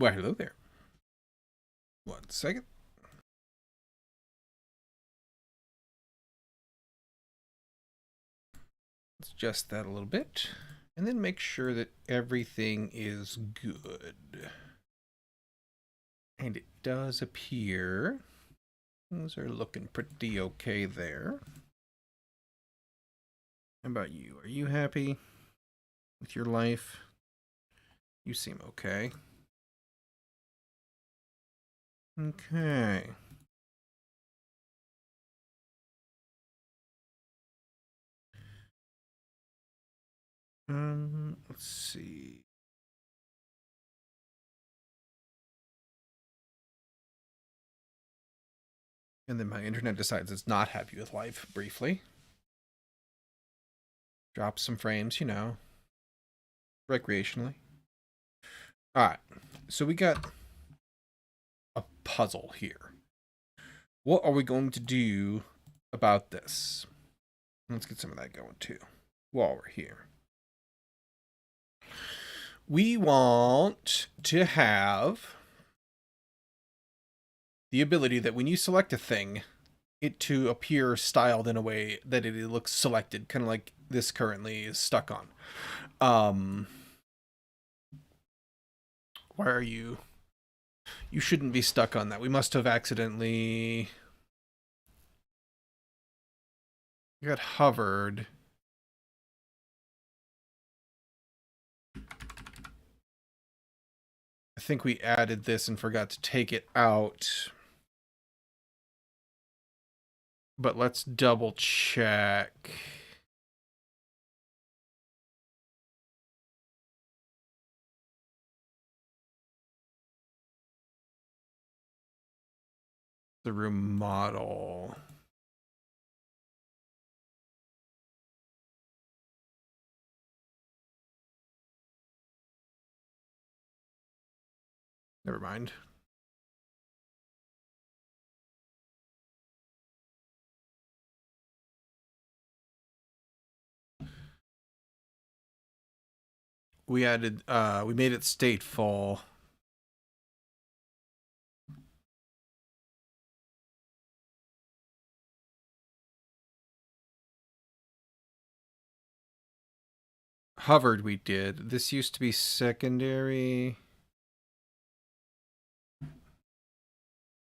Well, hello there. 1 second. Let's adjust that a little bit. And then make sure that everything is good. And it does appear things are looking pretty okay there. How about you? Are you happy with your life? You seem okay. Okay. Let's see. And then my internet decides it's not happy with life briefly. Drops some frames, recreationally. Alright, so we got a puzzle here. What are we going to do about this? Let's get some of that going too, while we're here. We want to have the ability that when you select a thing, it to appear styled in a way that it looks selected, kind of like this currently is stuck on. Why are you? You shouldn't be stuck on that. We must have accidentally... You got hovered. I think we added this and forgot to take it out. But let's double check. The room model. Never mind. We added, we made it stateful. Hovered we did. This used to be secondary.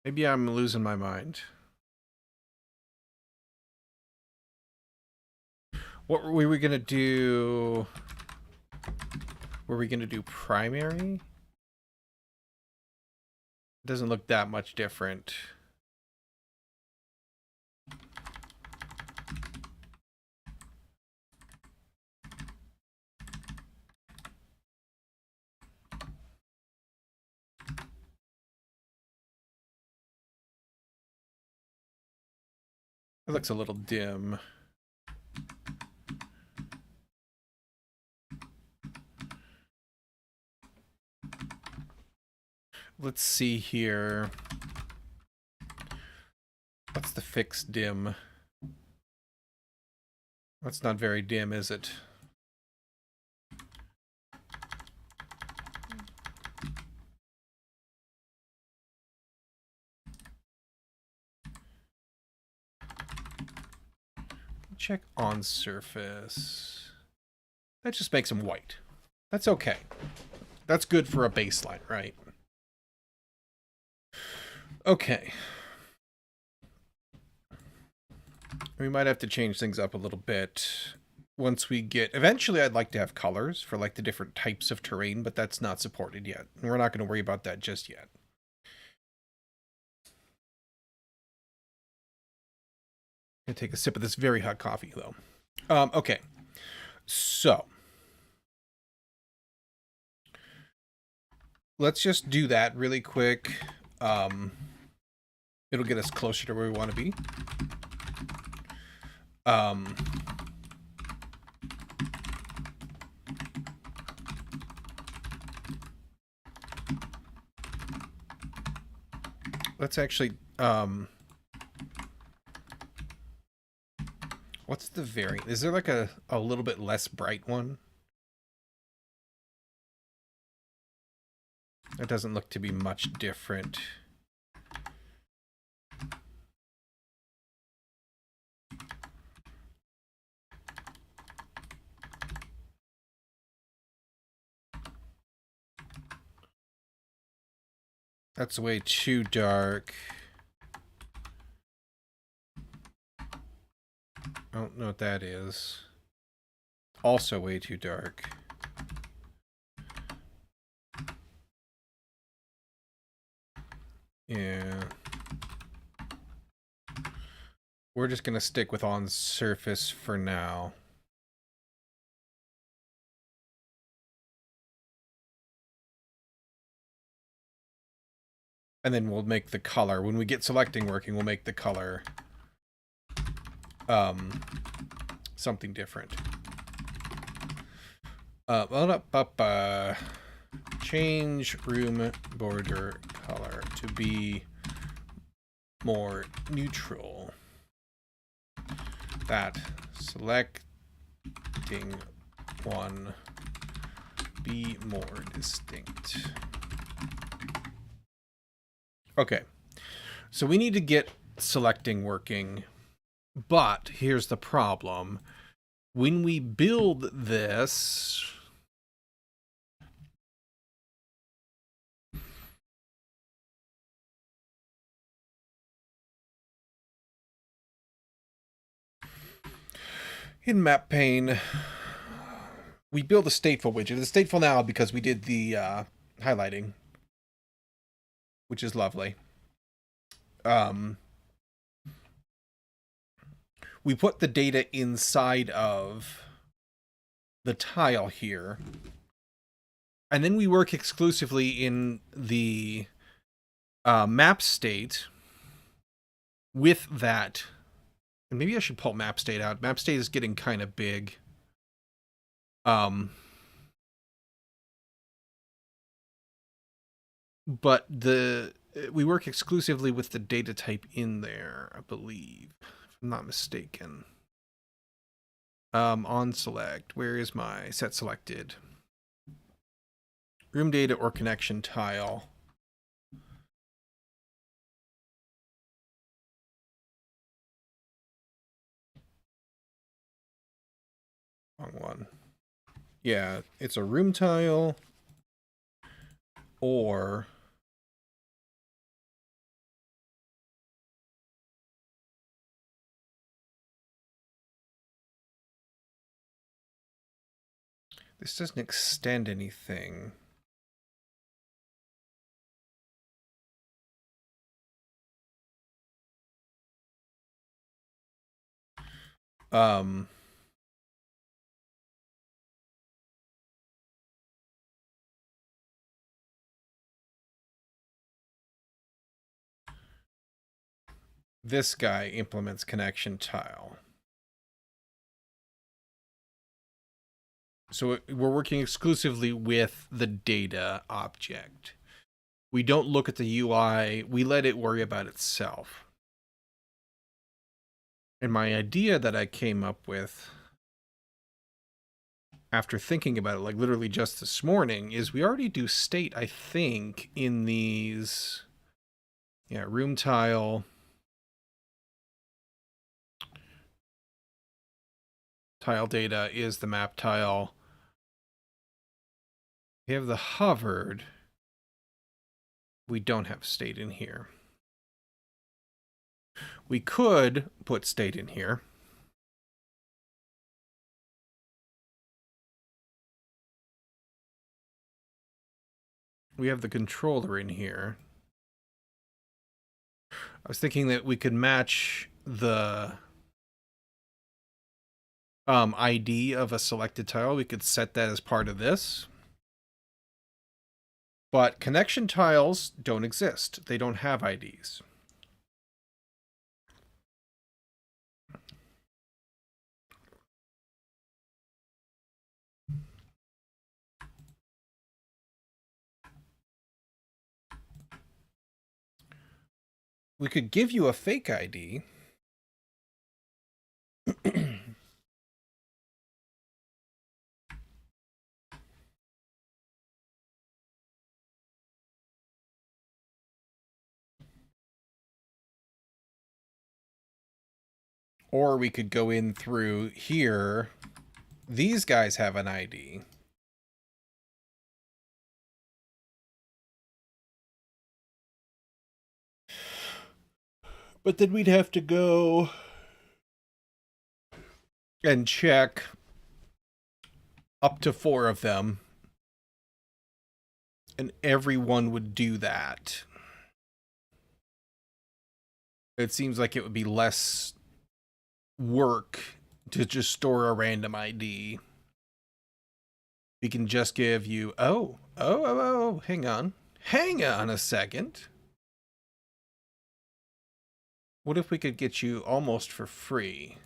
Maybe I'm losing my mind. What were we going to do? Were we going to do primary? It doesn't look that much different. It looks a little dim. Let's see here. What's the fixed dim? That's not very dim, is it? Check on surface. That just makes them white. That's okay. That's good for a baseline, right? Okay. We might have to change things up a little bit once we get... Eventually, I'd like to have colors for like the different types of terrain, but that's not supported yet. We're not going to worry about that just yet. I'm going to take a sip of this very hot coffee, though. Okay. So... let's just do that really quick. It'll get us closer to where we want to be. Let's actually, what's the variant? Is there like a little bit less bright one? It doesn't look to be much different. That's way too dark. I don't know what that is. Also way too dark. Yeah. We're just going to stick with on surface for now. And then we'll make the color. When we get selecting working, we'll make the color something different. Change room border color to be more neutral. That selecting one be more distinct. Okay, so we need to get selecting working, but here's the problem. When we build this, in map pane, we build a stateful widget. It's stateful now because we did the highlighting, which is lovely. We put the data inside of the tile here, and then we work exclusively in the map state with that. And maybe I should pull map state out. Map state is getting kind of big. But we work exclusively with the data type in there, I believe, if I'm not mistaken. On select, where is my set selected? Room data or connection tile. Wrong one. Yeah, it's a room tile or this doesn't extend anything. This guy implements connection tile. So we're working exclusively with the data object. We don't look at the UI. We let it worry about itself. And my idea that I came up with after thinking about it, like literally just this morning, is we already do state, I think, in these, yeah, room tile, tile data is the map tile. We have the hovered. We don't have state in here. We could put state in here. We have the controller in here. I was thinking that we could match the ID of a selected tile. We could set that as part of this. But connection tiles don't exist. They don't have IDs. We could give you a fake ID. Or we could go in through here. These guys have an ID. But then we'd have to go and check up to 4 of them. And everyone would do that. It seems like it would be less work to just store a random ID. We can just give you... Oh, hang on. Hang on a second. What if we could get you almost for free?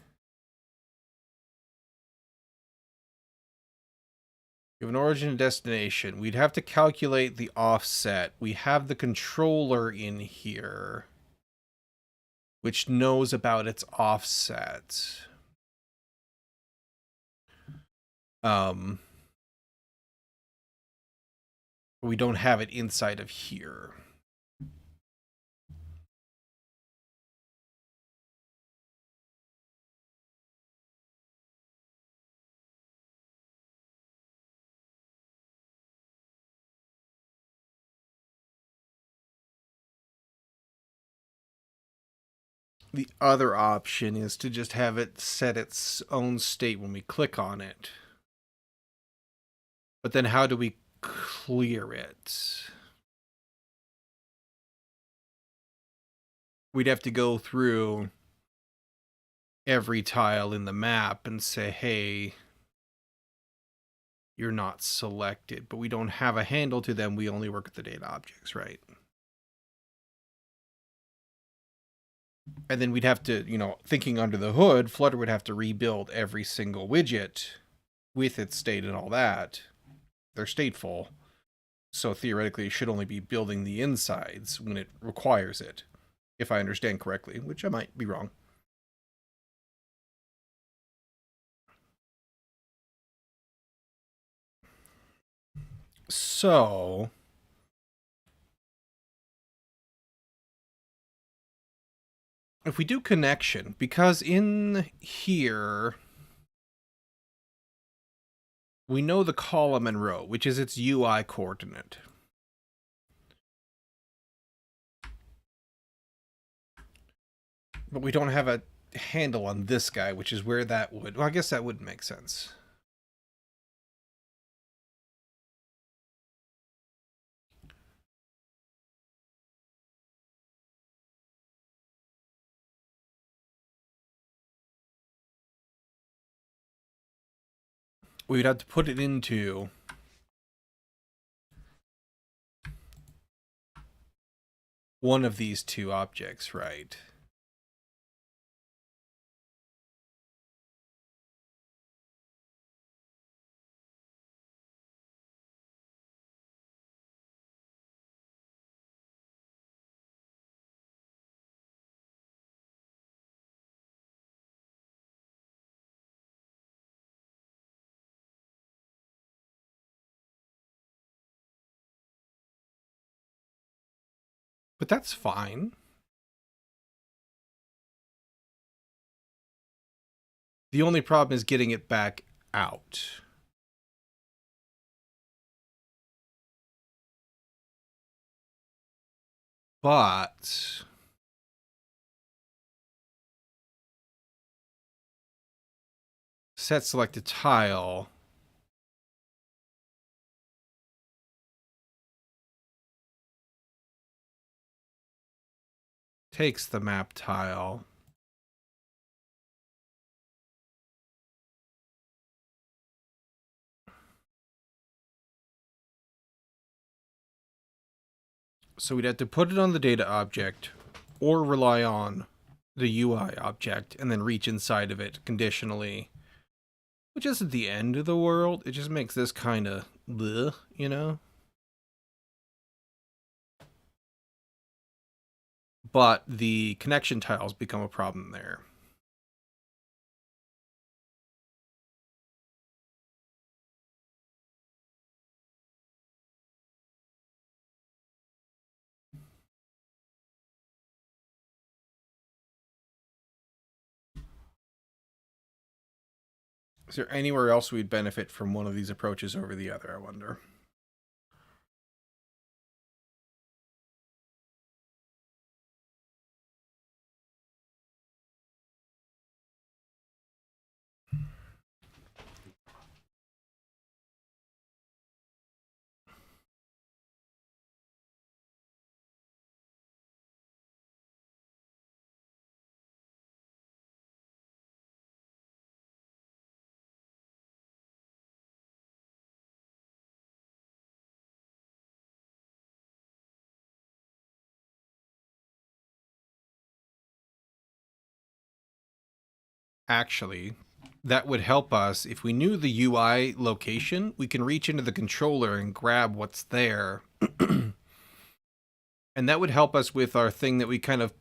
You have an origin and destination. We'd have to calculate the offset. We have the controller in here, which knows about its offset. We don't have it inside of here. The other option is to just have it set its own state when we click on it. But then how do we clear it? We'd have to go through every tile in the map and say, hey, you're not selected. But we don't have a handle to them. We only work with the data objects, right? And then we'd have to, thinking under the hood, Flutter would have to rebuild every single widget with its state and all that. They're stateful. So theoretically, it should only be building the insides when it requires it, if I understand correctly, which I might be wrong. So... if we do connection, because in here, we know the column and row, which is its UI coordinate. But we don't have a handle on this guy, which is where that would... well, I guess that would make sense. We'd have to put it into one of these two objects, right? But that's fine. The only problem is getting it back out. But... set selected tile... takes the map tile. So we'd have to put it on the data object or rely on the UI object and then reach inside of it conditionally, which isn't the end of the world. It just makes this kind of bleh, But the connection tiles become a problem there. Is there anywhere else we'd benefit from one of these approaches over the other, I wonder? Actually, that would help us. If we knew the UI location, we can reach into the controller and grab what's there. And that would help us with our thing that we kind of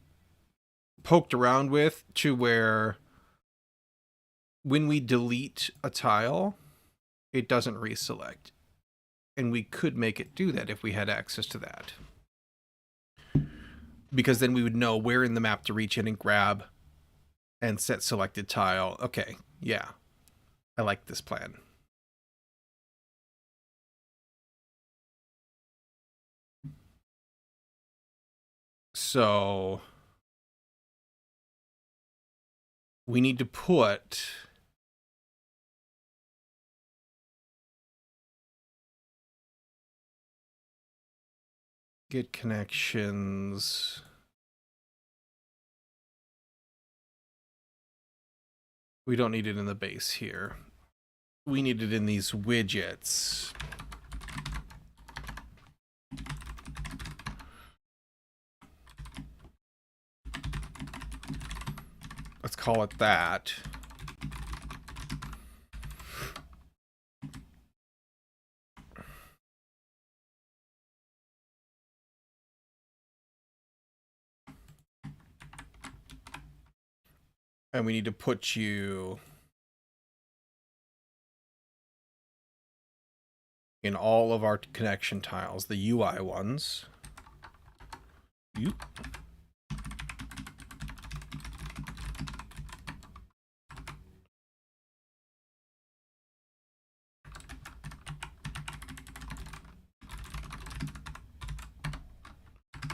poked around with, to where when we delete a tile, it doesn't reselect. And we could make it do that if we had access to that. Because then we would know where in the map to reach in and grab and set selected tile. Okay, yeah. I like this plan. So we need to put get connections. We don't need it in the base here. We need it in these widgets. Let's call it that. And we need to put you in all of our connection tiles, the UI ones. Yoop.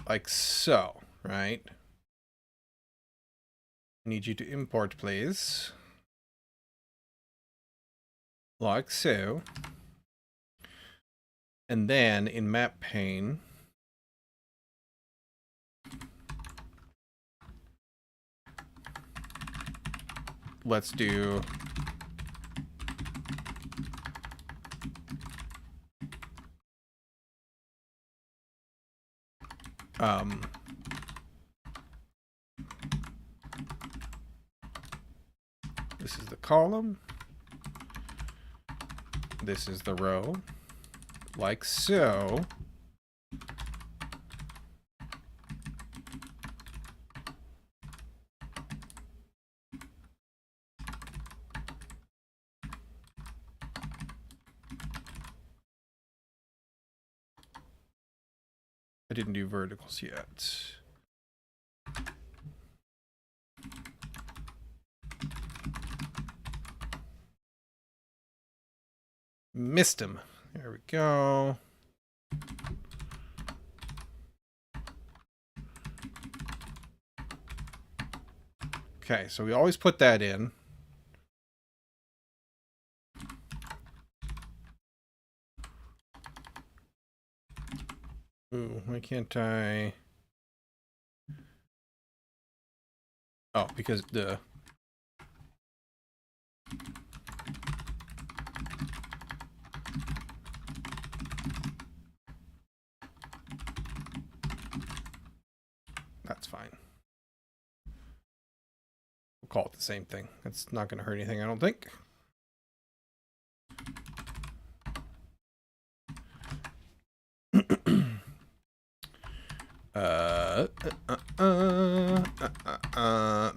Like so, right? I need you to import, please. Like so. And then in map pane, let's do this is the column, this is the row, like so. I didn't do verticals yet. Missed him. There we go. Okay, so we always put that in. Ooh, why can't I? Oh, because the... That's fine. We'll call it the same thing. That's not going to hurt anything, I don't think.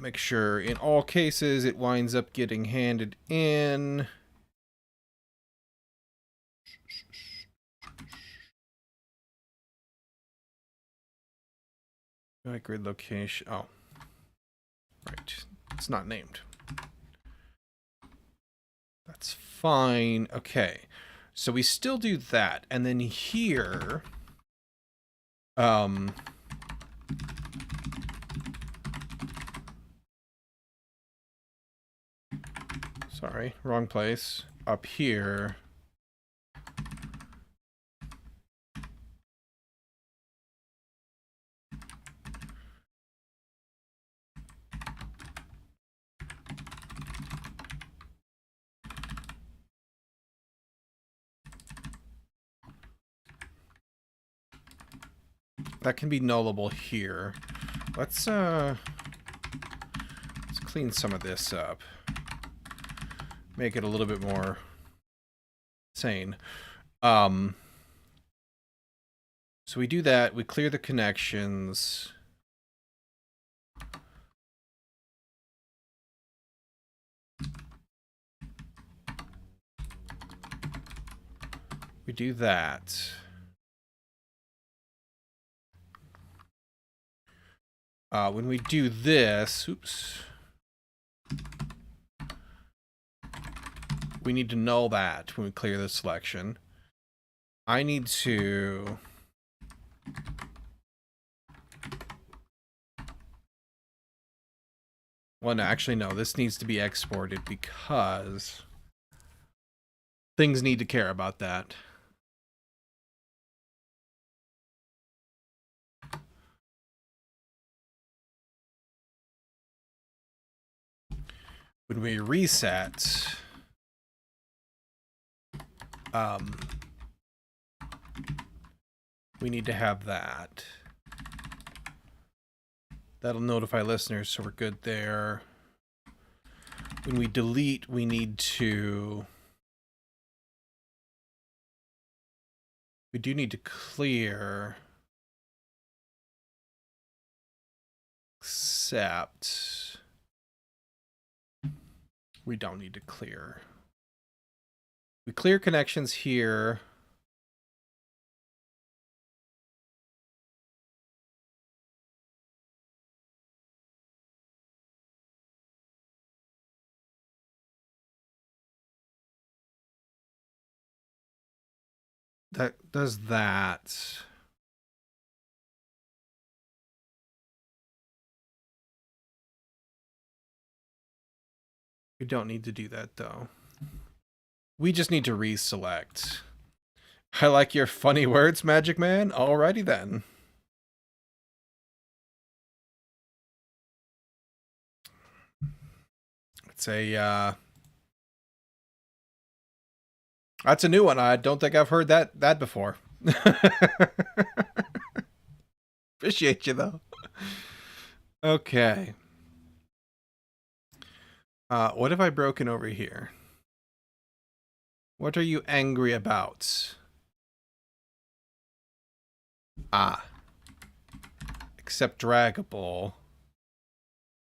Make sure in all cases it winds up getting handed in. Grid location. Oh, right. It's not named. That's fine. Okay. So we still do that. And then here, sorry, wrong place. Up here, that can be nullable here. Let's clean some of this up. Make it a little bit more sane. So we do that, we clear the connections. We do that. When we do this, oops. We need to null that when we clear the selection. I need to... Well, no, actually, no. This needs to be exported because things need to care about that. When we reset, we need to have that. That'll notify listeners, so we're good there. When we delete, we need to... We do need to clear... Except... We don't need to clear. We clear connections here. That does that. We don't need to do that, though. We just need to reselect. I like your funny words, Magic Man. Alrighty then. It's a, that's a new one. I don't think I've heard that before. Appreciate you, though. Okay. What have I broken over here? What are you angry about? Except draggable.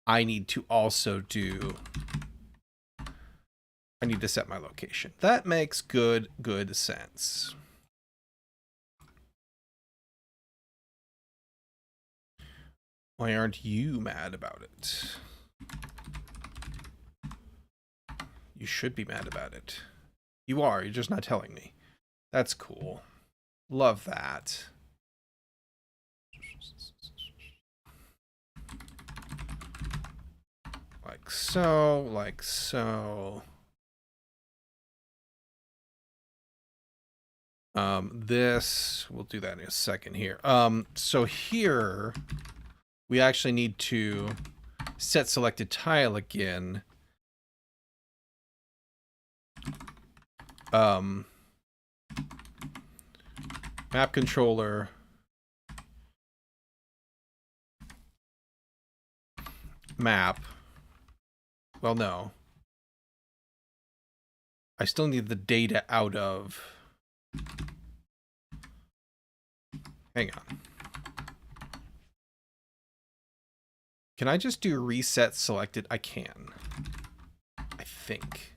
I need to also do... I need to set my location. That makes good sense. Why aren't you mad about it? You should be mad about it. You are, you're just not telling me. That's cool. Love that. Like so, like so. This, we'll do that in a second here. So here, we actually need to set selected tile again. Map controller. Map. Well, no. I still need the data out of... Hang on. Can I just do reset selected? I can. I think.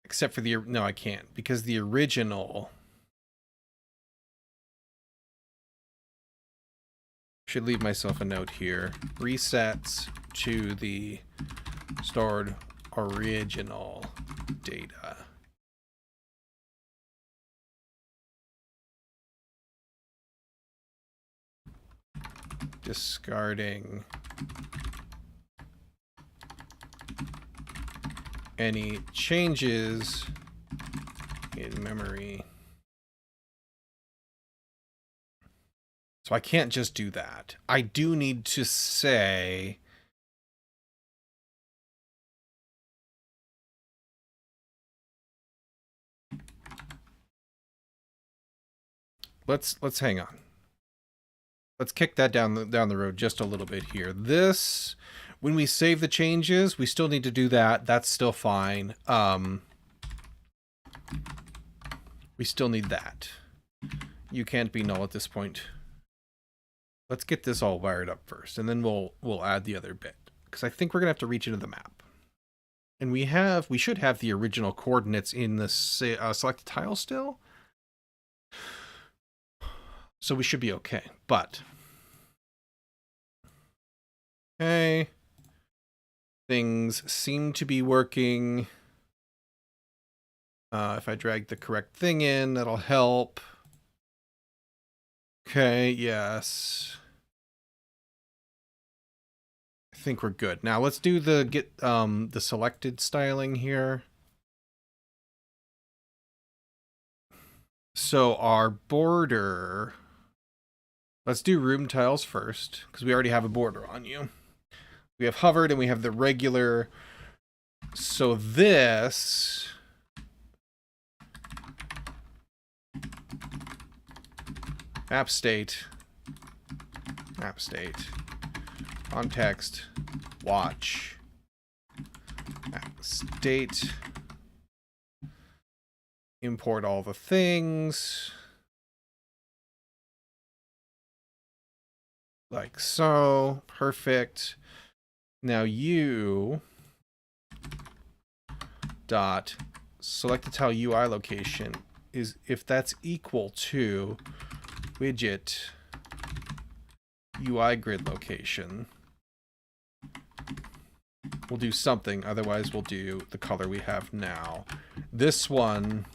Except for the... No, I can't. Because the original... should leave myself a note here. Resets to the stored original data. Discarding any changes in memory. So I can't just do that. I do need to say let's hang on. Let's kick that down the road just a little bit here. This, when we save the changes, we still need to do that. That's still fine. We still need that. You can't be null at this point. Let's get this all wired up first, and then we'll add the other bit, because I think we're gonna have to reach into the map. And we should have the original coordinates in the selected tile still. So we should be okay, but okay. Things seem to be working. If I drag the correct thing in, that'll help. Okay, yes. I think we're good. Now let's do the selected styling here. So our border, let's do room tiles first, because we already have a border on you. We have hovered and we have the regular. So this map state, context, watch, map state, import all the things, like so, perfect. Now you dot select the tile UI location is if that's equal to widget UI grid location. We'll do something, otherwise we'll do the color we have now. This one,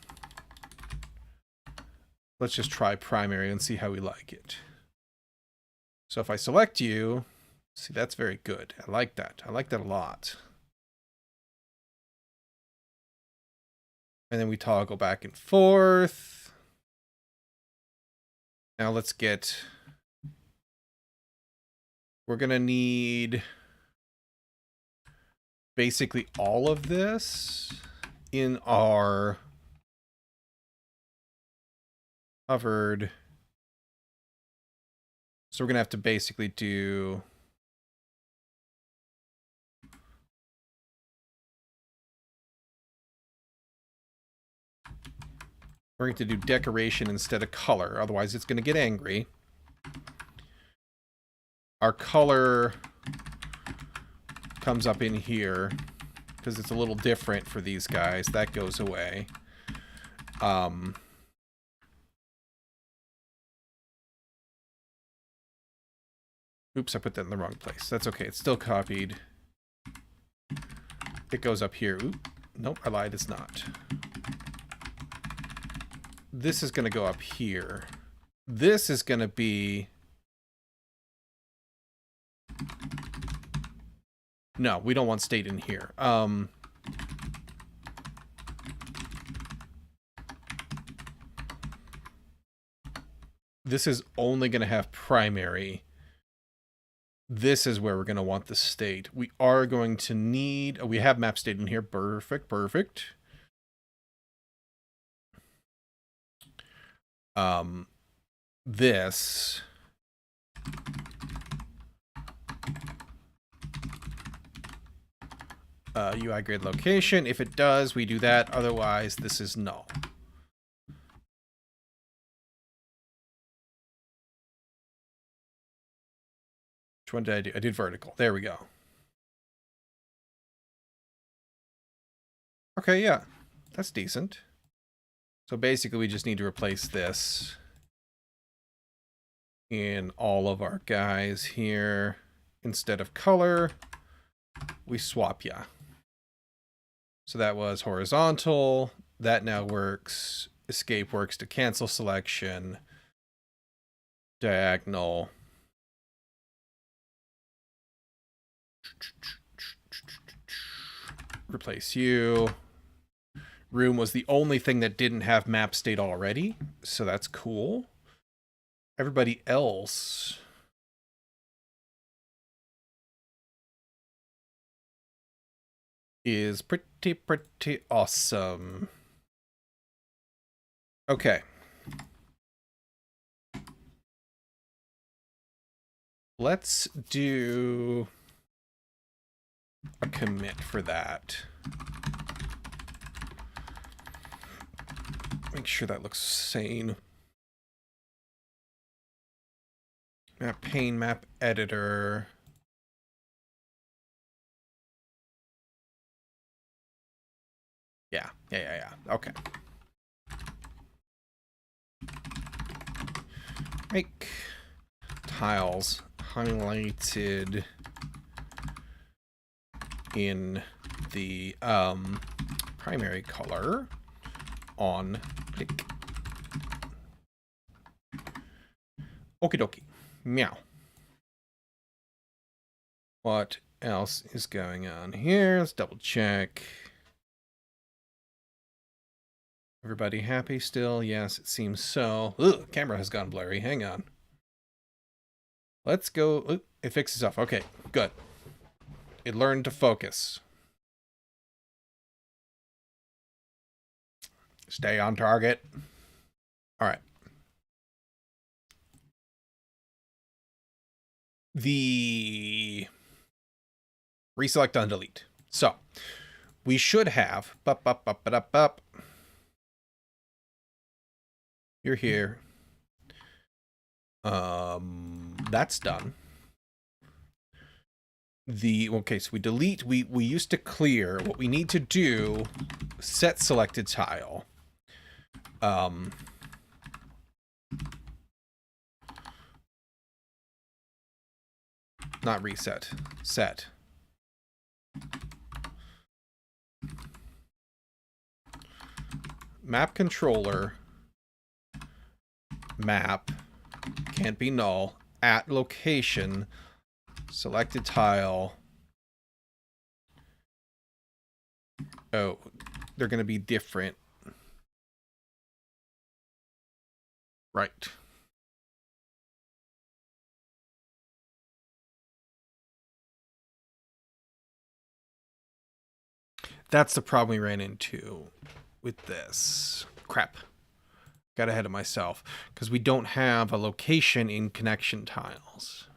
let's just try primary and see how we like it. So if I select you, see, that's very good. I like that. I like that a lot. And then we toggle back and forth. Now let's get, we're going to need basically all of this in our hovered. So we're going to have to basically do we're going to do decoration instead of color, otherwise it's going to get angry. Our color comes up in here because it's a little different for these guys. That goes away. Oops, I put that in the wrong place. That's okay. It's still copied. It goes up here. Oop. Nope, I lied. It's not. This is going to go up here. This is going to be... No, we don't want state in here. This is only going to have primary. This is where we're going to want the state. We are going to need... Oh, we have map state in here. Perfect, perfect. This... UI grid location. If it does, we do that. Otherwise, this is null. Which one did I do? I did vertical. There we go. Okay, yeah. That's decent. So basically, we just need to replace this. in all of our guys here. Instead of color, we swap ya. So that was horizontal. That now works. Escape works to cancel selection. Diagonal. Replace you. Room was the only thing that didn't have map state already, so that's cool. Everybody else is pretty awesome. Okay. Let's do a commit for that. Make sure that looks sane. Map pane, map editor. Yeah. Okay. Make tiles highlighted in the primary color on click. Okie dokie. Meow. What else is going on here? Let's double check. Everybody happy still? Yes, it seems so. Ugh, camera has gone blurry. Hang on. Let's go. Ooh, it fixed itself. Okay, good. It learned to focus. Stay on target. All right. The reselect on delete. So we should have You're here. That's done. Okay, so we delete. We used to clear. What we need to do, set selected tile. Not reset. Set. Map controller. Map. Can't be null. At location. Selected tile. Oh, they're going to be different. Right. That's the problem we ran into with this. Crap. Got ahead of myself. Because we don't have a location in connection tiles.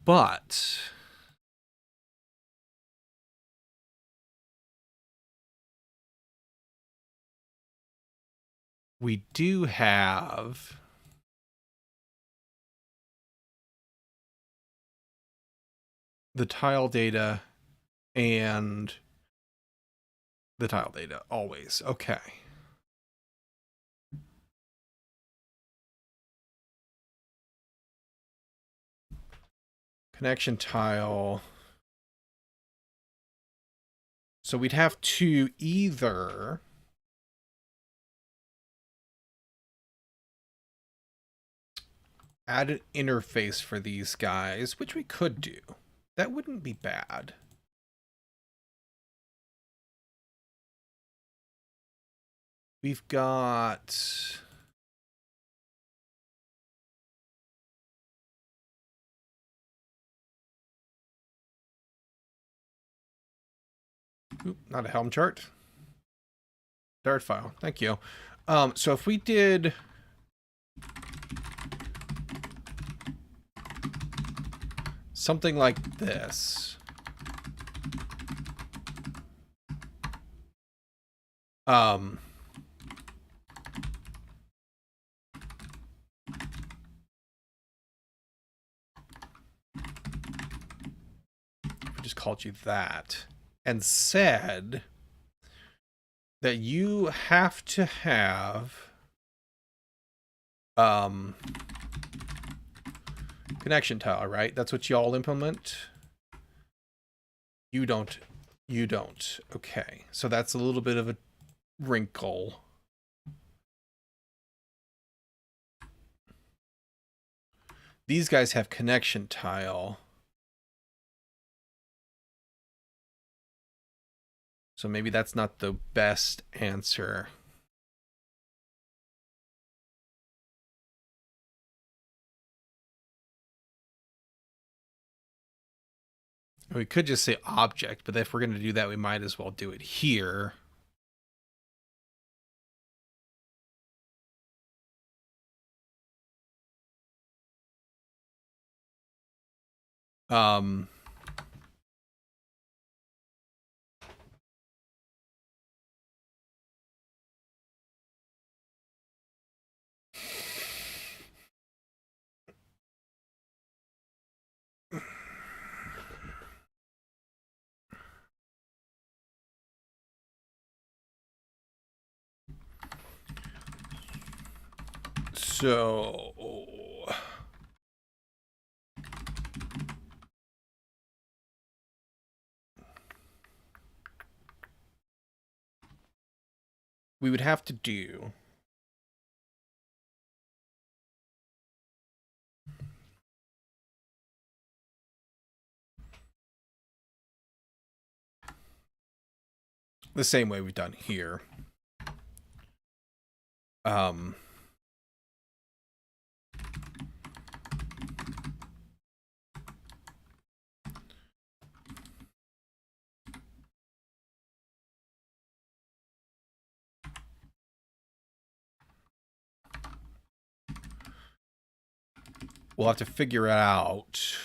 But we do have the tile data and the tile data always. Okay. Connection tile. So we'd have to either add an interface for these guys, which we could do. That wouldn't be bad. We've got... Oop, not a Helm chart. Dart file. Thank you. So if we did... something like this. I just called you that. And said that you have to have Um, connection tile, right? That's what y'all implement. You don't. You don't. Okay. So that's a little bit of a wrinkle. These guys have connection tile. So maybe that's not the best answer. We could just say object, but if we're going to do that, we might as well do it here. So we would have to do the same way we've done here. We'll have to figure it out,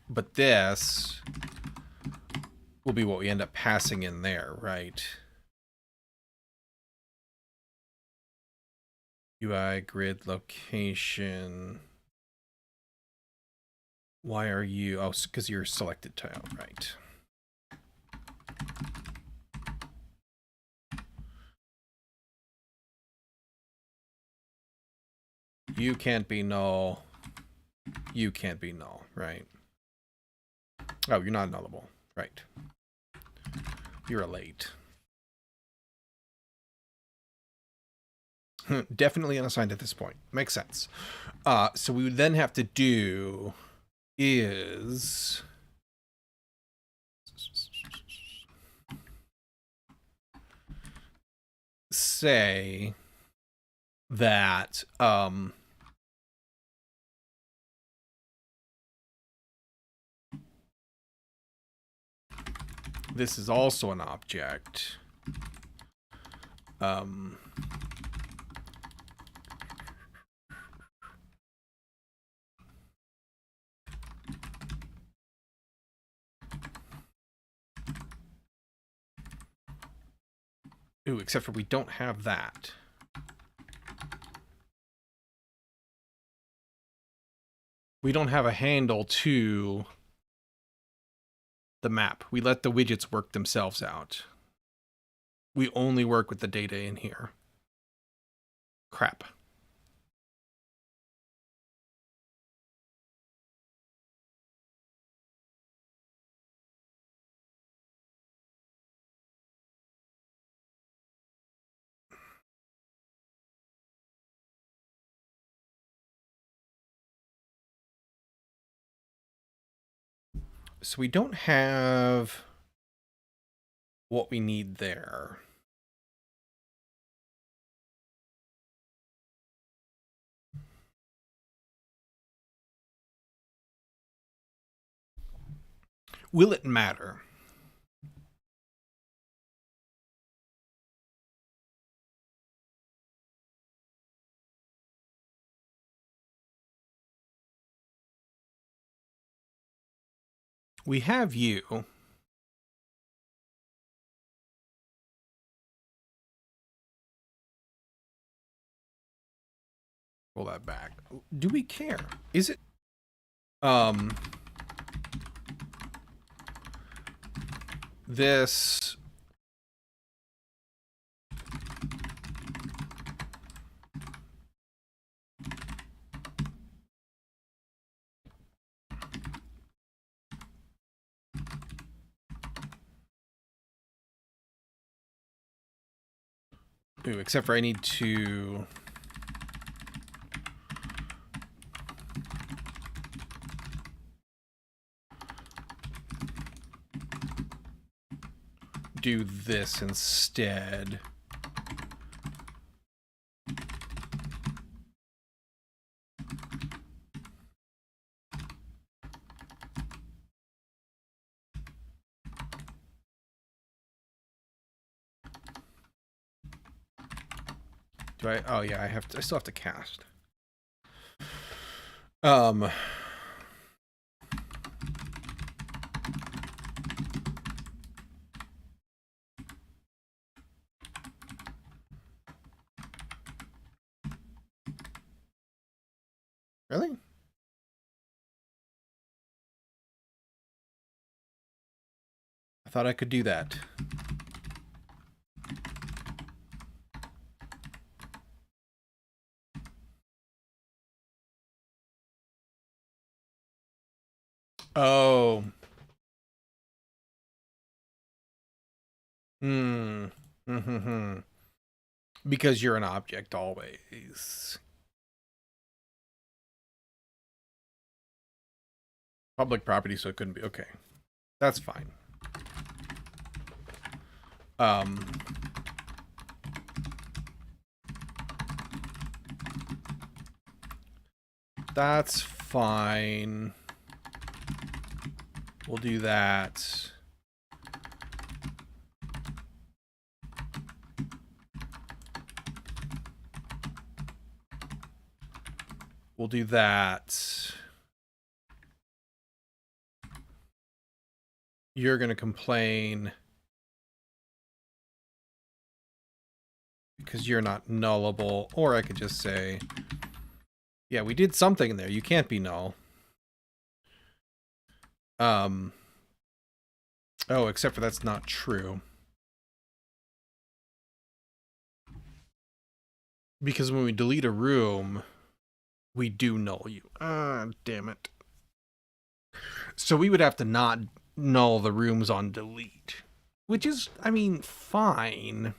but this will be what we end up passing in there, right? UI grid location. Why are you? Oh, because you're selected tile, right? You can't be null. You can't be null, right? Oh, you're not nullable, right? You're a late. Definitely unassigned at this point. Makes sense. So we would then have to do is say that this is also an object. Ooh, except for we don't have that. We don't have a handle to the map. We let the widgets work themselves out. We only work with the data in here. Crap. So we don't have what we need there. Will it matter? We have you. Pull that back. Do we care? Is it this Ooh, except for I need to... do this instead. Do I? Oh yeah, I still have to cast. Really? I thought I could do that. Oh. Hmm. Mm-hmm. Because you're an object always. Public property, so it couldn't be. Okay. That's fine. Um. That's fine. We'll do that. We'll do that. You're going to complain because you're not nullable. Or I could just say, yeah, we did something in there. You can't be null. Oh, except for that's not true. Because when we delete a room, we do null you. Ah, damn it. So we would have to not null the rooms on delete. Which is, I mean, fine.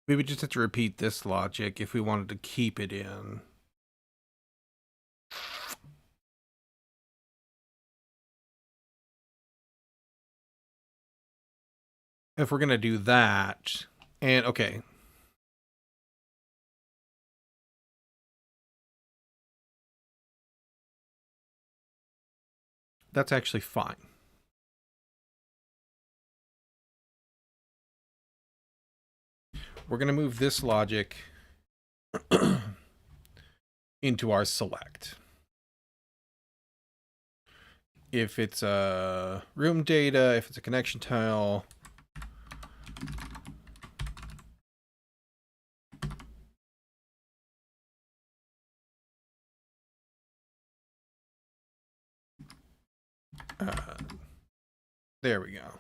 We would just have to repeat this logic if we wanted to keep it in. If we're going to do that, and okay. That's actually fine. We're going to move this logic into our select. If it's a room data, if it's a connection tile, there we go.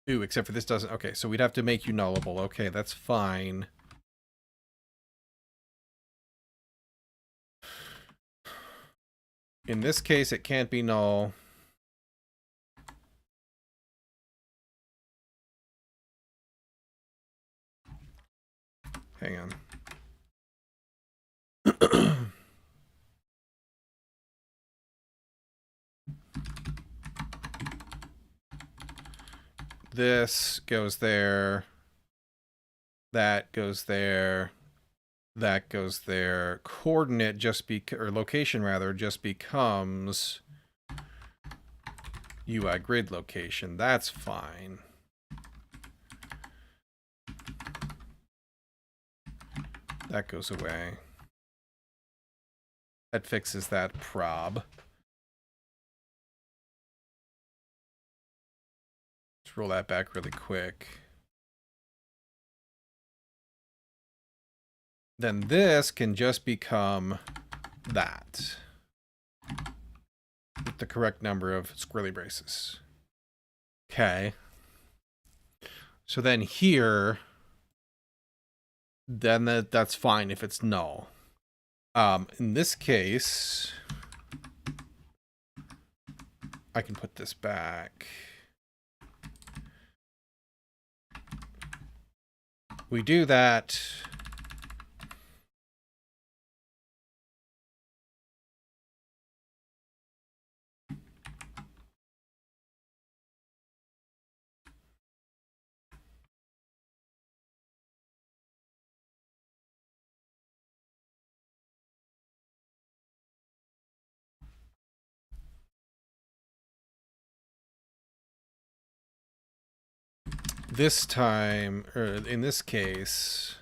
Ooh, except for this doesn't. Okay, so we'd have to make you nullable. Okay, that's fine. In this case, it can't be null. Hang on. This goes there. That goes there. That goes there. Coordinate just or location rather, just becomes UI grid location. That's fine. That goes away. That fixes that prob. Let's roll that back really quick. then this can just become that with the correct number of squirrely braces. Okay. So then here, then that's fine if it's null. In this case, I can put this back. We do that. This time, or in this case,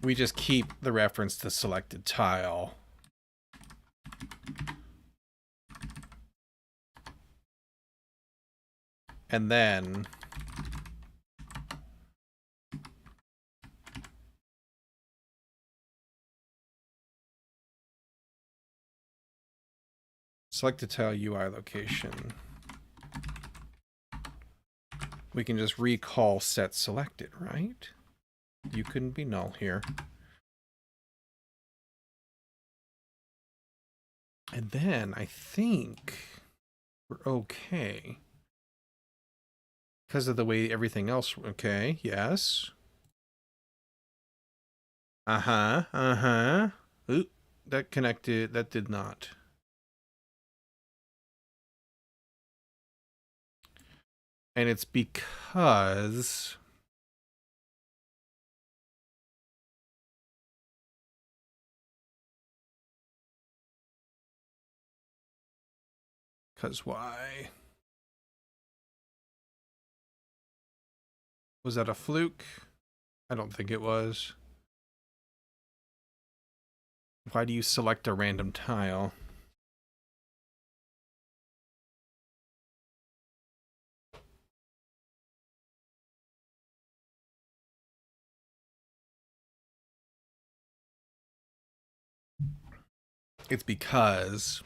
we just keep the reference to selected tile. And then selected tile UI location. We can just recall set selected, right? You couldn't be null here. And then I think we're okay. Because of the way everything else, okay, yes. Oop, that connected, that did not. And it's because why? Was that a fluke? I don't think it was. Why do you select a random tile? It's because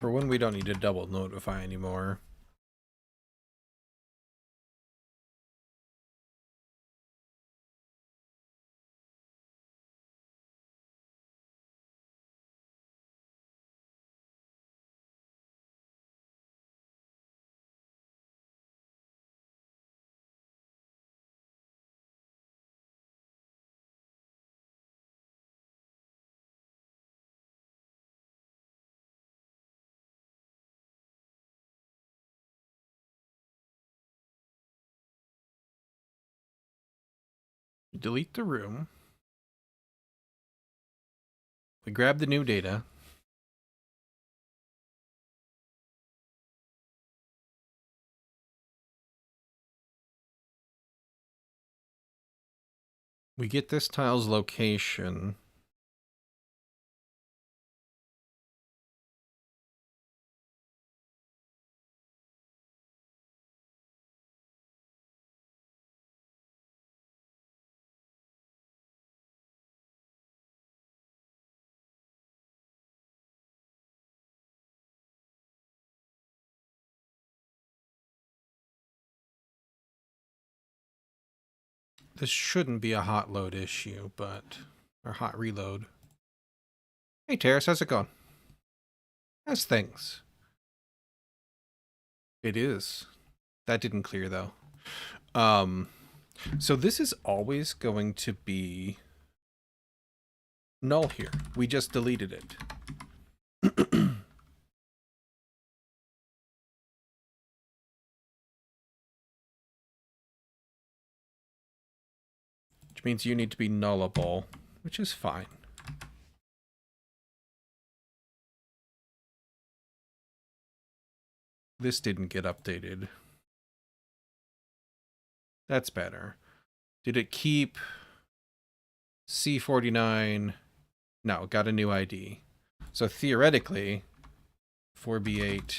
for when we don't need to double notify anymore. Delete the room. We grab the new data. We get this tile's location. This shouldn't be a hot load issue, but... or hot reload. Hey, Terrace, how's it going? How's things? It is. That didn't clear, though. So this is always going to be null here. We just deleted it. which means you need to be nullable, which is fine. This didn't get updated. That's better. Did it keep C49? No, got a new ID. So theoretically, 4B8.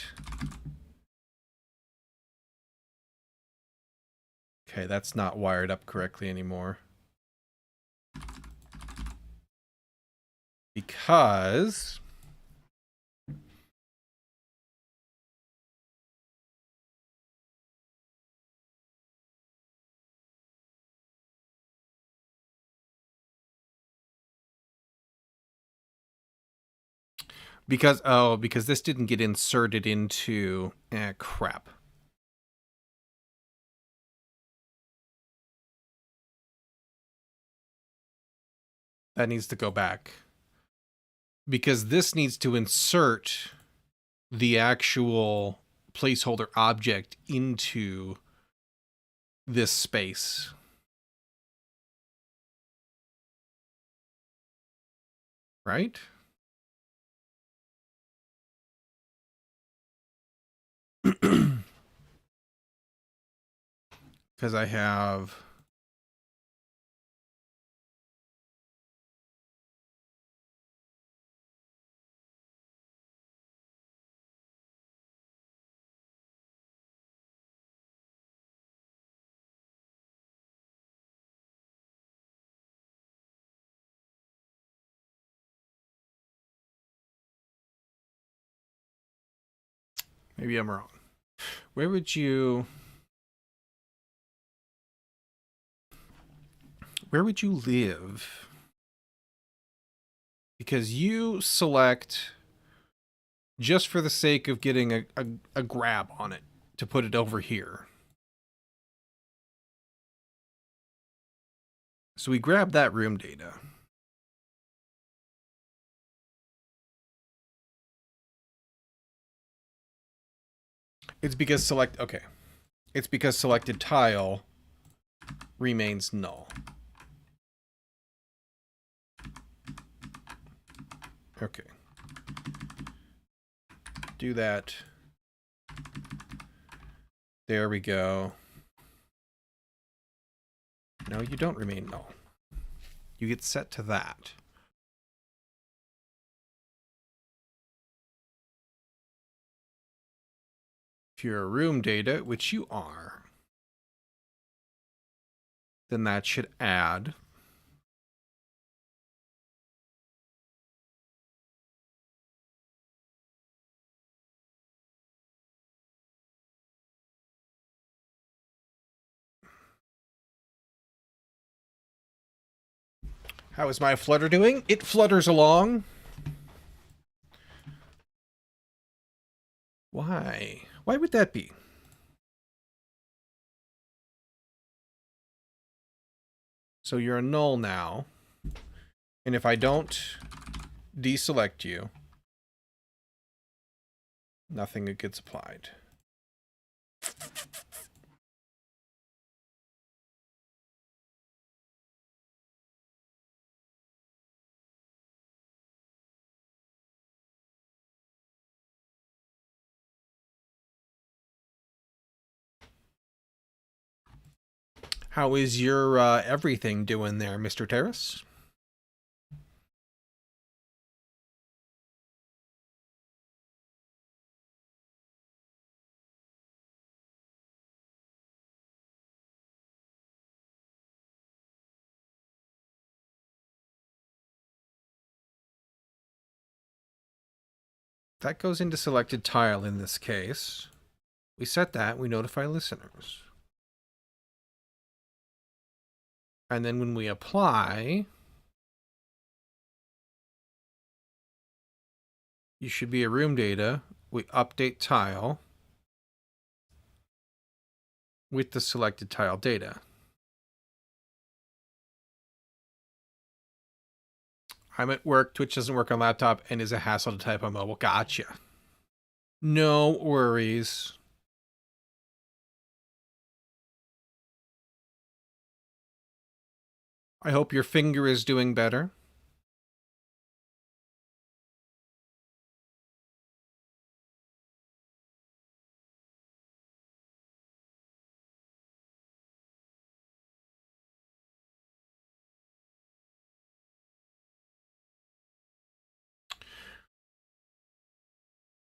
Okay, that's not wired up correctly anymore. Because because this didn't get inserted into crap. That needs to go back. Because this needs to insert the actual placeholder object into this space. Right? Because I have... Maybe I'm wrong. Where would you live? Because you select just for the sake of getting a grab on it to put it over here. So we grab that room data. It's because selected tile remains null. Okay. Do that. There we go. No, you don't remain null. You get set to that. If you're a room data, which you are, then that should add. How is my Flutter doing? It flutters along. Why? Why would that be? So you're a null now. And if I don't deselect you, nothing gets applied. How is your everything doing there, Mr. Terrace? That goes into selected tile in this case. We set that, we notify listeners. And then when we apply, you should be a room data. We update tile with the selected tile data. I'm at work, Twitch doesn't work on laptop, and is a hassle to type on mobile. Gotcha. No worries. I hope your finger is doing better.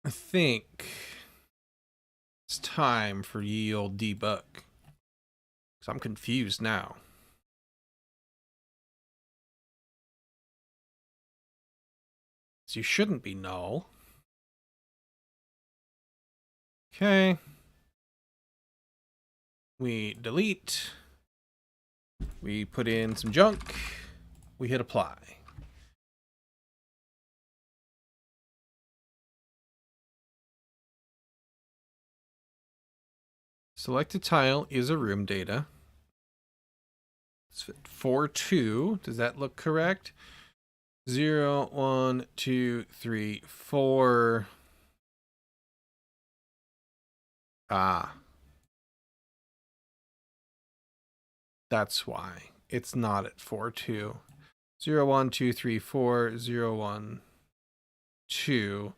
I think it's time for ye old debug. Because I'm confused now. So you shouldn't be null. Okay. We delete. We put in some junk. We hit apply. Selected tile is a room data. It's 4, 2. Does that look correct? 0, 1, 2, 3, 4. Ah. That's why. It's not at 4, 2. 0, 1, 2, 3, 4, 0, 1, 2.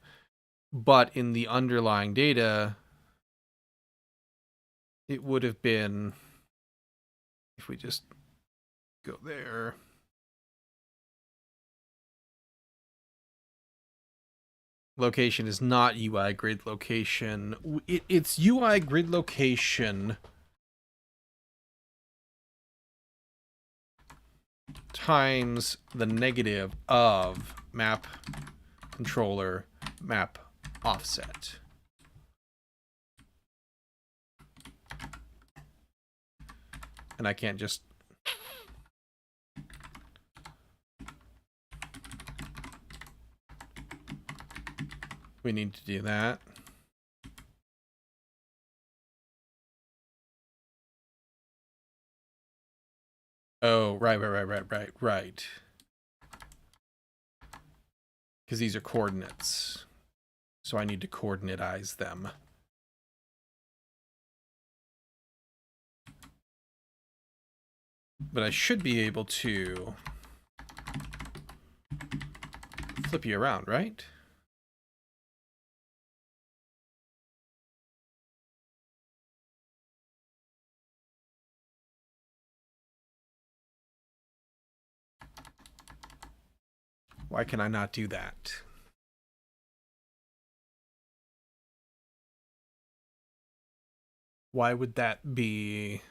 But in the underlying data, it would have been, if we just go there. Location is not UI grid location. It's UI grid location times the negative of map controller map offset. And I can't just we need to do that. Oh, right. Because these are coordinates. So I need to coordinatize them. But I should be able to flip you around, right? Why can I not do that? Why would that be?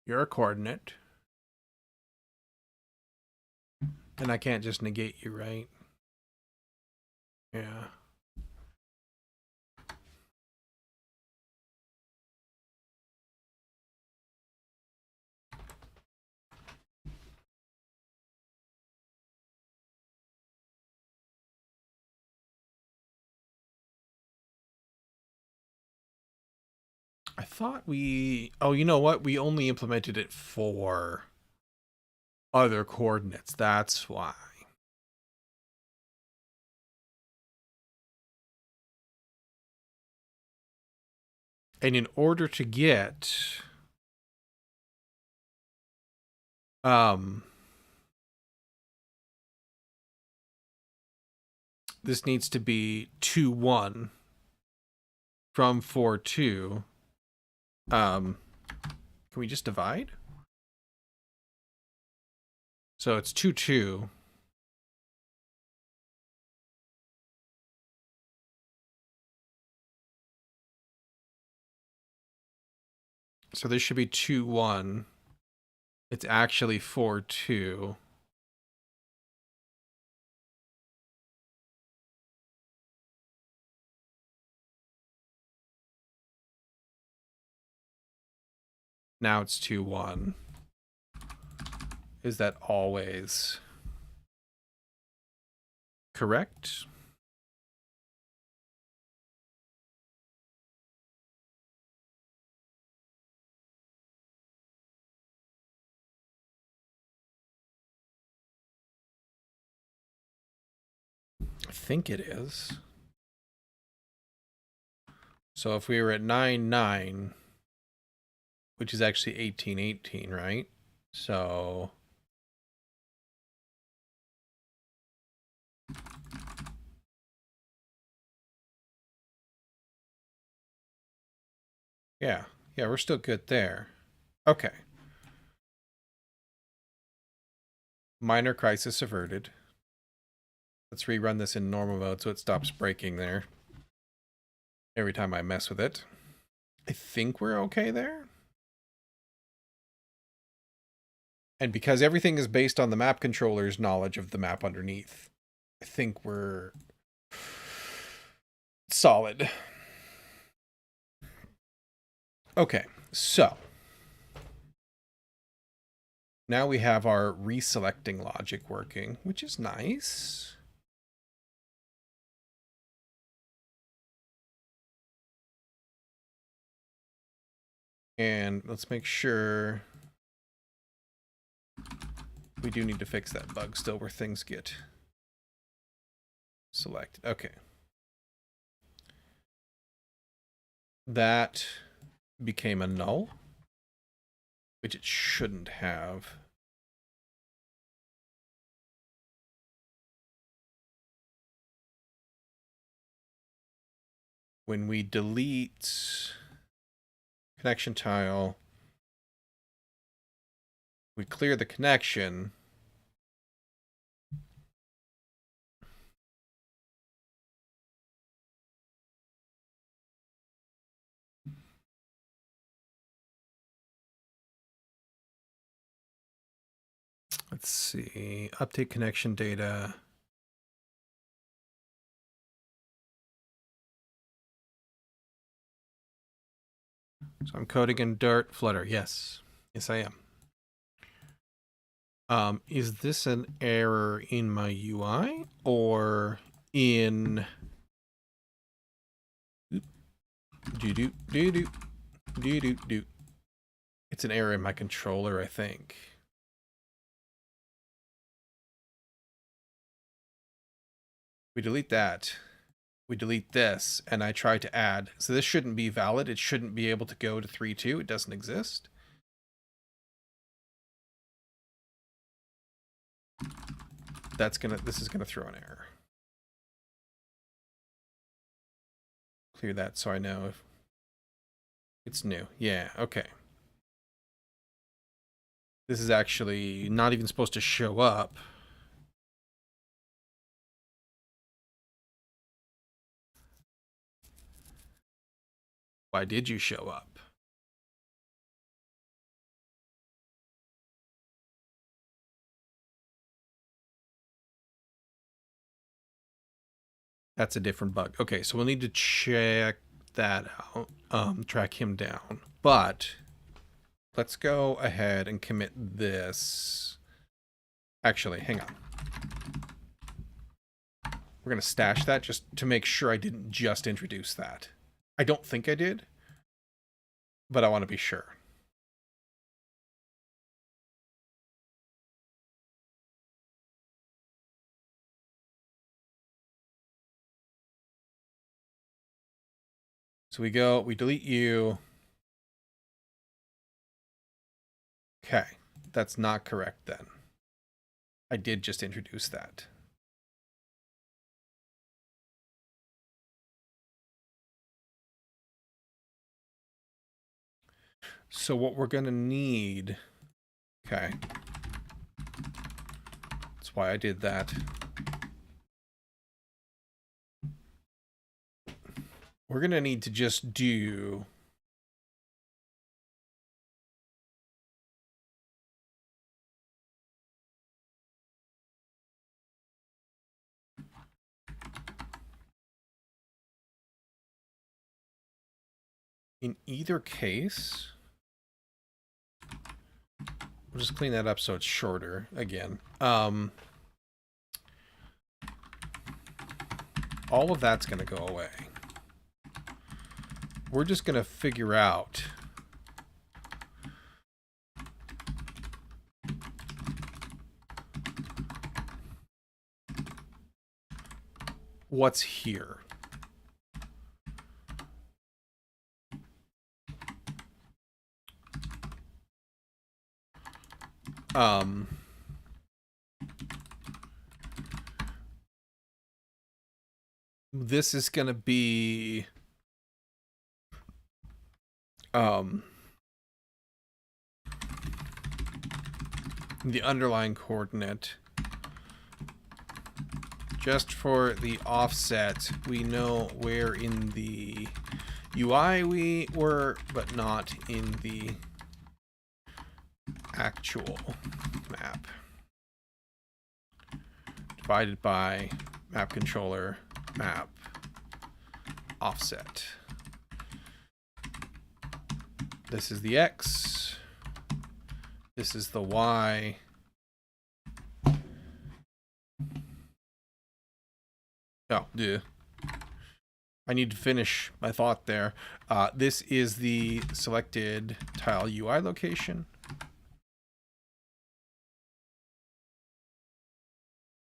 You're a coordinate. And I can't just negate you, right? Yeah. I thought we... Oh, you know what? We only implemented it for other coordinates. That's why. And in order to get... this needs to be 2, 1 from 4, 2. Can we just divide? So it's 2, 2. So this should be 2, 1. It's actually 4, 2. Now it's 2, 1. Is that always correct? I think it is. So if we were at 9, 9, which is actually 18, 18, right? So yeah, we're still good there. Okay. Minor crisis averted. Let's rerun this in normal mode so it stops breaking there every time I mess with it. I think we're okay there. And because everything is based on the map controller's knowledge of the map underneath, I think we're solid. Okay, so now we have our reselecting logic working, which is nice. And let's make sure we do need to fix that bug still where things get selected. Okay. That became a null, which it shouldn't have. When we delete connection tile, we clear the connection. Let's see, update connection data. So I'm coding in Dart, Flutter. Yes. Yes, I am. Is this an error in my UI or in do? It's an error in my controller, I think. We delete that. We delete this, and I try to add. So this shouldn't be valid. It shouldn't be able to go to 3.2. It doesn't exist. This is gonna throw an error. Clear that so I know if it's new. Yeah, okay. This is actually not even supposed to show up. Why did you show up? That's a different bug. Okay, so we'll need to check that out, track him down. But let's go ahead and commit this. Actually, hang on. We're going to stash that just to make sure I didn't just introduce that. I don't think I did, but I want to be sure. So we delete you. Okay, that's not correct then. I did just introduce that. So what we're going to need... Okay. That's why I did that. We're going to need to just do... In either case... We'll just clean that up so it's shorter again. All of that's going to go away. We're just going to figure out what's here. This is going to be the underlying coordinate. Just for the offset, we know where in the UI we were, but not in the actual map. Divided by map controller, map, offset. This is the X. This is the Y. Oh, yeah. I need to finish my thought there. This is the selected tile UI location.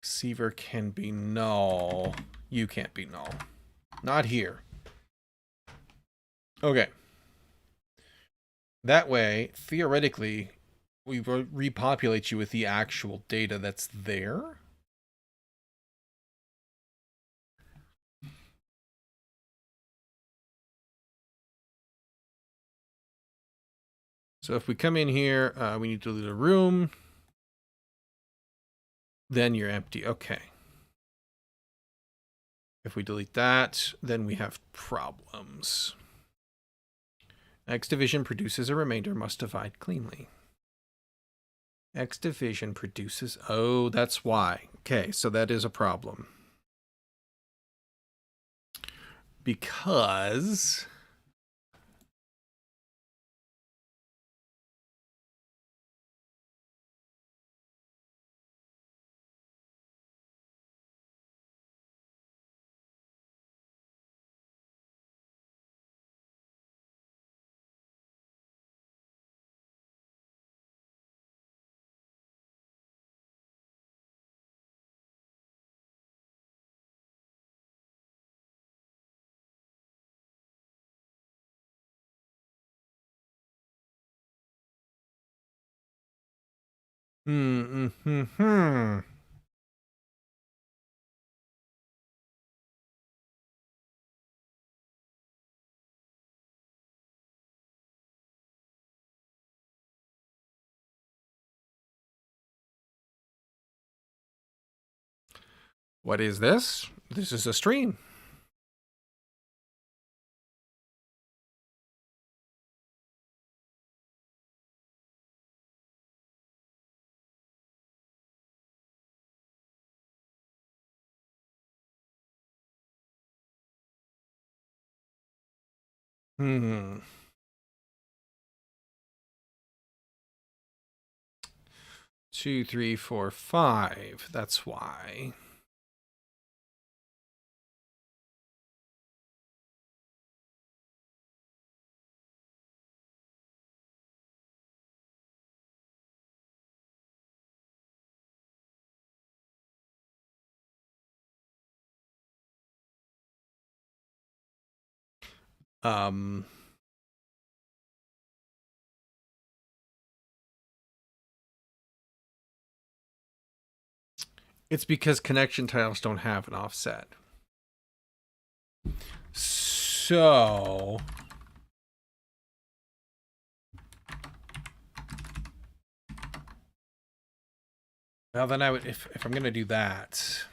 Receiver can be null. You can't be null. Not here. Okay. That way, theoretically, we repopulate you with the actual data that's there. So if we come in here, we need to delete a room. Then you're empty. Okay. If we delete that, then we have problems. X division produces a remainder, must divide cleanly. X division produces... Oh, that's why. Okay, so that is a problem. Because... What is this? This is a stream. Hmm. 2, 3, 4, 5. That's why. It's because connection tiles don't have an offset. So... Well, then I would... If I'm going to do that...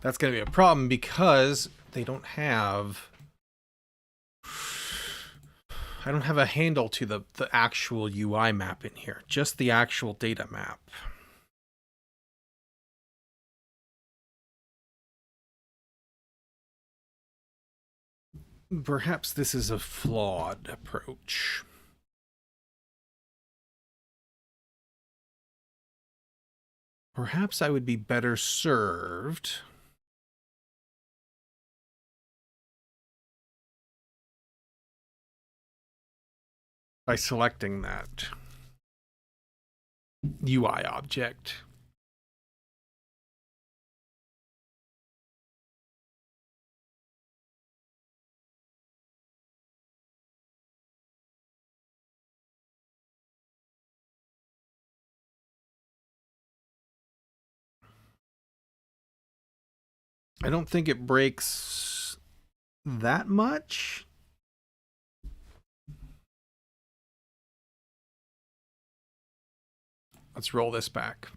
That's going to be a problem because they don't have... I don't have a handle to the actual UI map in here. Just the actual data map. Perhaps this is a flawed approach. Perhaps I would be better served... by selecting that UI object. I don't think it breaks that much. Let's roll this back.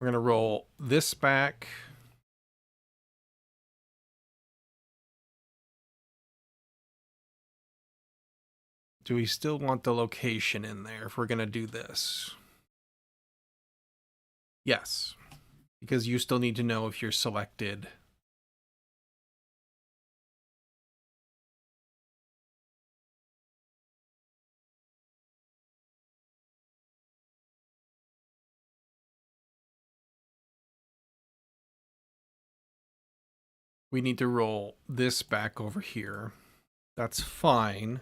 We're going to roll this back. Do we still want the location in there if we're going to do this? Yes, because you still need to know if you're selected. We need to roll this back over here. That's fine.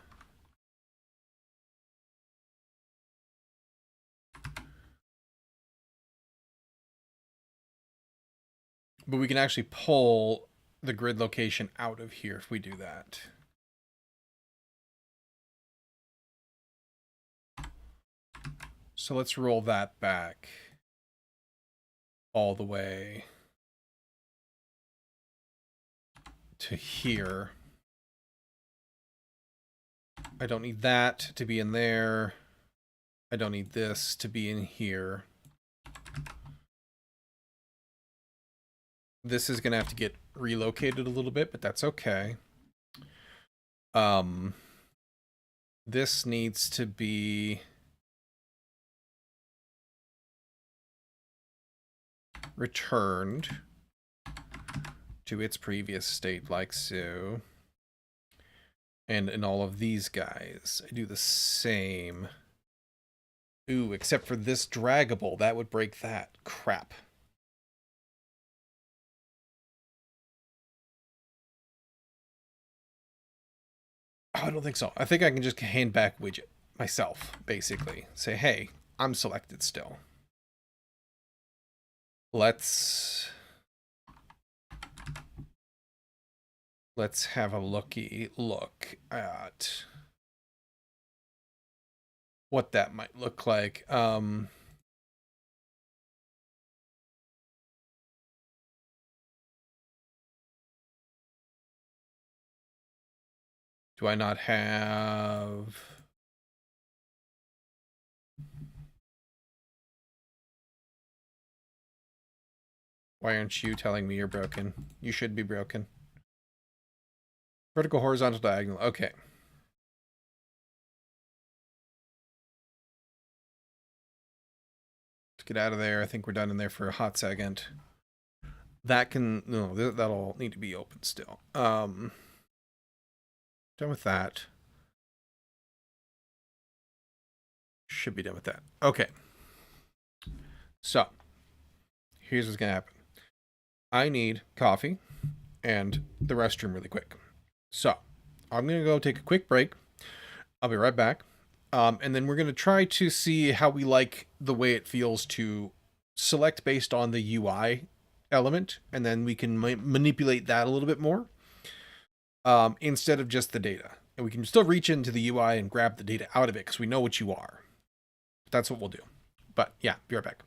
But we can actually pull the grid location out of here if we do that. So let's roll that back all the way to here. I don't need that to be in there. I don't need this to be in here. This is going to have to get relocated a little bit, but that's okay. This needs to be returned to its previous state like so. And in all of these guys, I do the same. Ooh, except for this draggable, that would break that. Crap. Oh, I don't think so. I think I can just hand back widget myself, basically. Say, hey, I'm selected still. Let's have a look at what that might look like. Do I not have... Why aren't you telling me you're broken? You should be broken. Vertical, horizontal, diagonal. Okay. Let's get out of there. I think we're done in there for a hot second. That can... No, that'll need to be open still. Done with that. Should be done with that. Okay. So, here's what's going to happen. I need coffee and the restroom really quick. So, I'm going to go take a quick break. I'll be right back. And then we're going to try to see how we like the way it feels to select based on the UI element. And then we can manipulate that a little bit more instead of just the data. And we can still reach into the UI and grab the data out of it because we know what you are. That's what we'll do. But yeah, be right back.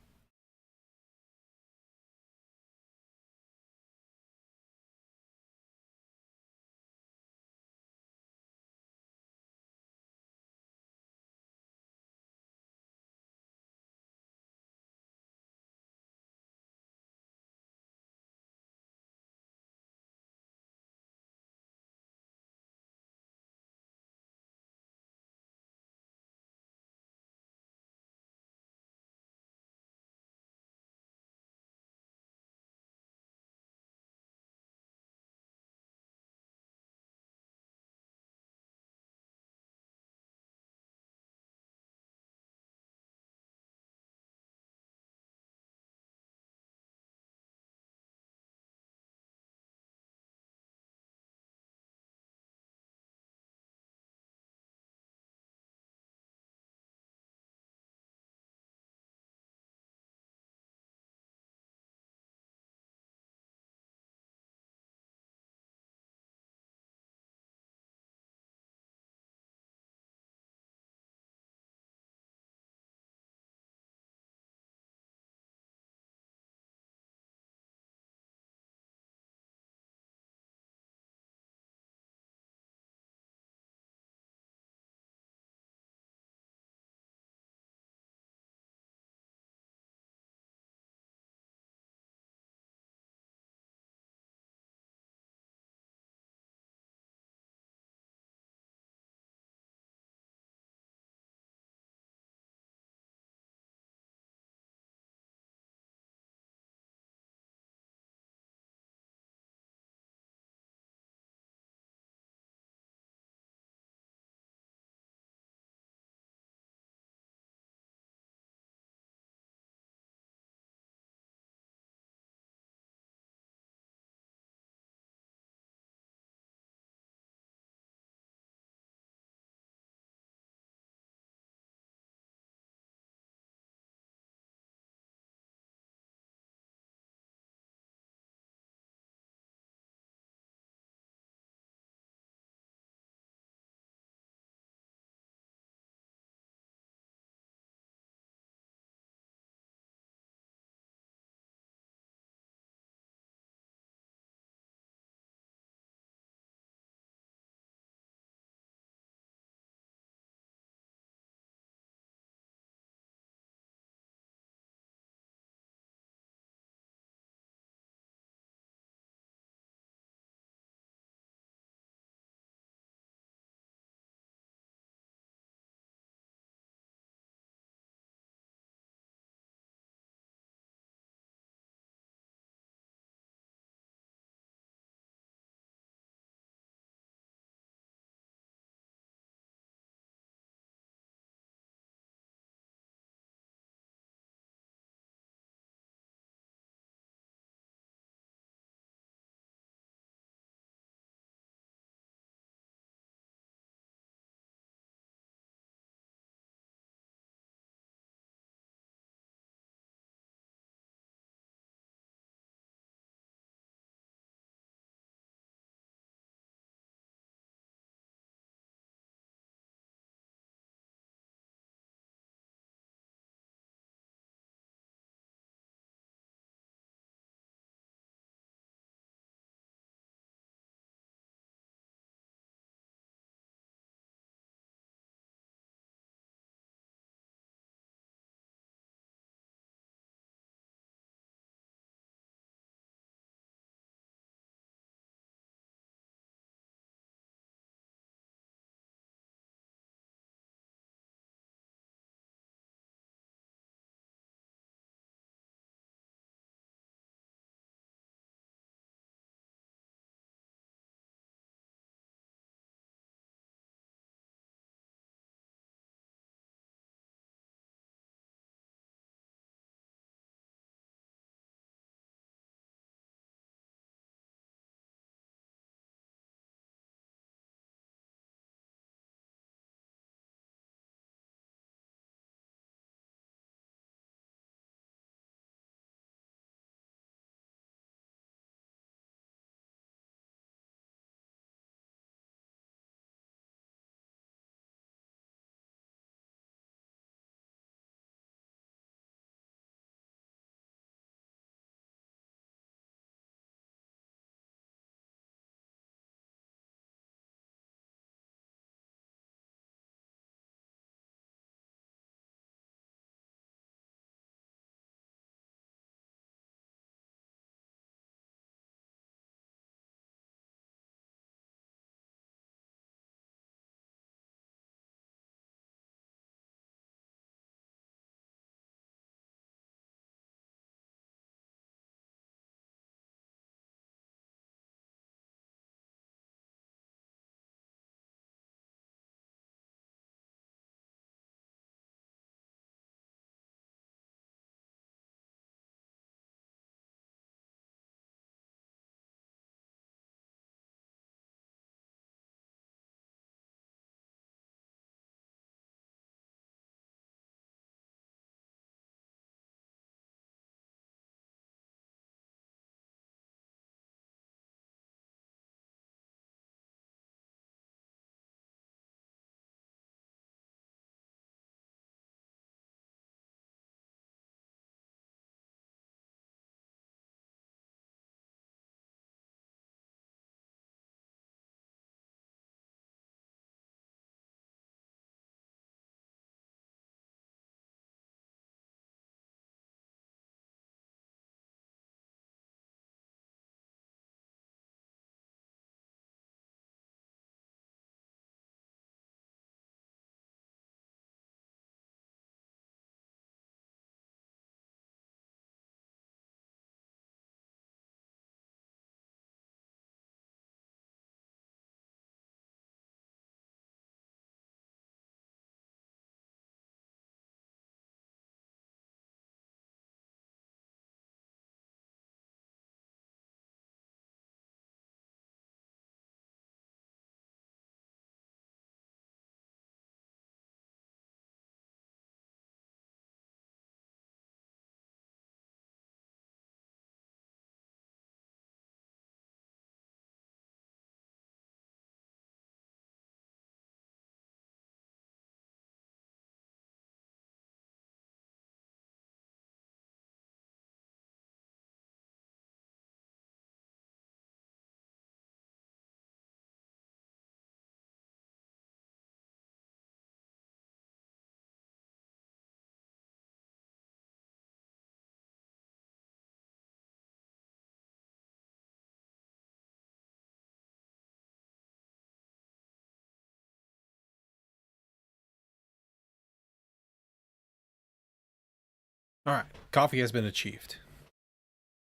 All right, coffee has been achieved.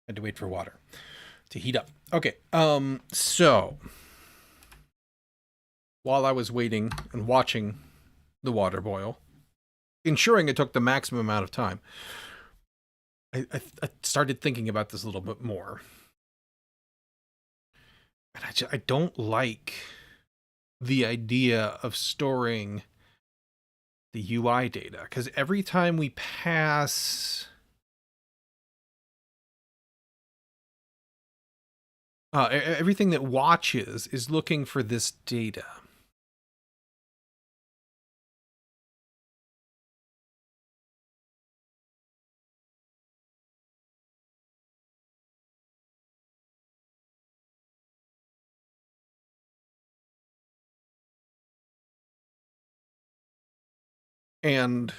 Had to wait for water to heat up. Okay, so while I was waiting and watching the water boil, ensuring it took the maximum amount of time, I started thinking about this a little bit more. And I don't like the idea of storing the UI data, because every time we pass everything that watches is looking for this data. And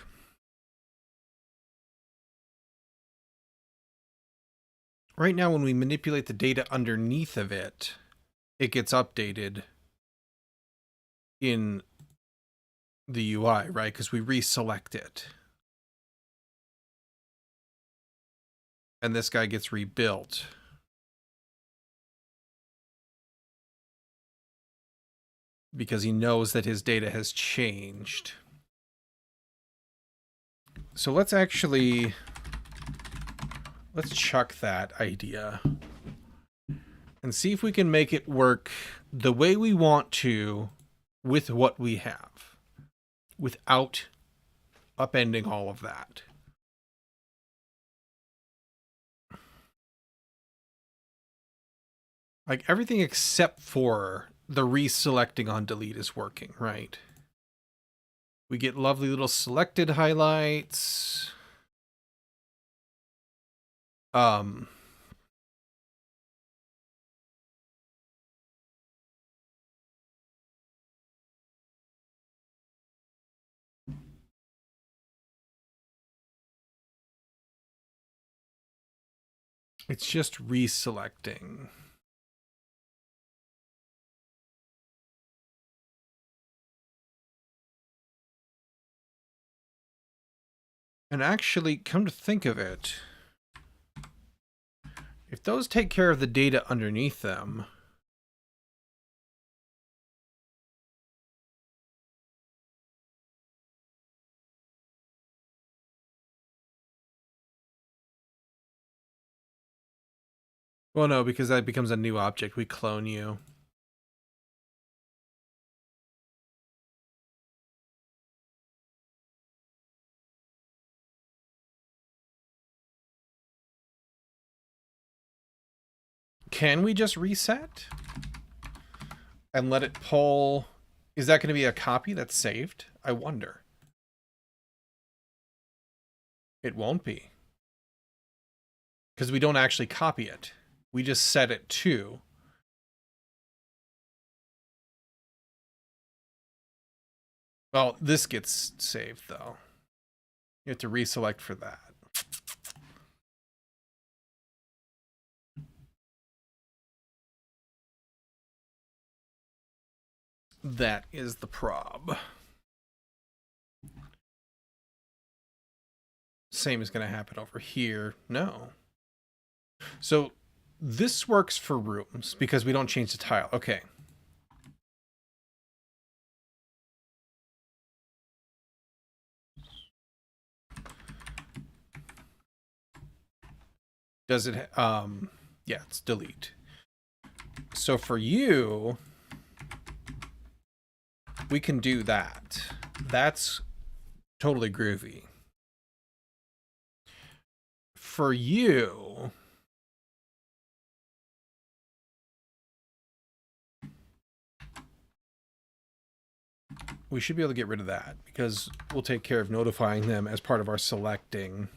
right now when we manipulate the data underneath of it, it gets updated in the UI, right? Because we reselect it. And this guy gets rebuilt. Because he knows that his data has changed. So let's chuck that idea and see if we can make it work the way we want to with what we have without upending all of that. Like everything except for the reselecting on delete is working, right? We get lovely little selected highlights. It's just reselecting. And actually, come to think of it, if those take care of the data underneath them, well, no, because that becomes a new object. We clone you. Can we just reset and let it pull? Is that going to be a copy that's saved? I wonder. It won't be. Because we don't actually copy it. We just set it to. Well, this gets saved, though. You have to reselect for that. That is the prob. Same is going to happen over here. No. So this works for rooms because we don't change the tile. Okay. Does it, yeah, it's delete. So for you, we can do that. That's totally groovy. For you, we should be able to get rid of that because we'll take care of notifying them as part of our selecting.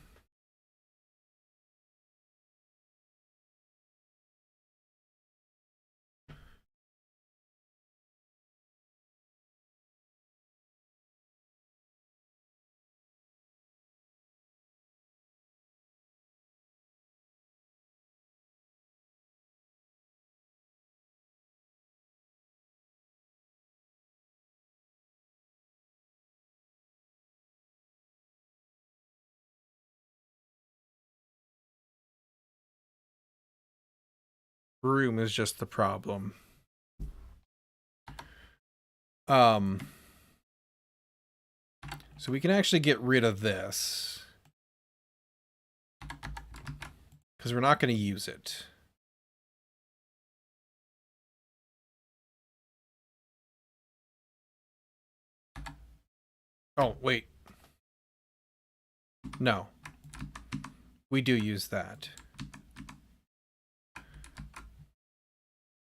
room is just the problem. So we can actually get rid of this because we're not going to use it. Oh, wait. No. We do use that.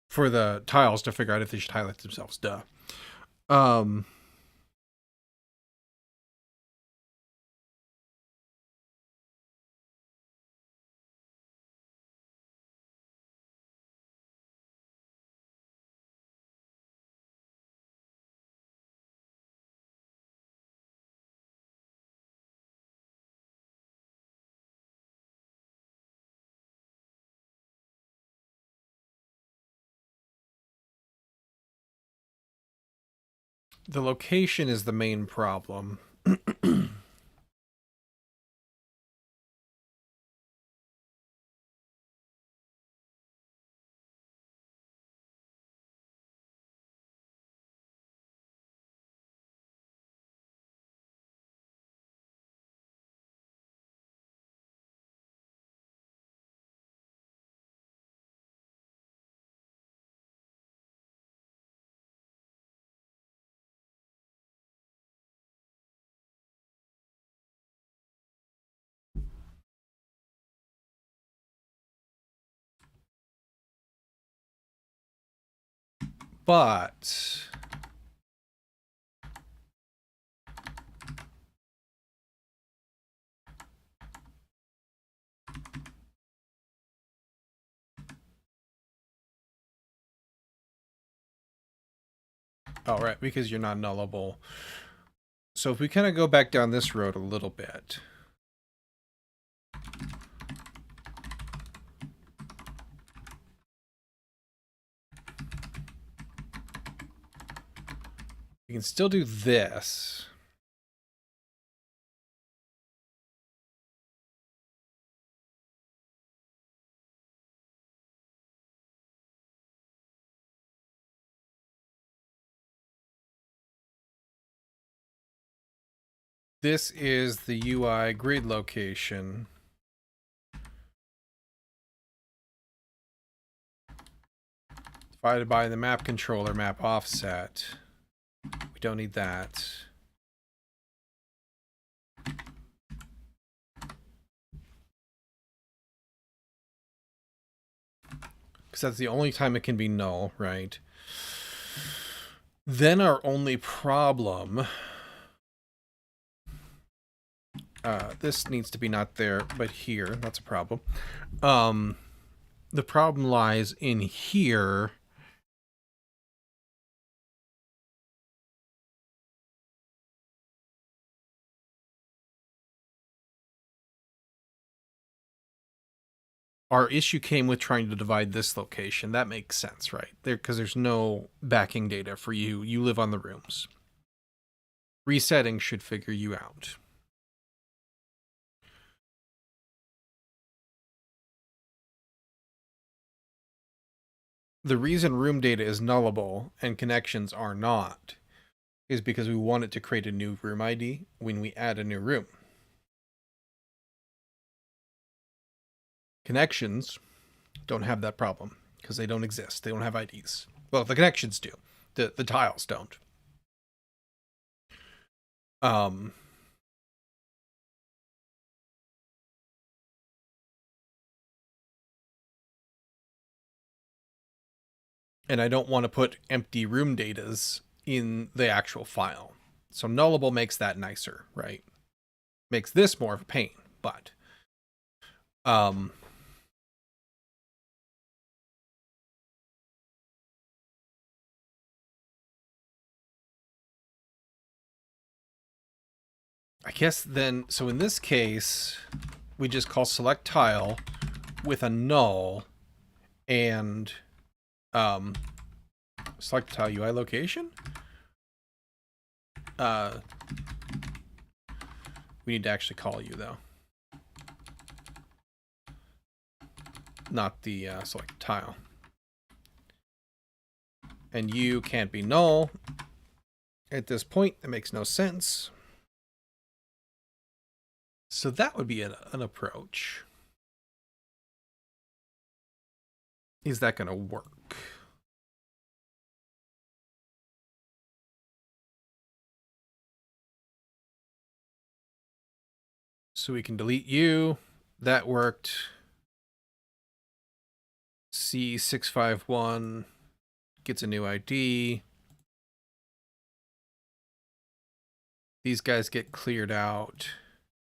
For the tiles to figure out if they should highlight themselves. Duh. The location is the main problem. But oh, right, because you're not nullable. So if we kind of go back down this road a little bit. We can still do this. This is the UI grid location. Divided by the map controller map offset. We don't need that. Because that's the only time it can be null, right? Then our only problem... this needs to be not there, but here. That's a problem. The problem lies in here. Our issue came with trying to divide this location. That makes sense, right? Because there's no backing data for you. You live on the rooms. Resetting should figure you out. The reason room data is nullable and connections are not is because we want it to create a new room ID when we add a new room. Connections don't have that problem because they don't exist. They don't have IDs. Well, the connections do. The tiles don't. And I don't want to put empty room datas in the actual file. So nullable makes that nicer, right? Makes this more of a pain, but I guess then, so in this case, we just call select tile with a null and select tile UI location. We need to actually call you though, not the select tile. And you can't be null. At this point, it makes no sense. So that would be an approach. Is that going to work? So we can delete you. That worked. C651 gets a new ID. These guys get cleared out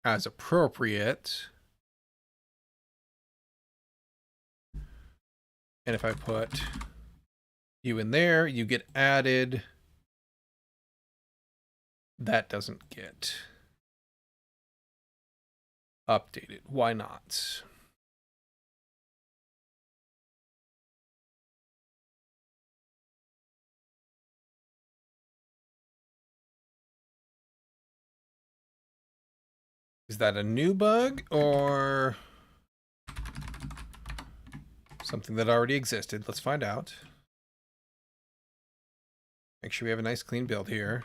as appropriate. And if I put you in there, you get added. That doesn't get updated. Why not? Is that a new bug or something that already existed? Let's find out. Make sure we have a nice clean build here.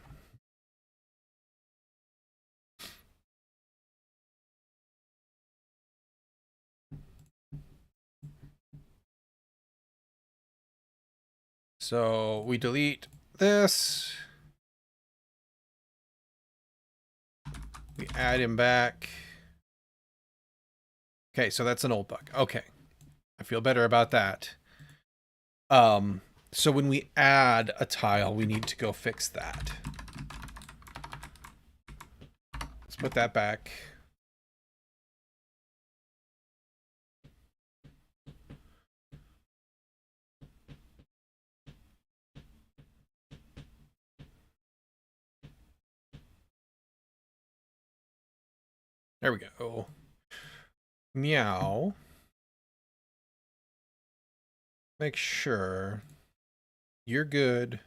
So we delete this. We add him back. Okay, so that's an old bug. Okay. I feel better about that. So when we add a tile, we need to go fix that. Let's put that back. There we go. Meow. Make sure you're good.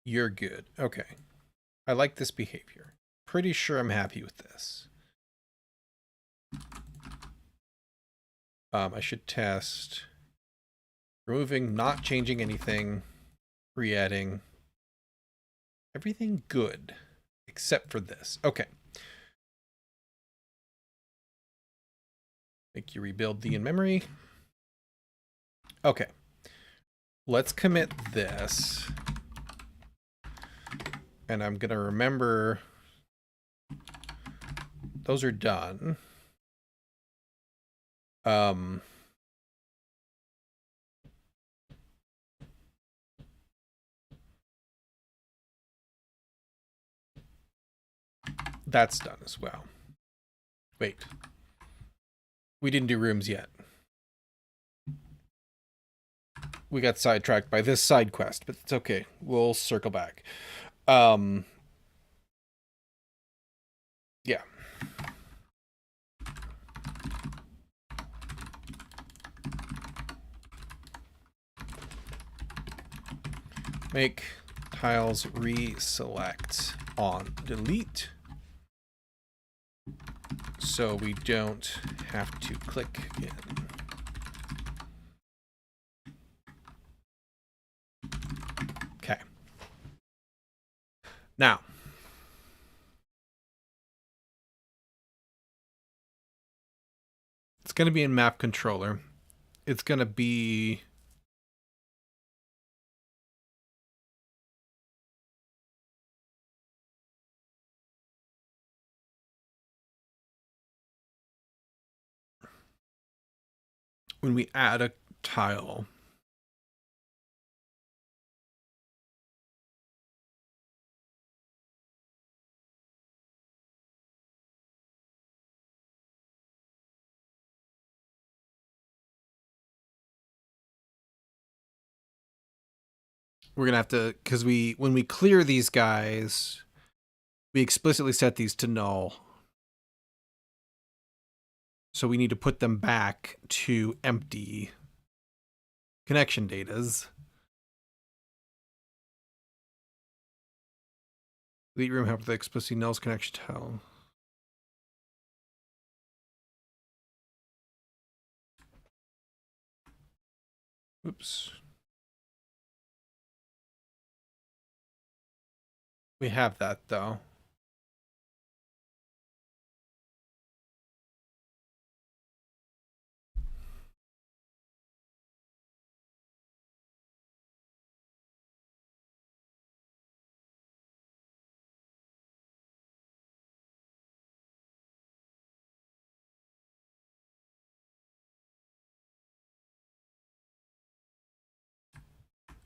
You're good. Okay. I like this behavior. Pretty sure I'm happy with this. I should test removing, not changing anything, re-adding. Everything good except for this. Okay. Make you rebuild the in-memory. Okay. Let's commit this. And I'm going to remember those are done. That's done as well. Wait. We didn't do rooms yet. We got sidetracked by this side quest, but it's okay. We'll circle back. Yeah. Make tiles reselect on delete. So we don't have to click in. Okay. Now, it's going to be in map controller. It's going to be when we add a tile. We're going to have to, because when we clear these guys, we explicitly set these to null. So we need to put them back to empty connection datas. Delete room help with the explicitly nulls connection tile. Oops. We have that though.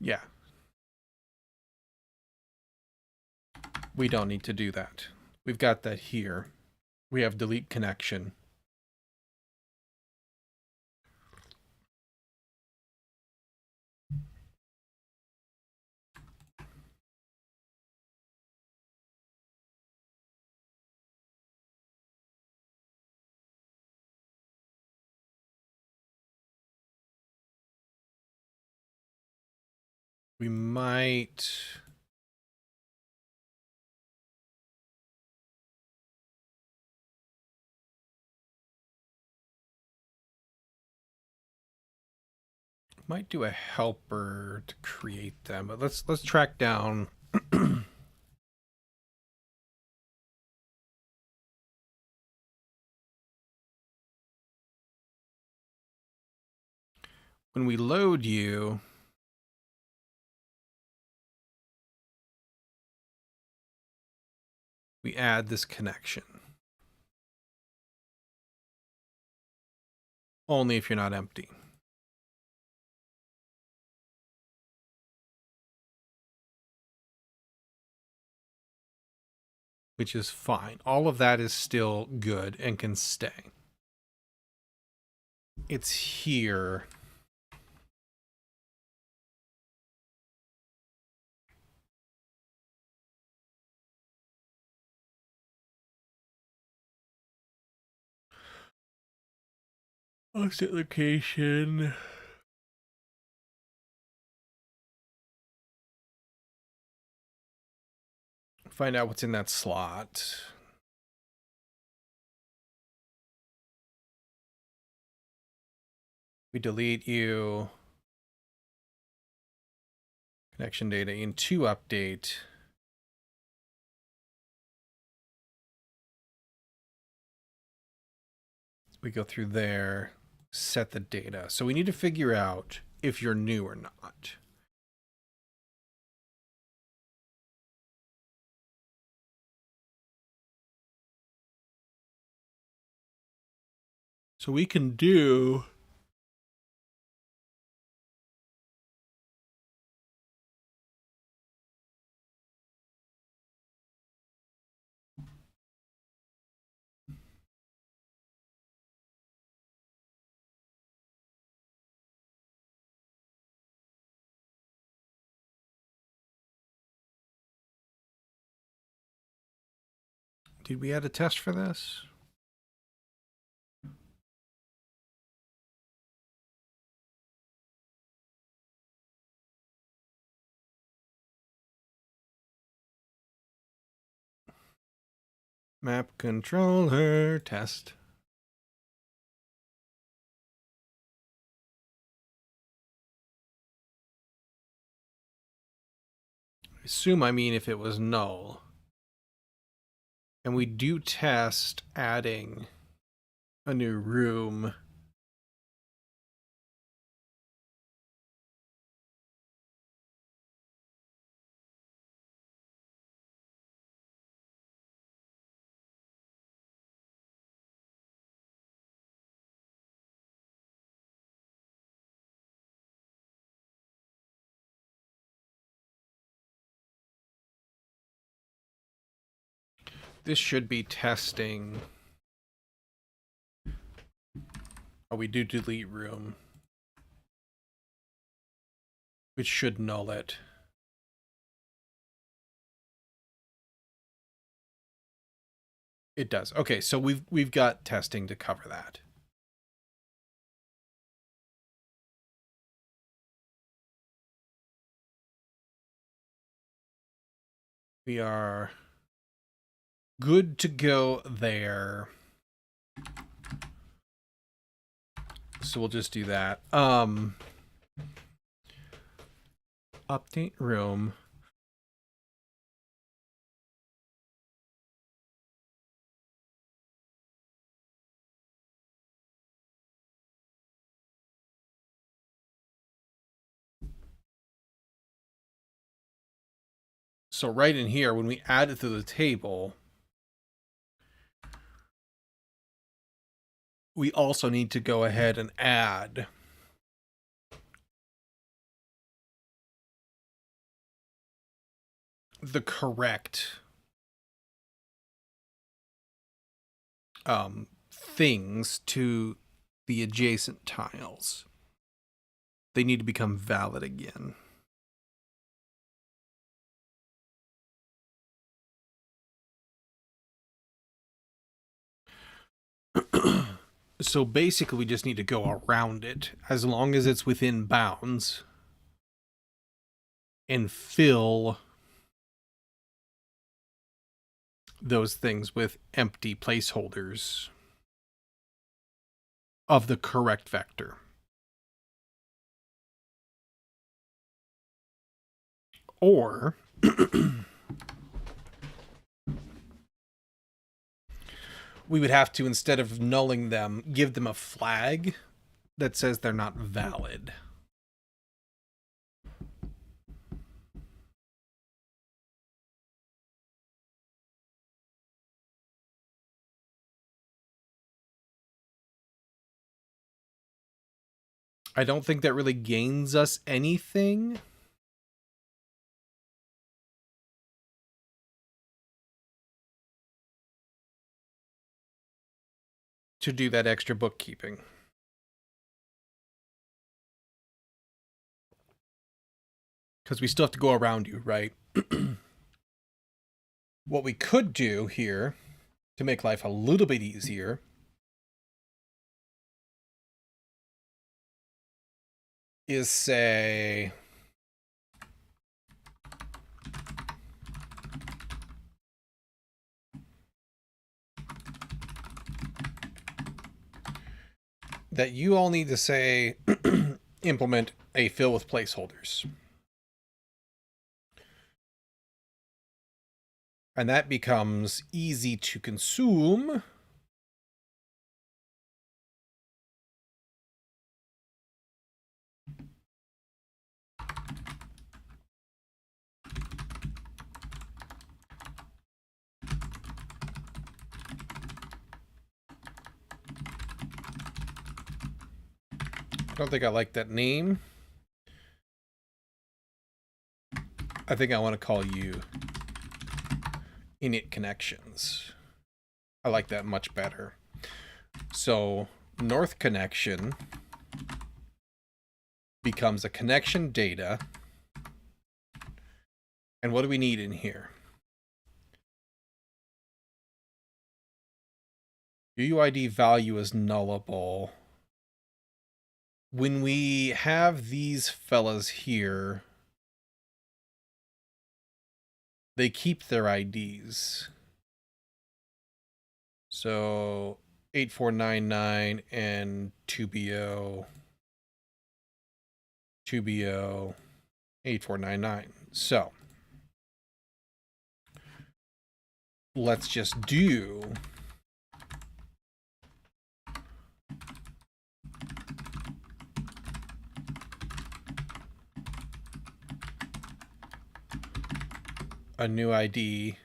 Yeah. We don't need to do that. We've got that here. We have delete connection. We might... Might do a helper to create them, but let's track down. When we load you, we add this connection. Only if you're not empty. Which is fine. All of that is still good and can stay. It's here. Exit location. Find out what's in that slot. We delete you. Connection data into update. We go through there, set the data. So we need to figure out if you're new or not. So we can do... Did we add a test for this? Map controller test. I assume I mean if it was null. And we do test adding a new room. This should be testing. Oh, we do delete room, which should null it. It does. Okay, so we've got testing to cover that. We are good to go there. So we'll just do that. Update room. So right in here, when we add it to the table, we also need to go ahead and add the correct things to the adjacent tiles. They need to become valid again. So basically we just need to go around it as long as it's within bounds and fill those things with empty placeholders of the correct vector. Or we would have to, instead of nulling them, give them a flag that says they're not valid. I don't think that really gains us anything. To do that extra bookkeeping. Because we still have to go around you, right? What we could do here to make life a little bit easier is say that you all need to say implement a fill with placeholders. And that becomes easy to consume. I don't think I like that name. I think I want to call you init connections. I like that much better. So north connection becomes a connection data. And what do we need in here? UUID value is nullable. When we have these fellas here, they keep their IDs. So 8499 and 2BO 8499. So let's just do a new ID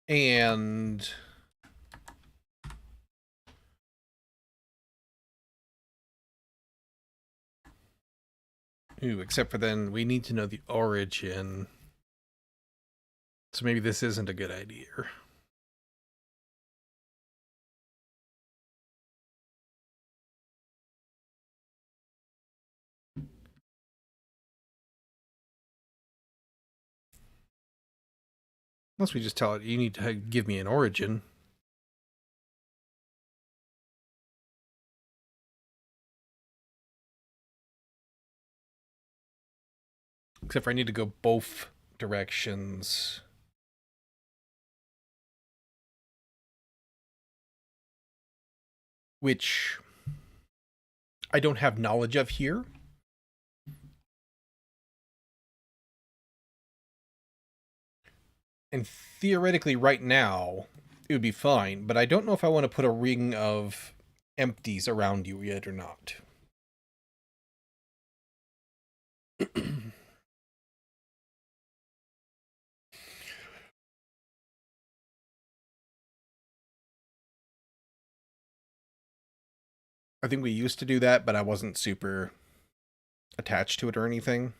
and except for then we need to know the origin. So maybe this isn't a good idea. Unless we just tell it, you need to give me an origin. Except for I need to go both directions. Which I don't have knowledge of here. And theoretically right now, it would be fine, but I don't know if I want to put a ring of empties around you yet or not. I think we used to do that, but I wasn't super attached to it or anything.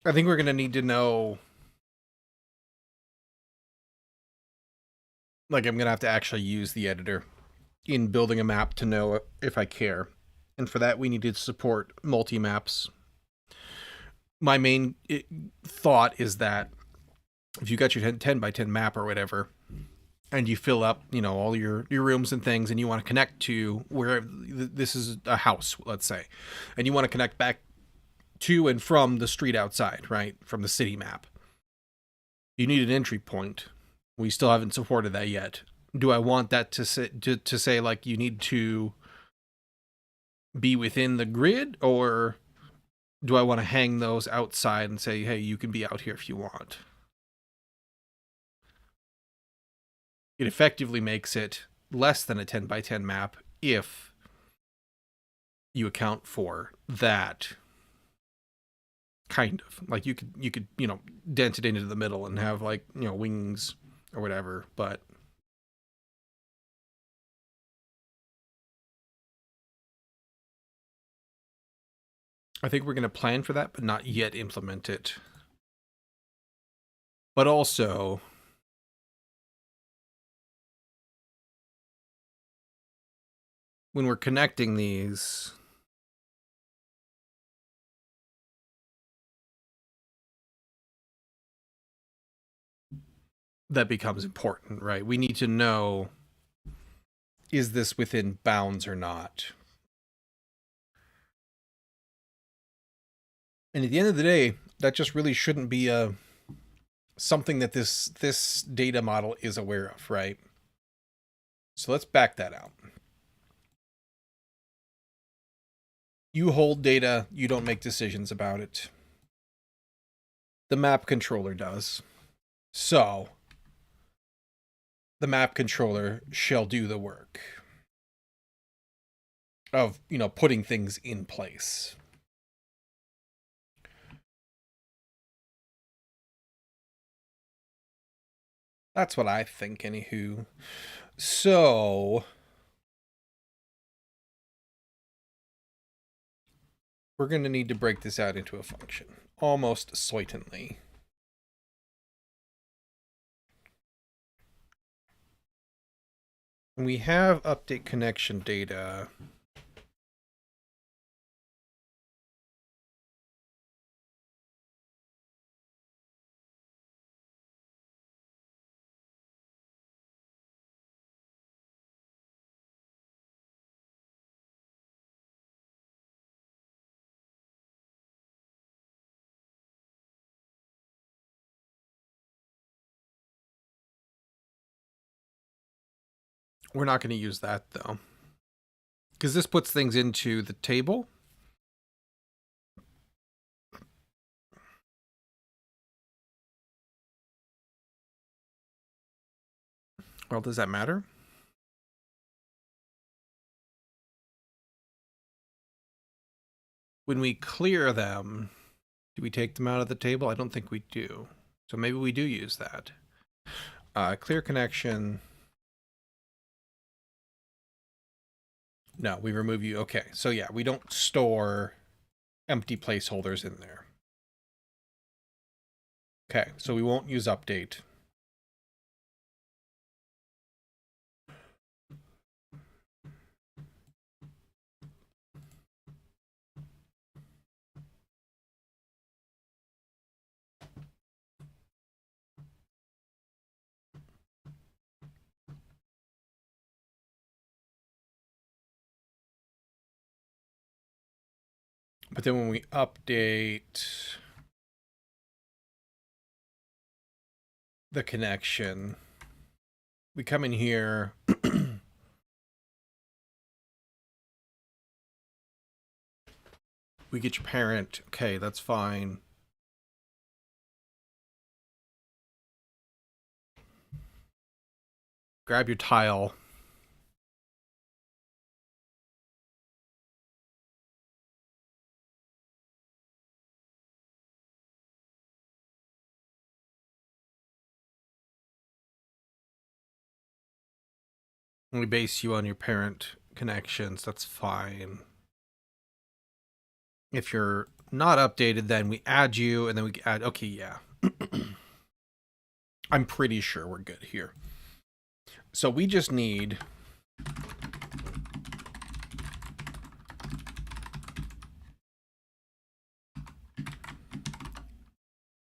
I think we're going to need to know, like, I'm going to have to actually use the editor in building a map to know if I care. And for that, we need to support multi-maps. My main thought is that if you got your 10 by 10 map or whatever, and you fill up, all your rooms and things, and you want to connect to where this is a house, let's say, and you want to connect back to and from the street outside, right? From the city map. You need an entry point. We still haven't supported that yet. Do I want that to say like you need to be within the grid, or do I want to hang those outside and say, hey, you can be out here if you want? It effectively makes it less than a 10 by 10 map if you account for that. Kind of like you could dent it into the middle and have like wings or whatever, but I think we're going to plan for that but not yet implement it. But also, when we're connecting these, that becomes important, right? We need to know, is this within bounds or not? And at the end of the day, that just really shouldn't be something that this data model is aware of, right? So let's back that out. You hold data, you don't make decisions about it. The map controller does. So, the map controller shall do the work of, putting things in place. That's what I think, anywho. So, we're going to need to break this out into a function, almost certainly. We have update connection data. We're not going to use that, though, because this puts things into the table. Well, does that matter? When we clear them, do we take them out of the table? I don't think we do. So maybe we do use that. Clear connection. No, we remove you. Okay, so yeah, we don't store empty placeholders in there. Okay, so we won't use update. But then when we update the connection, we come in here. We get your parent. Okay, that's fine. Grab your tile. We base you on your parent connections. That's fine. If you're not updated, then we add you, and then we add... Okay, yeah. I'm pretty sure we're good here. So we just need...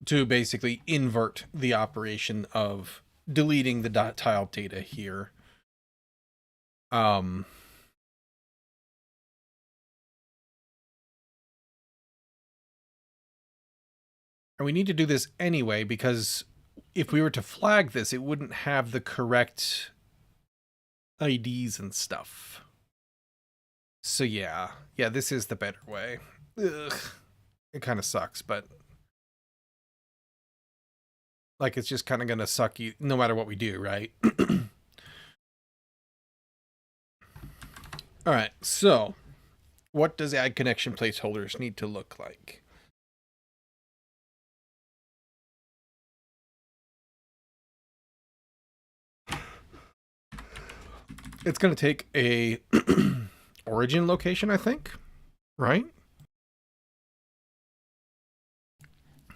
to basically invert the operation of deleting the tile data here. And we need to do this anyway, because if we were to flag this, it wouldn't have the correct IDs and stuff. So yeah, this is the better way. Ugh. It kind of sucks, but like it's just kind of gonna suck you no matter what we do, right? All right, so what does add connection placeholders need to look like? It's going to take a origin location, I think, right?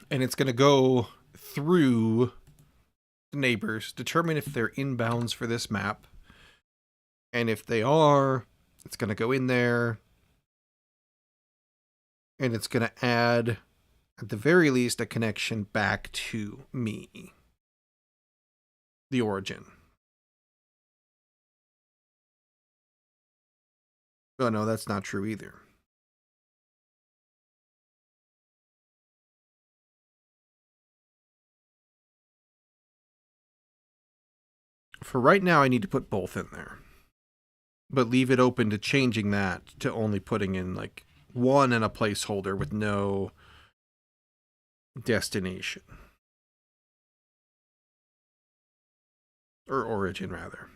And it's going to go through the neighbors, determine if they're inbounds for this map. And if they are, it's going to go in there. And it's going to add, at the very least, a connection back to me. The origin. Oh, no, that's not true either. For right now, I need to put both in there. But leave it open to changing that to only putting in, like, one and a placeholder with no destination. Or origin, rather.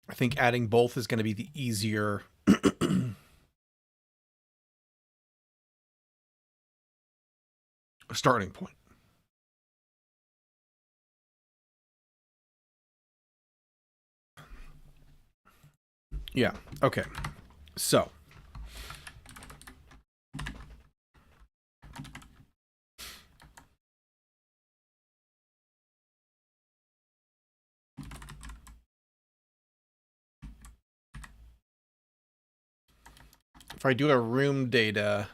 I think adding both is going to be the easier starting point. Yeah, okay. So, if I do a room data,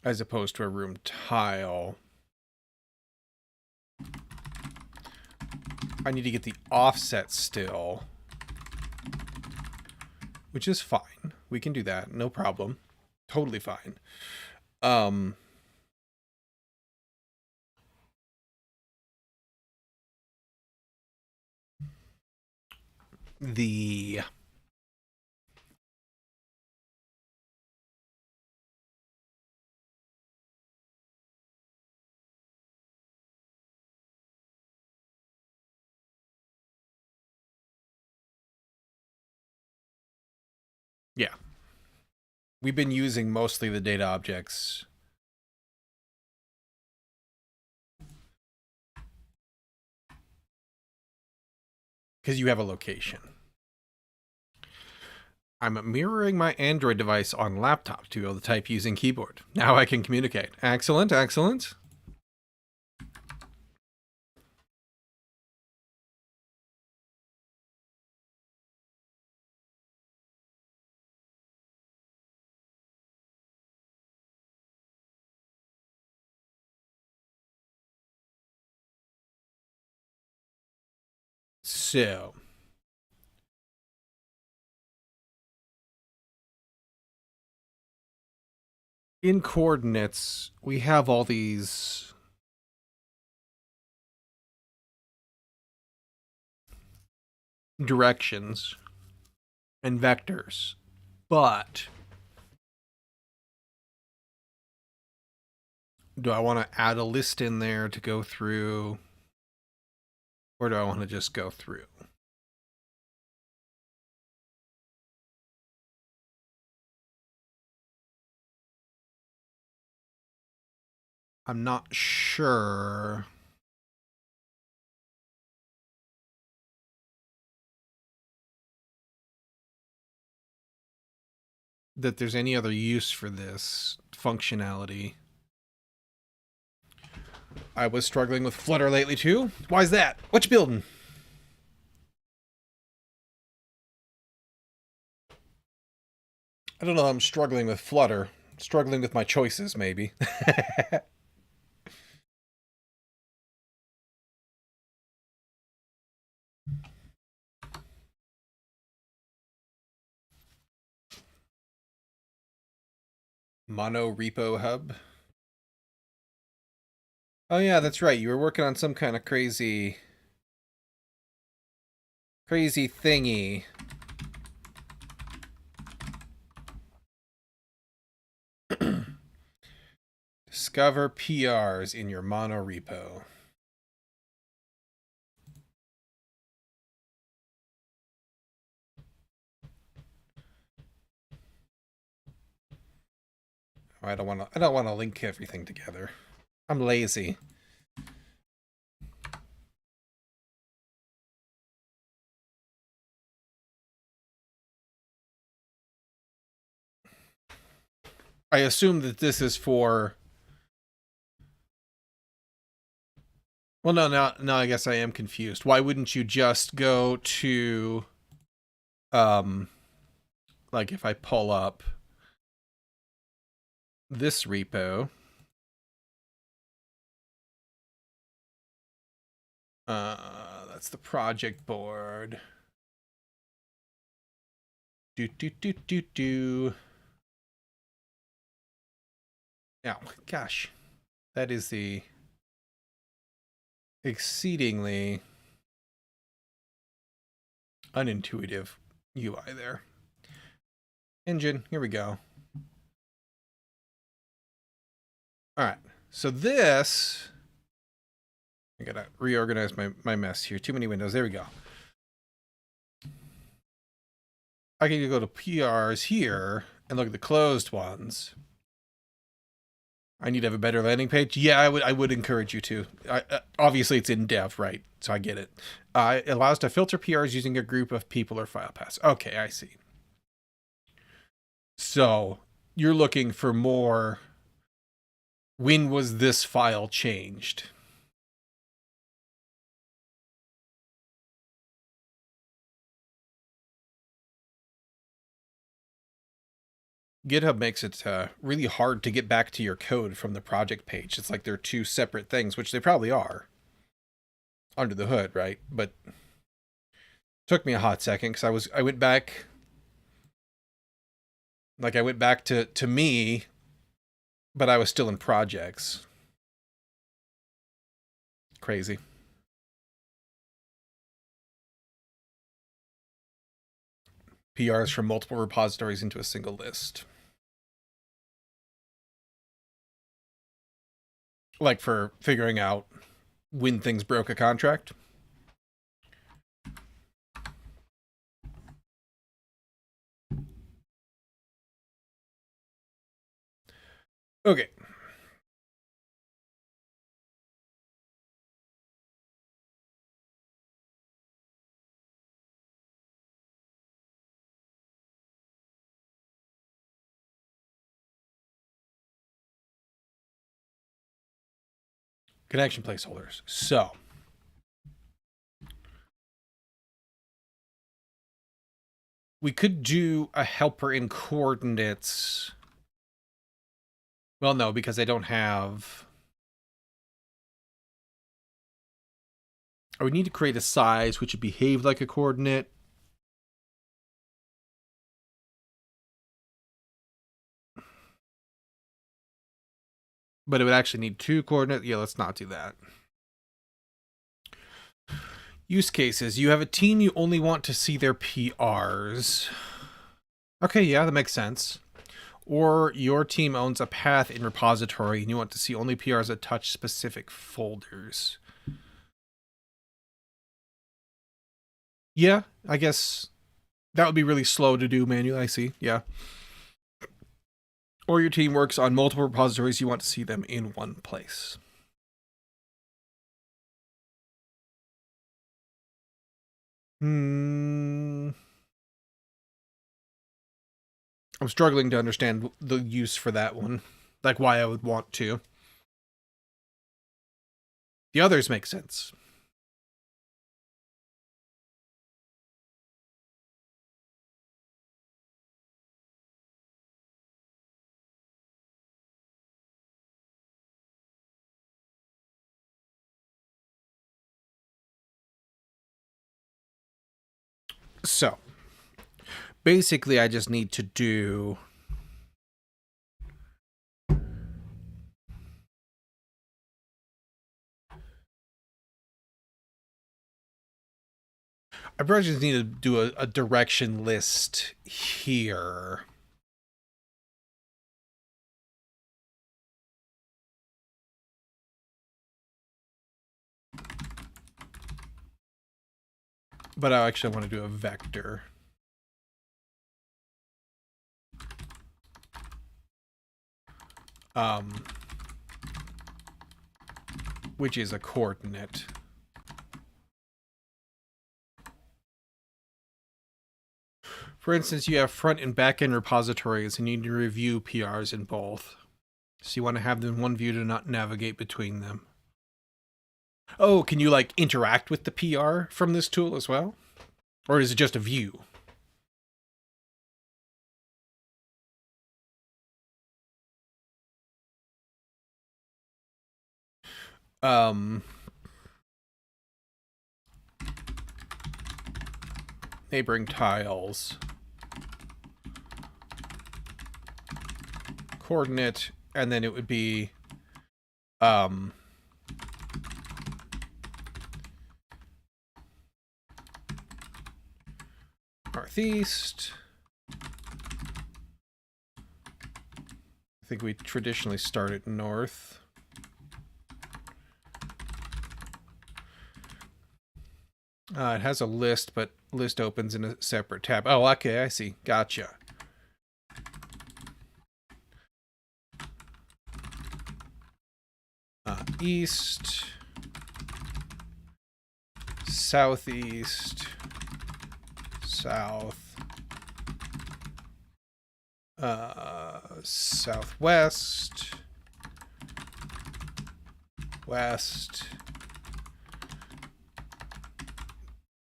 as opposed to a room tile, I need to get the offset still, which is fine. We can do that, no problem. Totally fine. The yeah. We've been using mostly the data objects. Because you have a location. I'm mirroring my Android device on laptop to be able to type using keyboard. Now I can communicate. Excellent, excellent. So, in coordinates, we have all these directions and vectors, but do I want to add a list in there to go through, or do I want to just go through? I'm not sure. That there's any other use for this functionality. I was struggling with Flutter lately too. Why's that? What you building? I don't know. I'm struggling with Flutter. Struggling with my choices, maybe. Mono Repo Hub. Oh yeah, that's right. You were working on some kind of crazy thingy. Discover PRs in your mono repo. I don't want to link everything together. I'm lazy. I assume that this is for. Well, no. I guess I am confused. Why wouldn't you just go to, like if I pull up this repo, that's the project board. Do. Now, gosh, that is the exceedingly unintuitive UI there. Engine, here we go. All right, so this, I gotta reorganize my mess here. Too many windows. There we go. I can go to PRs here and look at the closed ones. I need to have a better landing page. Yeah, I would encourage you to. Obviously, it's in dev, right? So I get it. It allows to filter PRs using a group of people or file paths. Okay, I see. So you're looking for more. When was this file changed? GitHub makes it really hard to get back to your code from the project page. It's like they're two separate things, which they probably are under the hood, right? But it took me a hot second because I went back, like I went back to me, but I was still in projects. Crazy. PRs from multiple repositories into a single list. Like for figuring out when things broke a contract. Okay. Connection placeholders. So we could do a helper in coordinates. Well, no, because I don't have. we need to create a size which would behave like a coordinate. But it would actually need 2 coordinates. Yeah, let's not do that. Use cases. You have a team, you only want to see their PRs. Okay, yeah, that makes sense. Or your team owns a path in repository and you want to see only PRs that touch specific folders. Yeah, I guess that would be really slow to do manually, I see, yeah. Or your team works on multiple repositories, you want to see them in one place. I'm struggling to understand the use for that one. Like why I would want to. The others make sense. So, basically I just need to do... I probably just need to do a direction list here. But I actually want to do a vector. Which is a coordinate. For instance, you have front and back end repositories and you need to review PRs in both. So you want to have them in one view to not navigate between them. Oh, can you like interact with the PR from this tool as well? Or is it just a view? Neighboring tiles. Coordinate, and then it would be northeast. I think we traditionally start at north. It has a list, but list opens in a separate tab. Oh, okay, I see. Gotcha. East, southeast, south, southwest, west,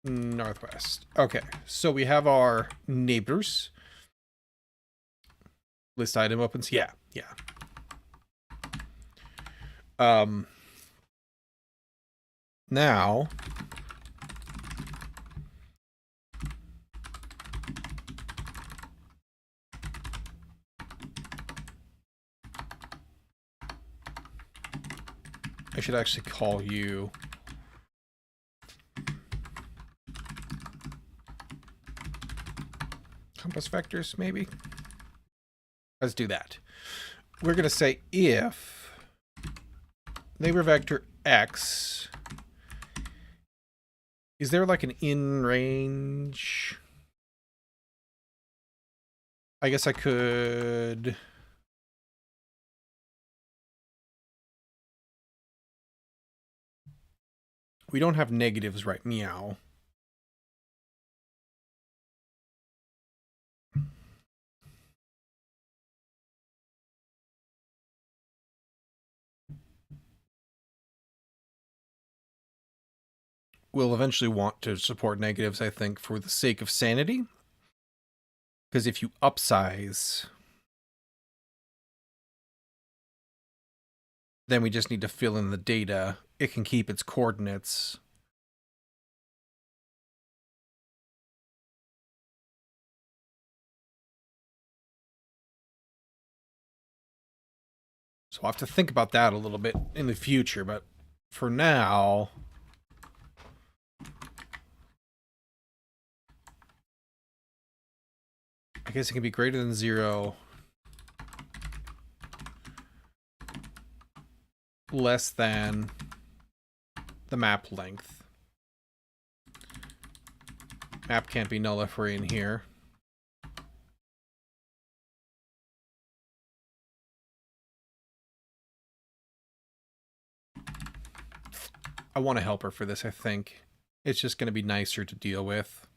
northwest. Okay, so we have our neighbors. List item opens. Yeah, yeah. Now I should actually call you compass vectors, maybe. Let's do that. We're going to say if neighbor vector X, is there like an in range? I guess I could... We don't have negatives right meow. We'll eventually want to support negatives, I think, for the sake of sanity. Because if you upsize, then we just need to fill in the data. It can keep its coordinates. So I'll have to think about that a little bit in the future, but for now, I guess it can be greater than 0, less than the map length. Map can't be null if we're in here. I want to help her for this, I think. It's just going to be nicer to deal with.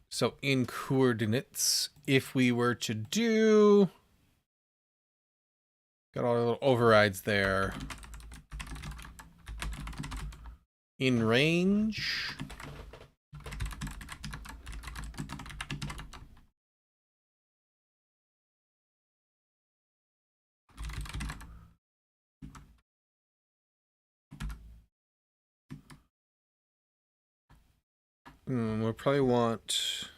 So in coordinates, if we were to do... Got all the little overrides there. In range... we'll probably want...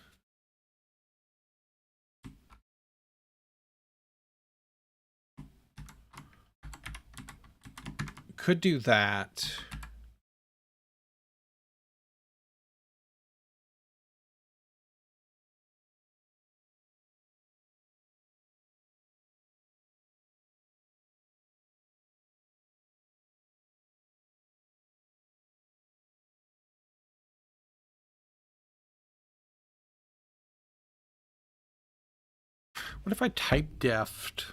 Could do that. What if I type deft?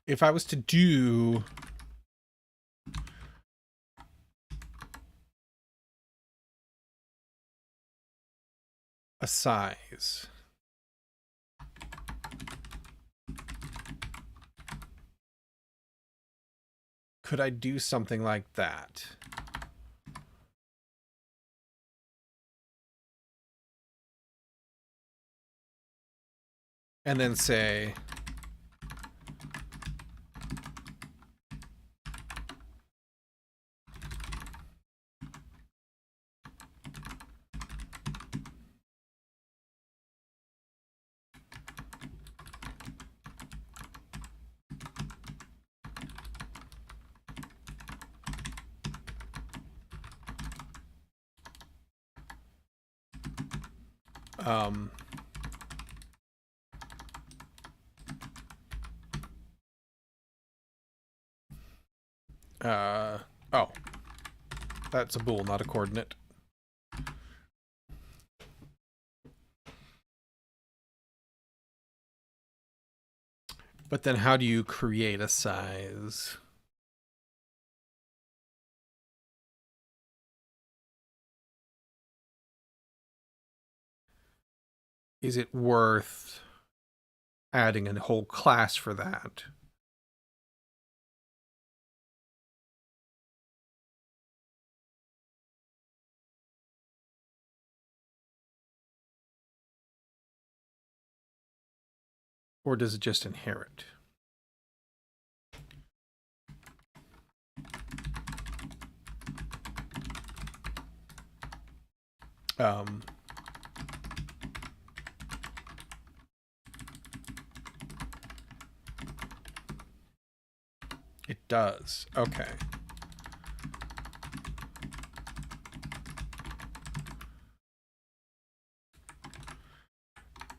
If I was to do a size, could I do something like that? And then say... oh. That's a bool, not a coordinate. But then how do you create a size? Is it worth adding a whole class for that? Or does it just inherit? It does. Okay.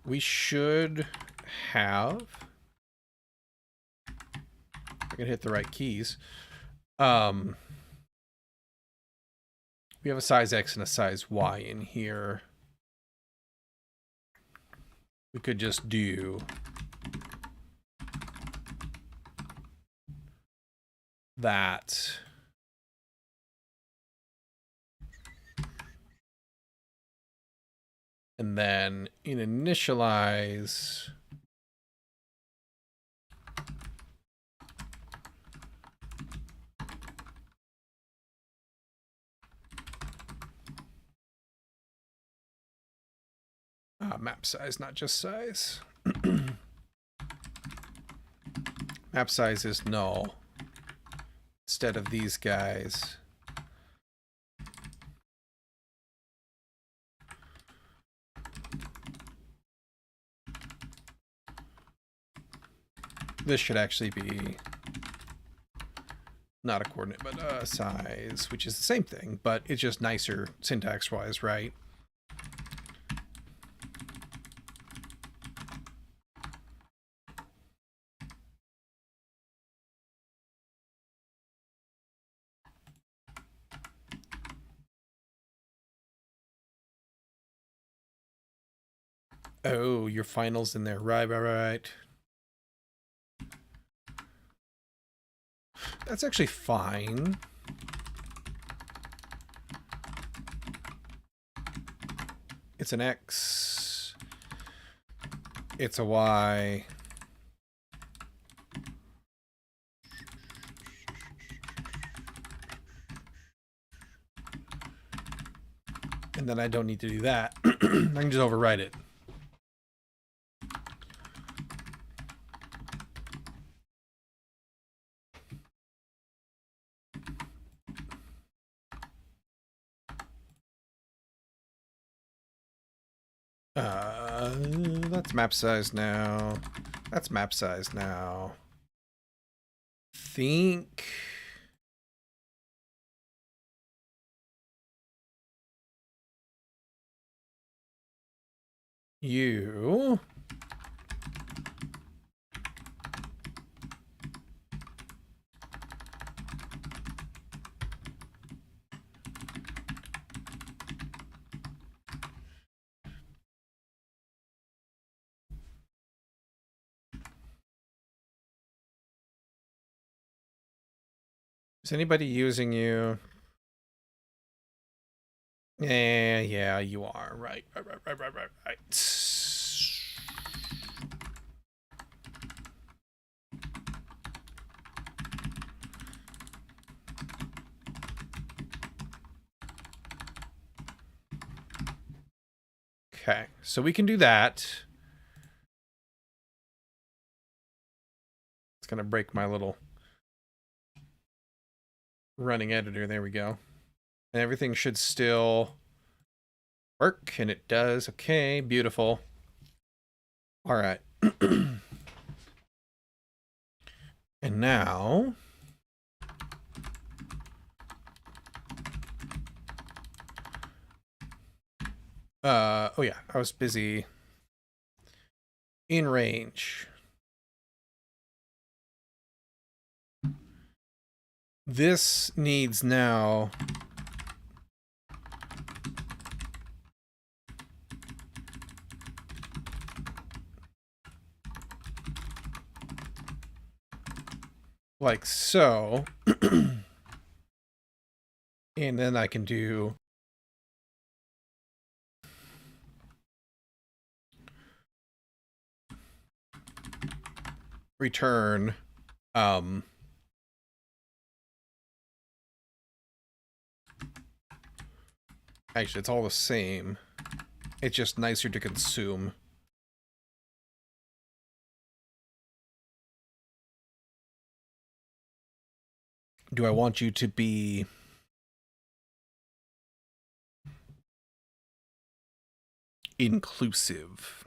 We should have... I can hit the right keys. We have a size X and a size Y in here. We could just do that. And then in initialize, Map size, not just size. Map size is null instead of these guys. This should actually be not a coordinate, but a size, which is the same thing, but it's just nicer syntax-wise, right? Oh, your finals in there. Right. That's actually fine. It's an X. It's a Y. And then I don't need to do that. I can just overwrite it. That's map size now. That's map size now. Think you is anybody using you? Yeah, you are. Right. Okay, so we can do that. It's gonna break my little running editor. There we go. And everything should still work, and it does. Okay, beautiful. All right. And now oh yeah, I was busy in range. This needs now like so. And then I can do return actually it's all the same. It's just nicer to consume. Do I want you to be inclusive?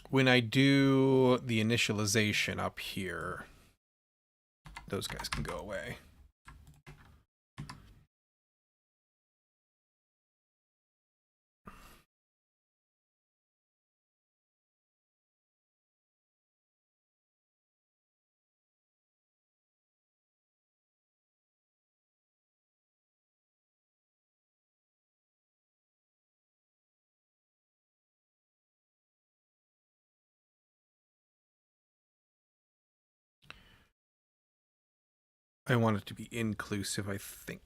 When I do the initialization up here, those guys can go away. I want it to be inclusive, I think.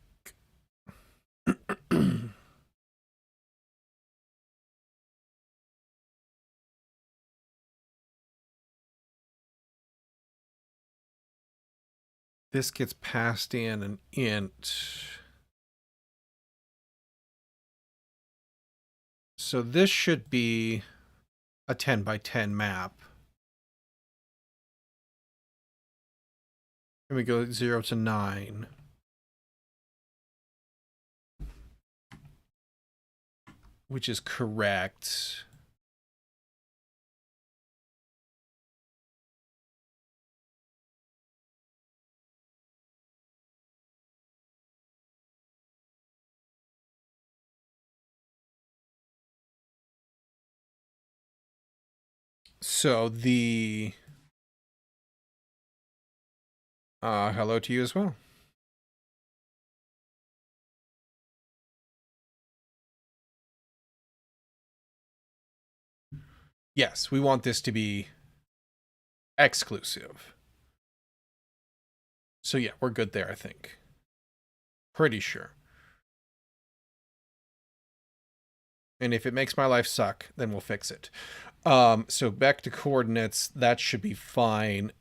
this gets passed in an int. So this should be a 10 by 10 map. And we go 0 to 9. Which is correct. So the hello to you as well. Yes, we want this to be exclusive. So yeah, we're good there, I think. Pretty sure. And if it makes my life suck, then we'll fix it. So back to coordinates, that should be fine.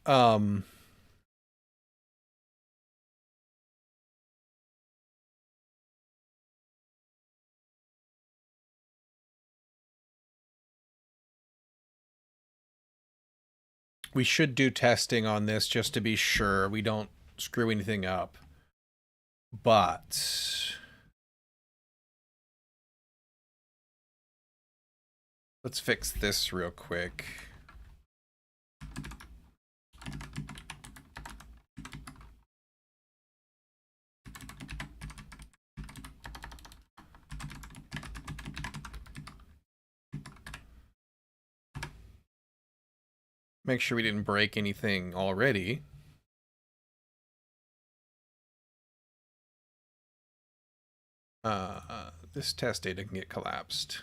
We should do testing on this just to be sure we don't screw anything up. But let's fix this real quick. Make sure we didn't break anything already. This test data can get collapsed.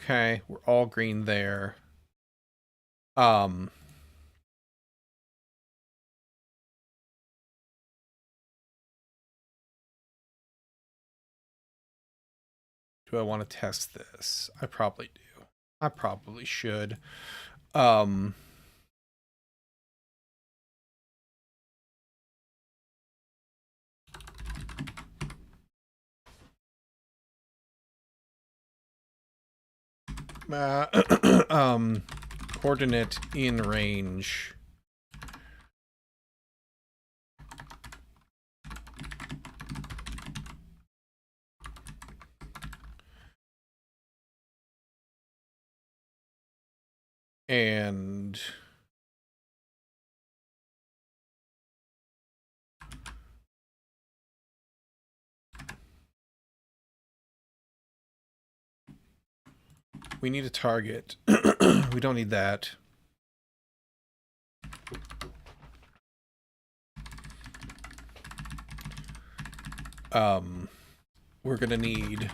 Okay, we're all green there. Do I want to test this? I probably do. I probably should. Coordinate in range. And we need a target. We don't need that. We're gonna need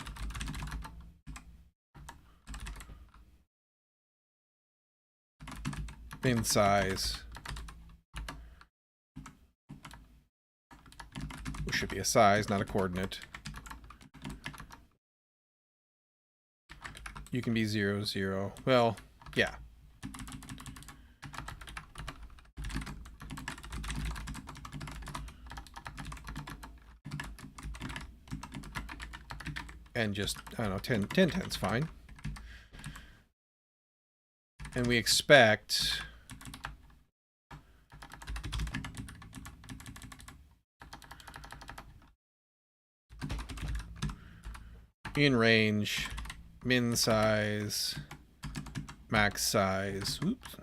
bin size. Which should be a size, not a coordinate. You can be 0, 0. Well, yeah. And just, I don't know, 10, 10, 10's fine. And we expect in range, min size, max size, oops,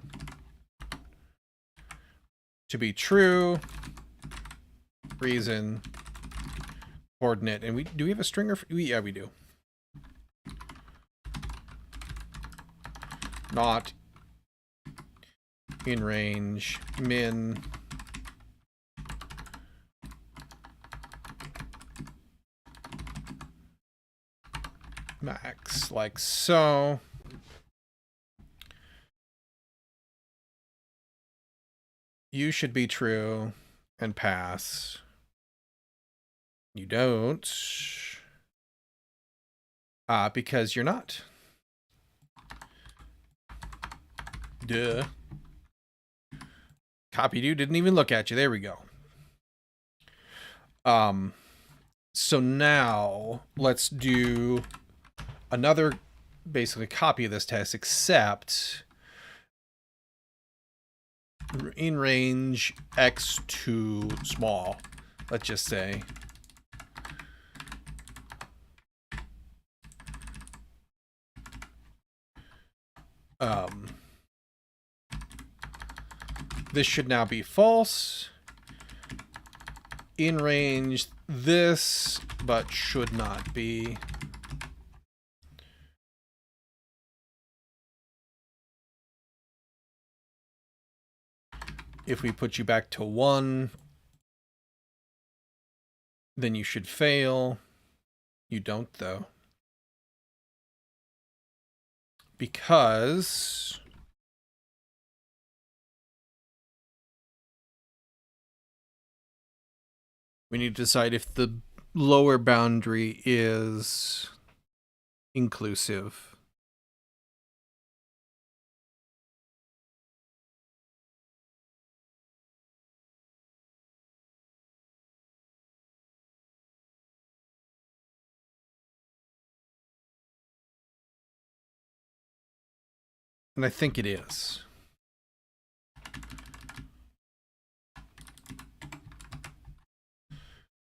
to be true, reason, coordinate, and do we have a stringer? Yeah, we do. Not in range, min, max, like so. You should be true and pass. You don't. Because you're not. Duh. Copy dude didn't even look at you. There we go. So now let's do another basically copy of this test, except in range X too small. Let's just say. This should now be false. In range this, but should not be. If we put you back to 1, then you should fail. You don't, though. Because we need to decide if the lower boundary is inclusive. And I think it is.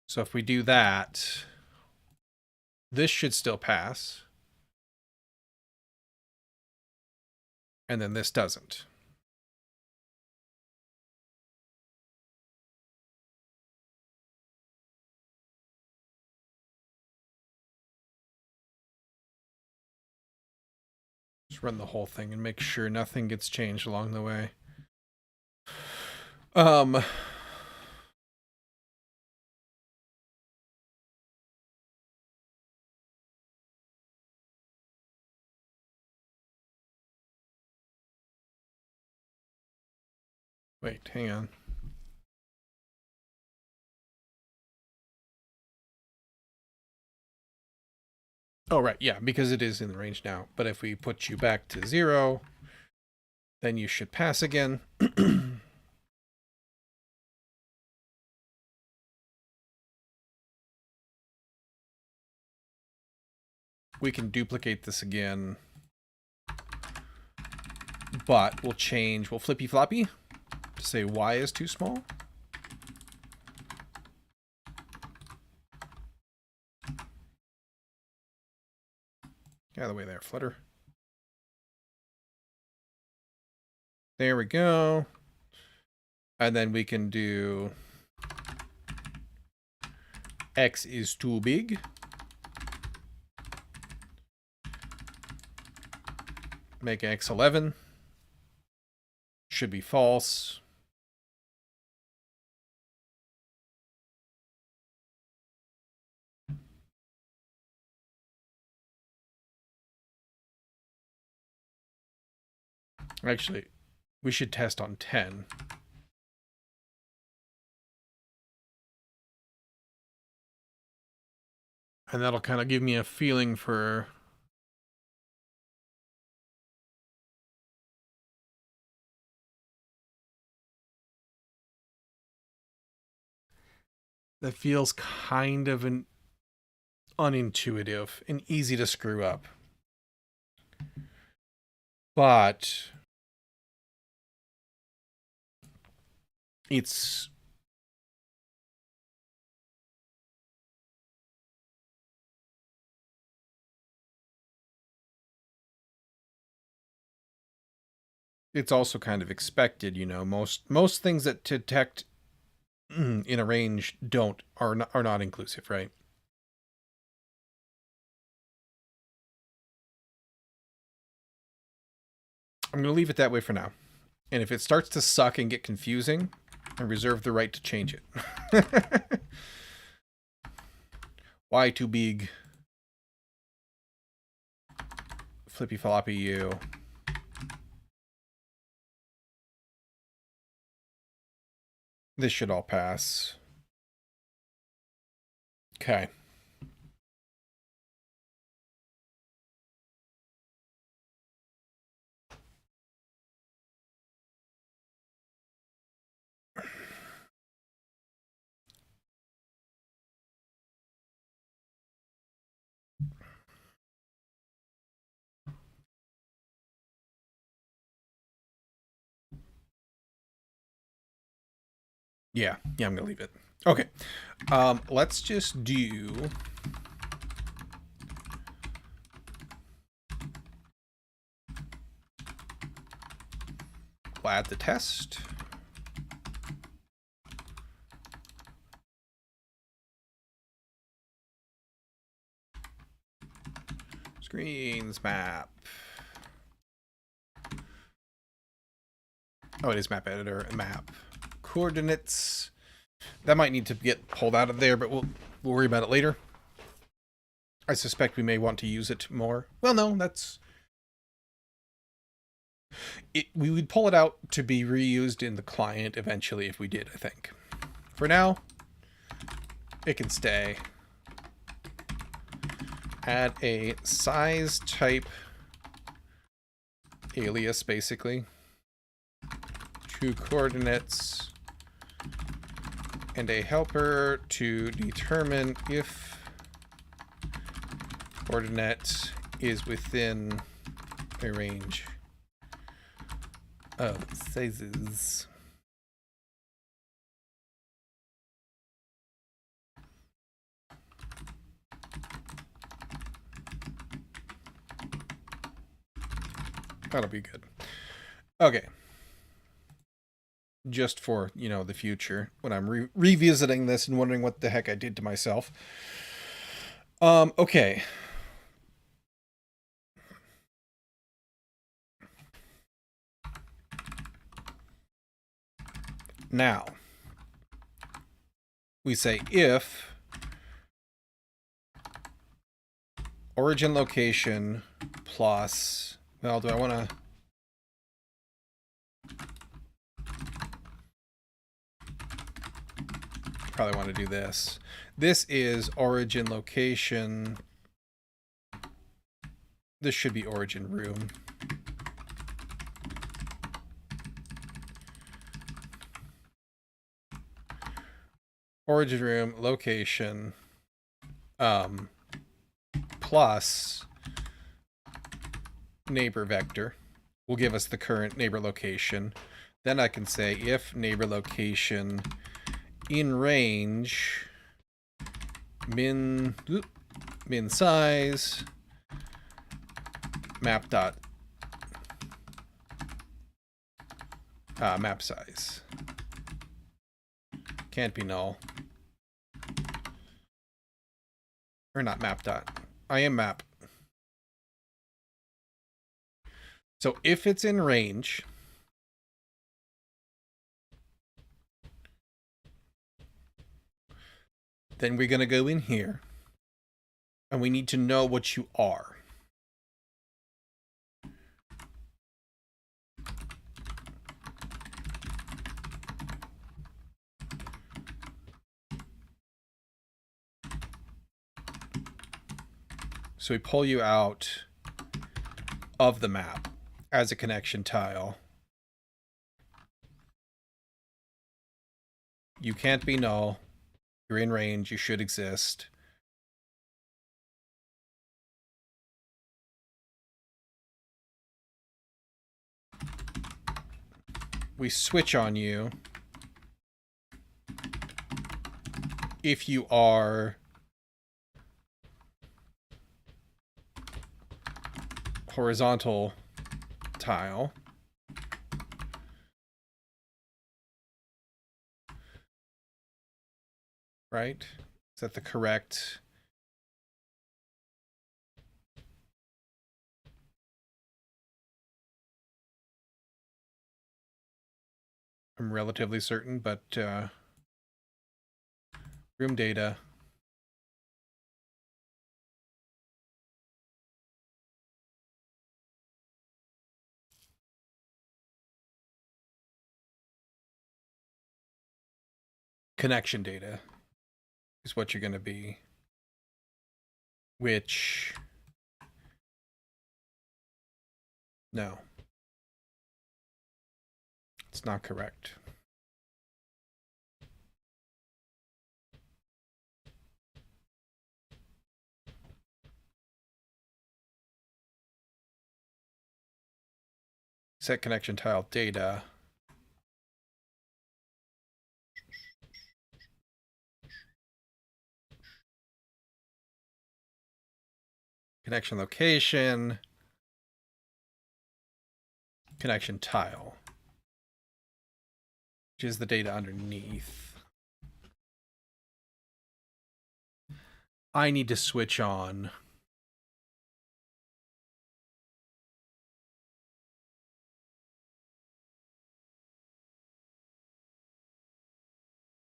So if we do that, this should still pass. And then this doesn't. Just run the whole thing and make sure nothing gets changed along the way. Wait, hang on. Oh, right, yeah, because it is in the range now. But if we put you back to 0, then you should pass again. We can duplicate this again. But we'll change, we'll flippy floppy to say Y is too small. Get out of the way there, Flutter. There we go. And then we can do X is too big. Make X 11. Should be false. Actually, we should test on 10. And that'll kind of give me a feeling for that feels kind of an unintuitive and easy to screw up. But it's also kind of expected, you know. Most things that detect in a range are not inclusive, right? I'm going to leave it that way for now. And if it starts to suck and get confusing, I reserve the right to change it. Y too big. Flippy floppy you. This should all pass. Okay. Yeah, I'm gonna leave it. Okay. Let's just do we'll add the test. Screens map. Oh, it is map editor. Map coordinates. That might need to get pulled out of there, but we'll worry about it later. I suspect we may want to use it more. Well, no, that's it. We would pull it out to be reused in the client eventually if we did, I think. For now, it can stay. Add a size type alias, basically, to coordinates, and a helper to determine if coordinate is within a range of sizes. That'll be good. Okay. Just for, the future, when I'm revisiting this and wondering what the heck I did to myself. Okay. Now, we say if origin location plus, well, do I want to... Probably want to do this. This is origin location. This should be origin room. Origin room location plus neighbor vector will give us the current neighbor location. Then I can say if neighbor location in range min size map dot map size can't be null, or not map dot. I am map. So if it's in range, then we're going to go in here and we need to know what you are. So we pull you out of the map as a connection tile. You can't be null. You're in range. You should exist. We switch on you if you are horizontal tile. Right? Is that the correct? I'm relatively certain, but room data. Connection data is what you're going to be, which, no, it's not correct. Set connection tile data. connection location, connection tile, which is the data underneath. I need to switch on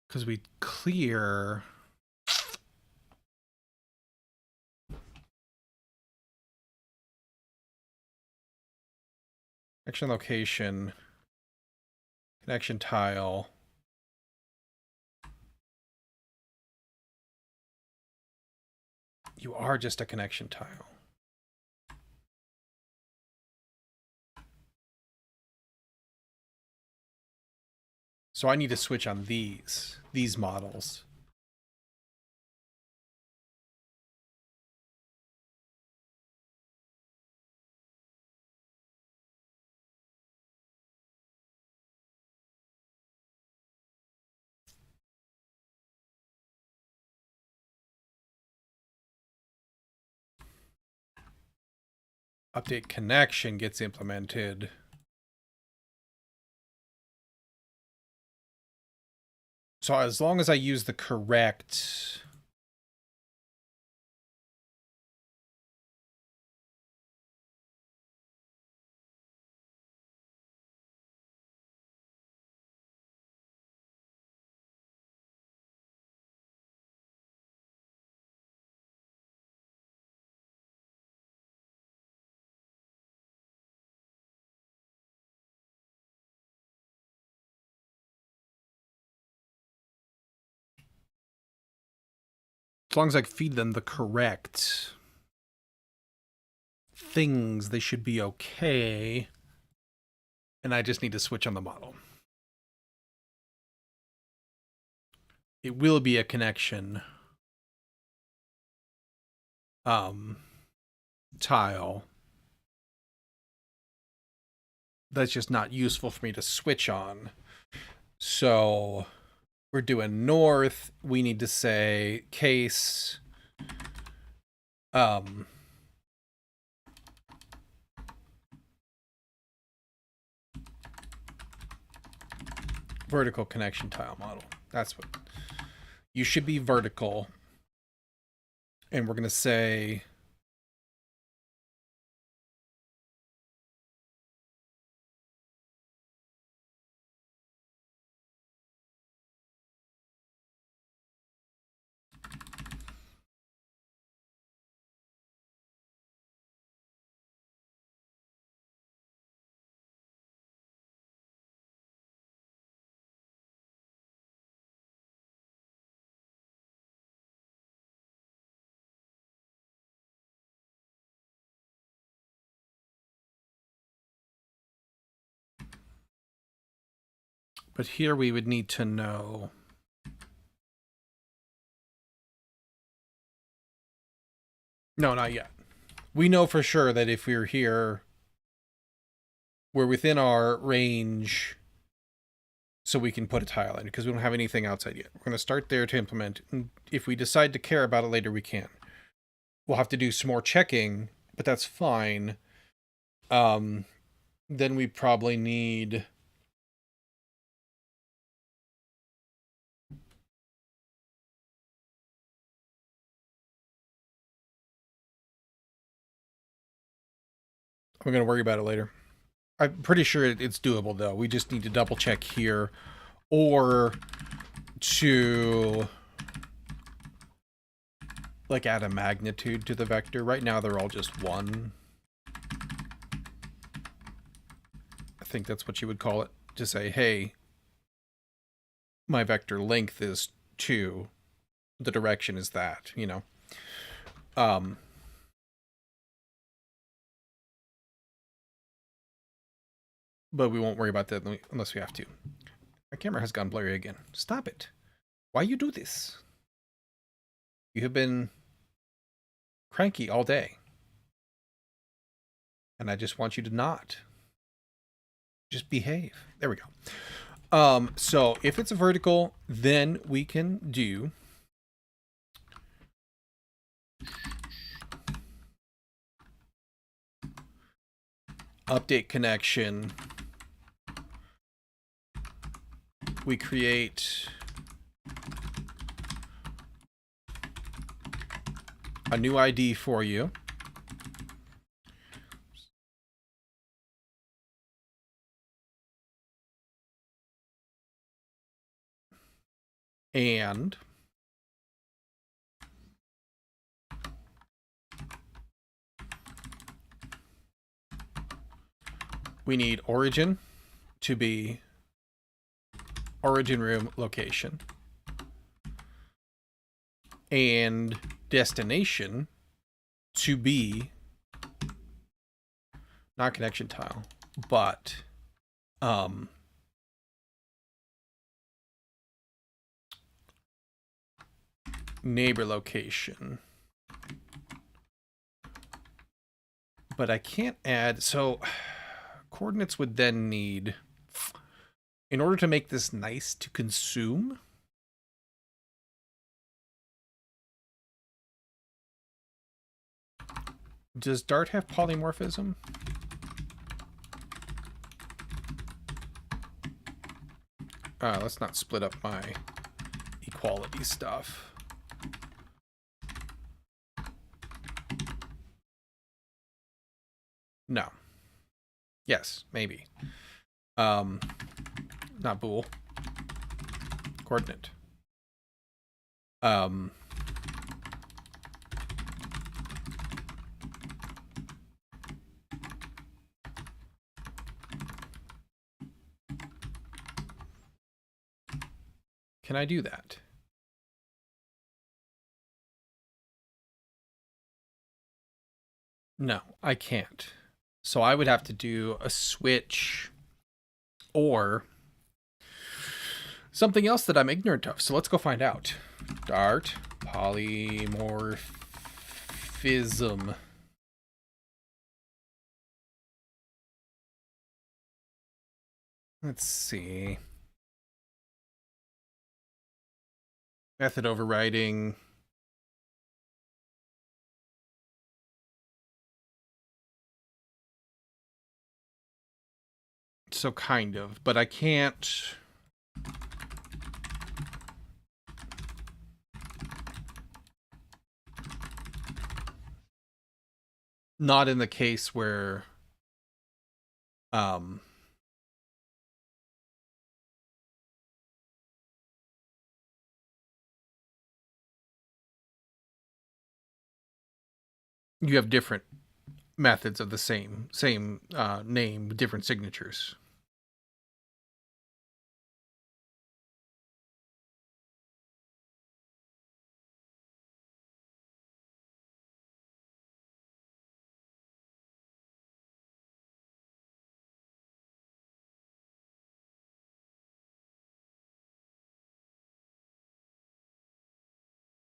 because we clear connection location, connection tile. You are just a connection tile. So I need to switch on these models. Update connection gets implemented. So as long as I use the correct as long as I feed them the correct things, they should be okay. And I just need to switch on the model. It will be a connection tile. That's just not useful for me to switch on. So we're doing north. We need to say case vertical connection tile model. That's what you should be, vertical. And we're going to say but here we would need to know no, not yet. We know for sure that if we're here, we're within our range, so we can put a tile in, because we don't have anything outside yet. We're going to start there to implement. And if we decide to care about it later, we can. We'll have to do some more checking, but that's fine. Then we probably need we're going to worry about it later. I'm pretty sure it's doable, though. We just need to double check here, or to like add a magnitude to the vector. Right now they're all just 1. I think that's what you would call it. To say, hey, my vector length is 2. The direction is that, you know. But we won't worry about that unless we have to. My camera has gone blurry again. Stop it. Why you do this? You have been cranky all day. And I just want you to not. Just behave. There we go. So if it's a vertical, then we can do update connection. We create a new ID for you. And we need origin to be origin room location. And destination to be not connection tile, but neighbor location. But I can't add, so coordinates would then need, in order to make this nice to consume, does Dart have polymorphism? Let's not split up my equality stuff. No. Yes, maybe. Not bool. Coordinate. Can I do that? No, I can't. So I would have to do a switch or something else that I'm ignorant of. So let's go find out. Dart polymorphism. Let's see. Method overriding. So kind of, but I can't. Not in the case where you have different methods of the same name, different signatures.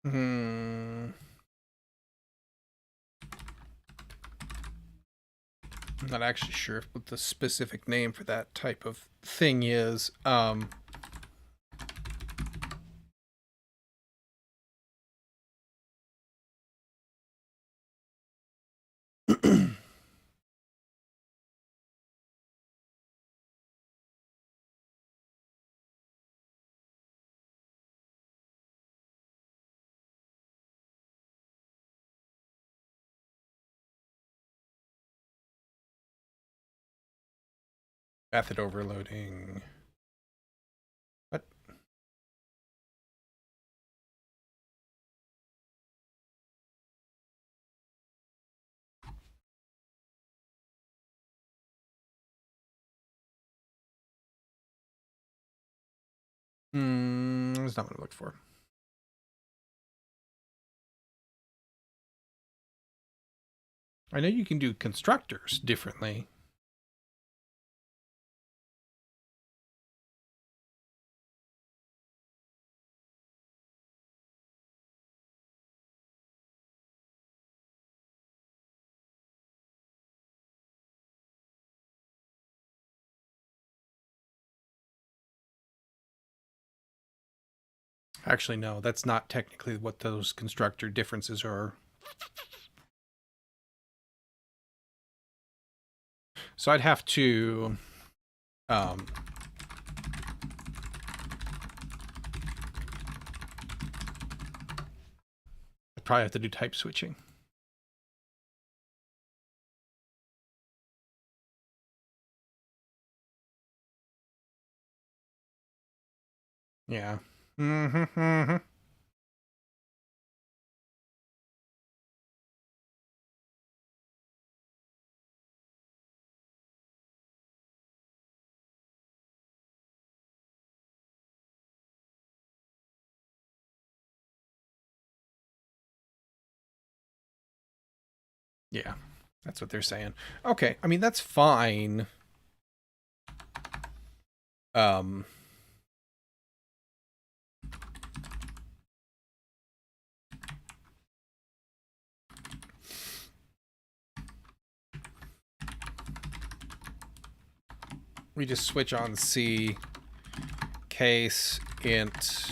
I'm not actually sure what the specific name for that type of thing is. Method overloading. What? That's not what I looked for. I know you can do constructors differently. Actually, no, that's not technically what those constructor differences are. So I'd have to I'd probably have to do type switching. Yeah. Mm-hmm. Yeah, that's what they're saying. Okay, I mean, that's fine. Um, we just switch on C, case, int,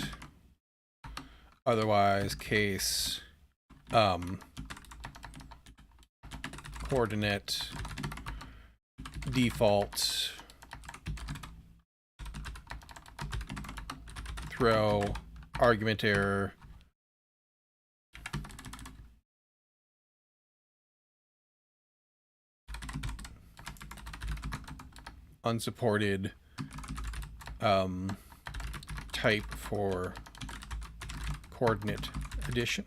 otherwise case, coordinate, default, throw, argument error, unsupported, type for coordinate addition.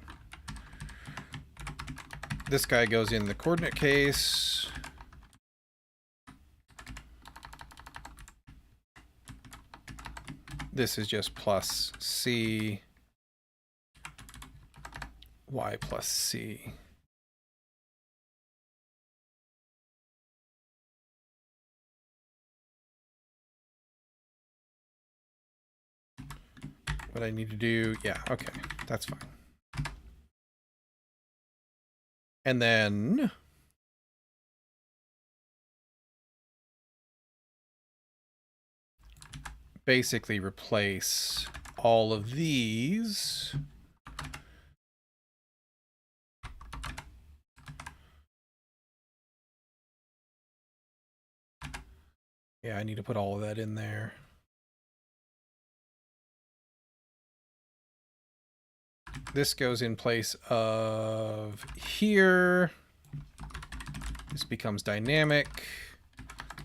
This guy goes in the coordinate case. This is just plus C, Y plus C. What I need to do, yeah, okay, that's fine. And then basically replace all of these yeah, I need to put all of that in there. This goes in place of here. This becomes dynamic.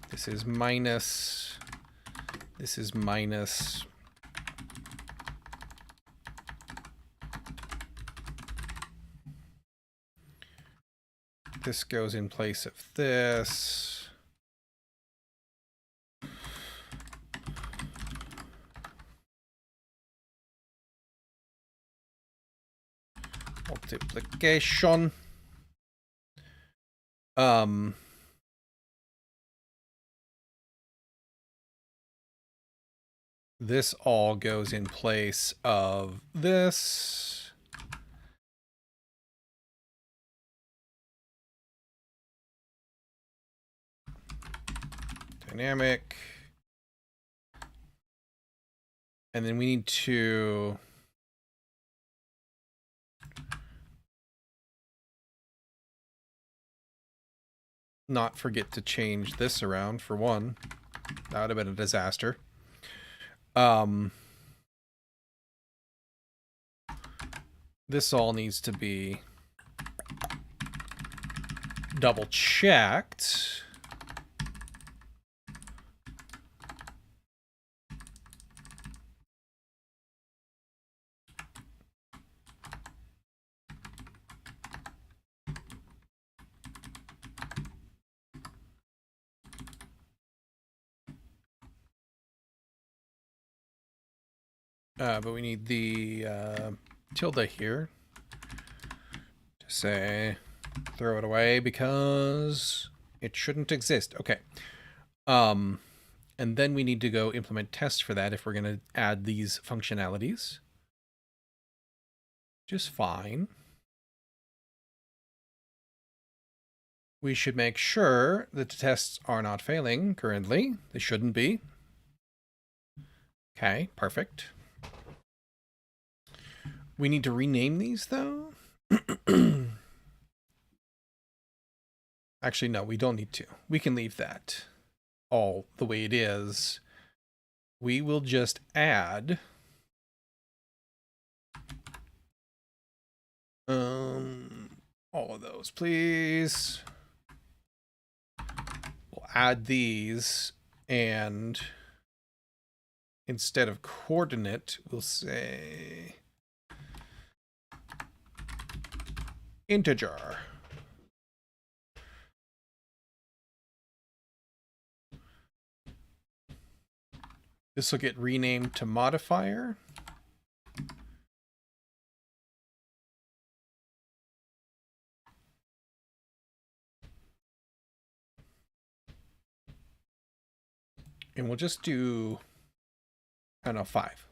This is minus. This is minus. This goes in place of this. Multiplication. This all goes in place of this. Dynamic. And then we need to not forget to change this around for one. That would have been a disaster. This all needs to be double checked. But we need the tilde here to say throw it away because it shouldn't exist. Okay. And then we need to go implement tests for that if we're going to add these functionalities. Just fine. We should make sure that the tests are not failing currently. They shouldn't be. Okay, perfect. We need to rename these, though. Actually, no, we don't need to. We can leave that all the way it is. We will just add all of those, please. We'll add these, and instead of coordinate, we'll say integer. This will get renamed to modifier. And we'll just do, I don't know, 5.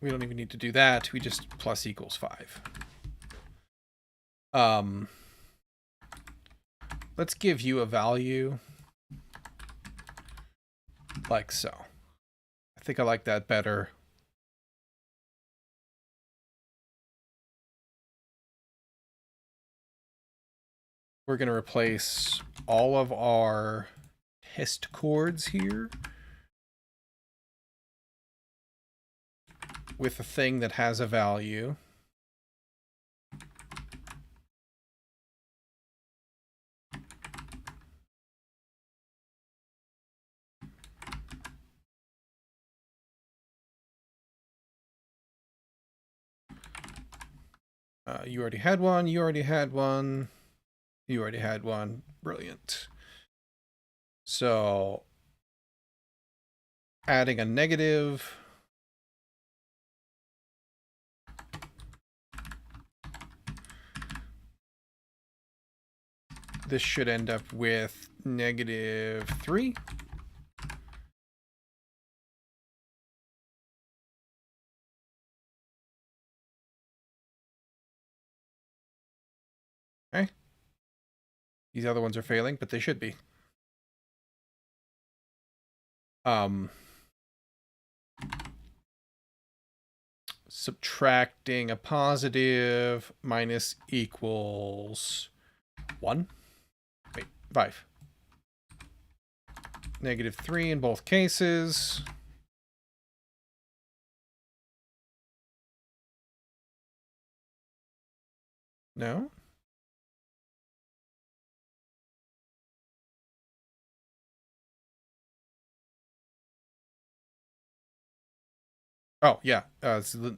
We don't even need to do that. We just plus equals 5. Let's give you a value like so. I think I like that better. We're going to replace all of our test chords here with a thing that has a value. You already had one, you already had one, you already had one. Brilliant. So adding a negative. This should end up with -3. Okay. These other ones are failing, but they should be. Subtracting a positive minus equals 1. Wait, 5. -3 in both cases. No? Oh, yeah. It's the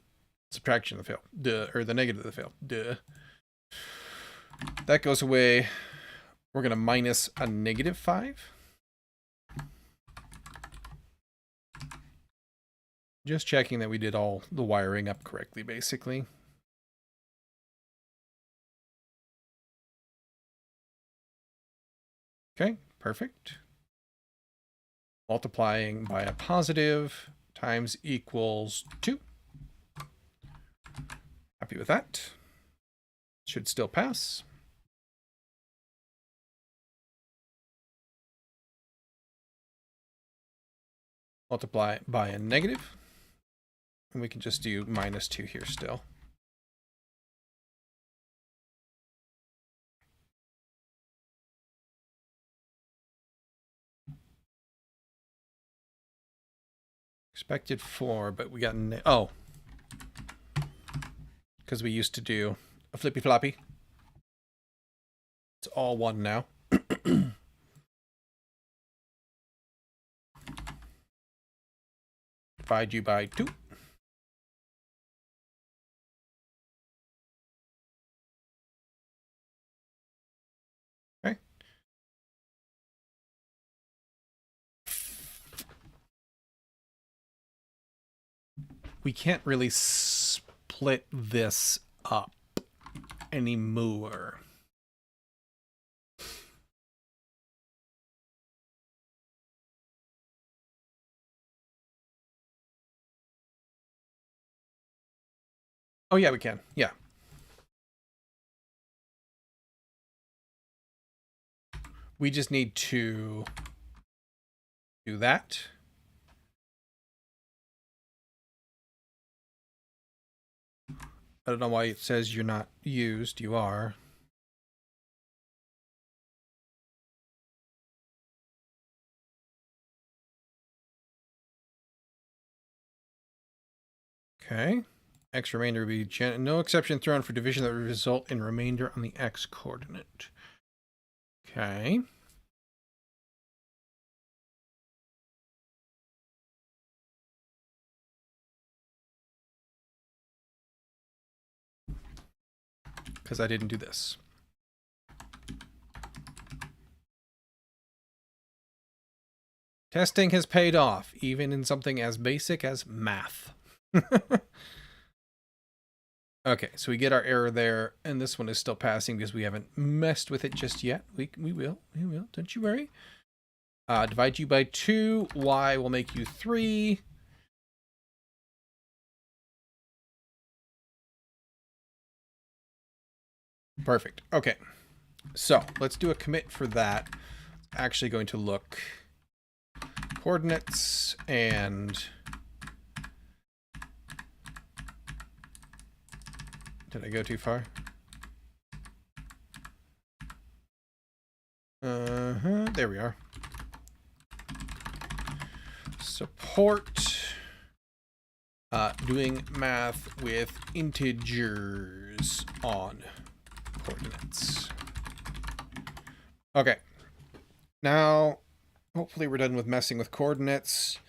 subtraction of the fail. Duh. Or the negative of the fail. Duh. That goes away. We're going to minus a -5. Just checking that we did all the wiring up correctly, basically. Okay, perfect. Multiplying by a positive times equals 2. Happy with that. Should still pass. Multiply by a negative. And we can just do -2 here still. Expected 4, but we got oh. Because we used to do a flippy floppy. It's all 1 now. Divide you by 2. Okay. We can't really split this up anymore. Oh, yeah, we can. Yeah. We just need to Do that. I don't know why it says you're not used. You are. Okay. X remainder will be no exception thrown for division that will result in remainder on the X coordinate. Okay. Because I didn't do this. Testing has paid off, even in something as basic as math. Okay, so we get our error there, and this one is still passing because we haven't messed with it just yet. We will, don't you worry. Divide you by 2, y will make you 3. Perfect. Okay, so let's do a commit for that. Actually going to look coordinates and... Did I go too far? There we are. Support doing math with integers on coordinates. Okay. Now, hopefully we're done with messing with coordinates.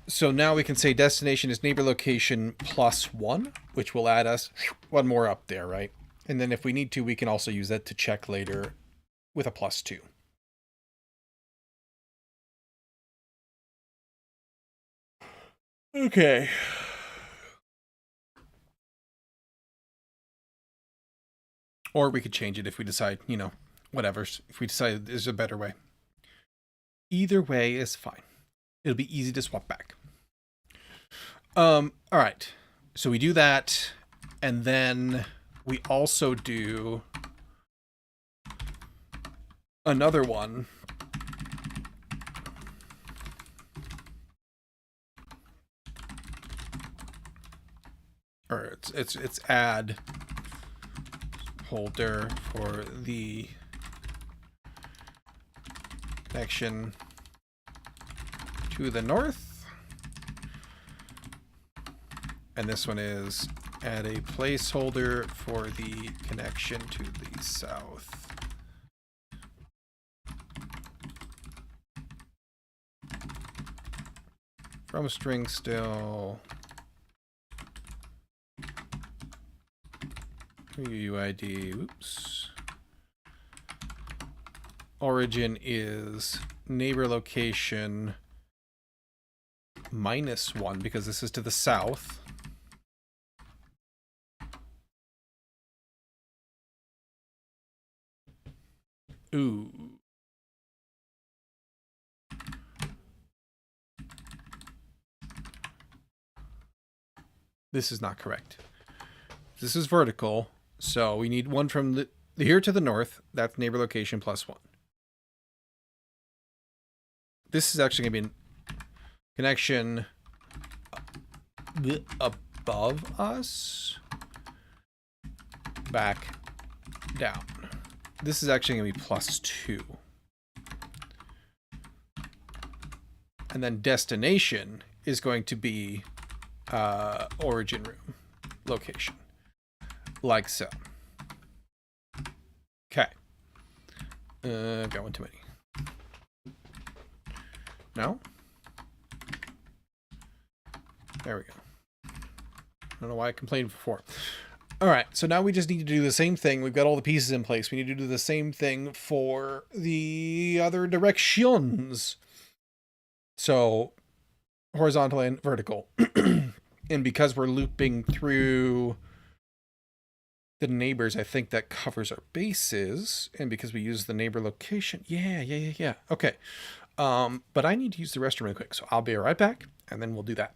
So now we can say destination is neighbor location plus 1, which will add us one more up there, right? And then if we need to, we can also use that to check later with a plus 2. Okay. Or we could change it if we decide, you know, whatever. If we decide there's a better way. Either way is fine. It'll be easy to swap back. All right. So we do that, and then we also do another one. Or it's add holder for the connection to the north. And this one is add a placeholder for the connection to the south. From string still UUID, oops. Origin is neighbor location -1 because this is to the south. Ooh. This is not correct. This is vertical, so we need one from the here to the north. That's neighbor location +1. This is actually going to be a connection above us, back down. This is actually going to be +2. And then destination is going to be origin room location. Like so. Okay. I've got one too many. No? There we go. I don't know why I complained before. All right, so now we just need to do the same thing. We've got all the pieces in place. We need to do the same thing for the other directions. So horizontal and vertical. And because we're looping through the neighbors, I think that covers our bases. And because we use the neighbor location. Yeah. Okay. But I need to use the restroom really quick. So I'll be right back, and then we'll do that.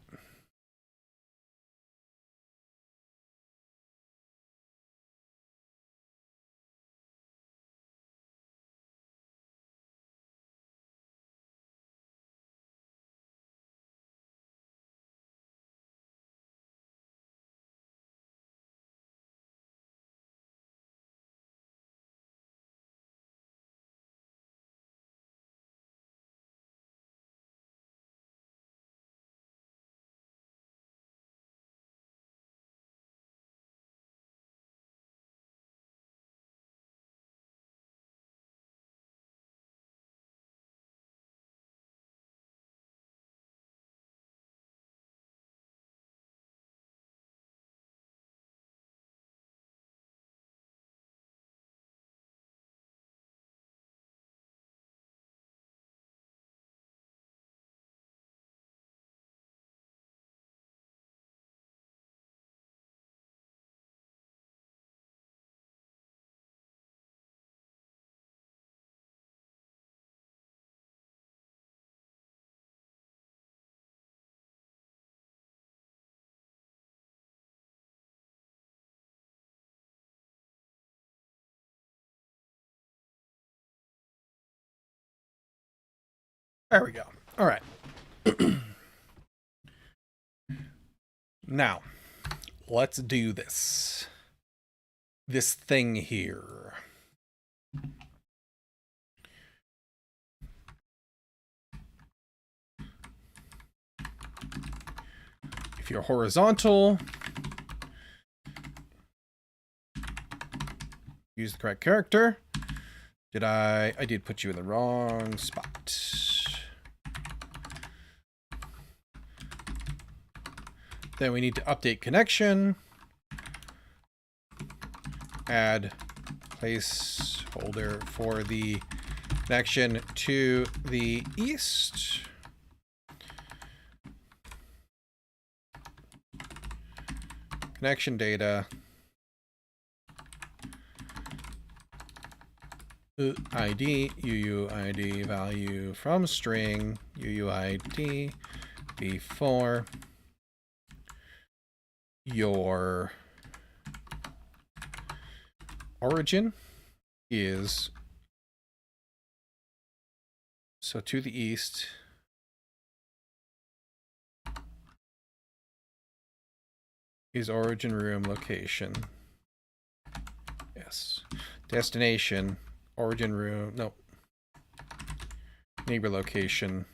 There we go. All right. Now, let's do this. This thing here. If you're horizontal, use the correct character. I did put you in the wrong spot. Then we need to update connection. Add placeholder for the connection to the east. Connection data. ID, UUID value from string, UUID before your origin is, so to the east, is origin room location. Yes. Destination, origin room, no. Neighbor location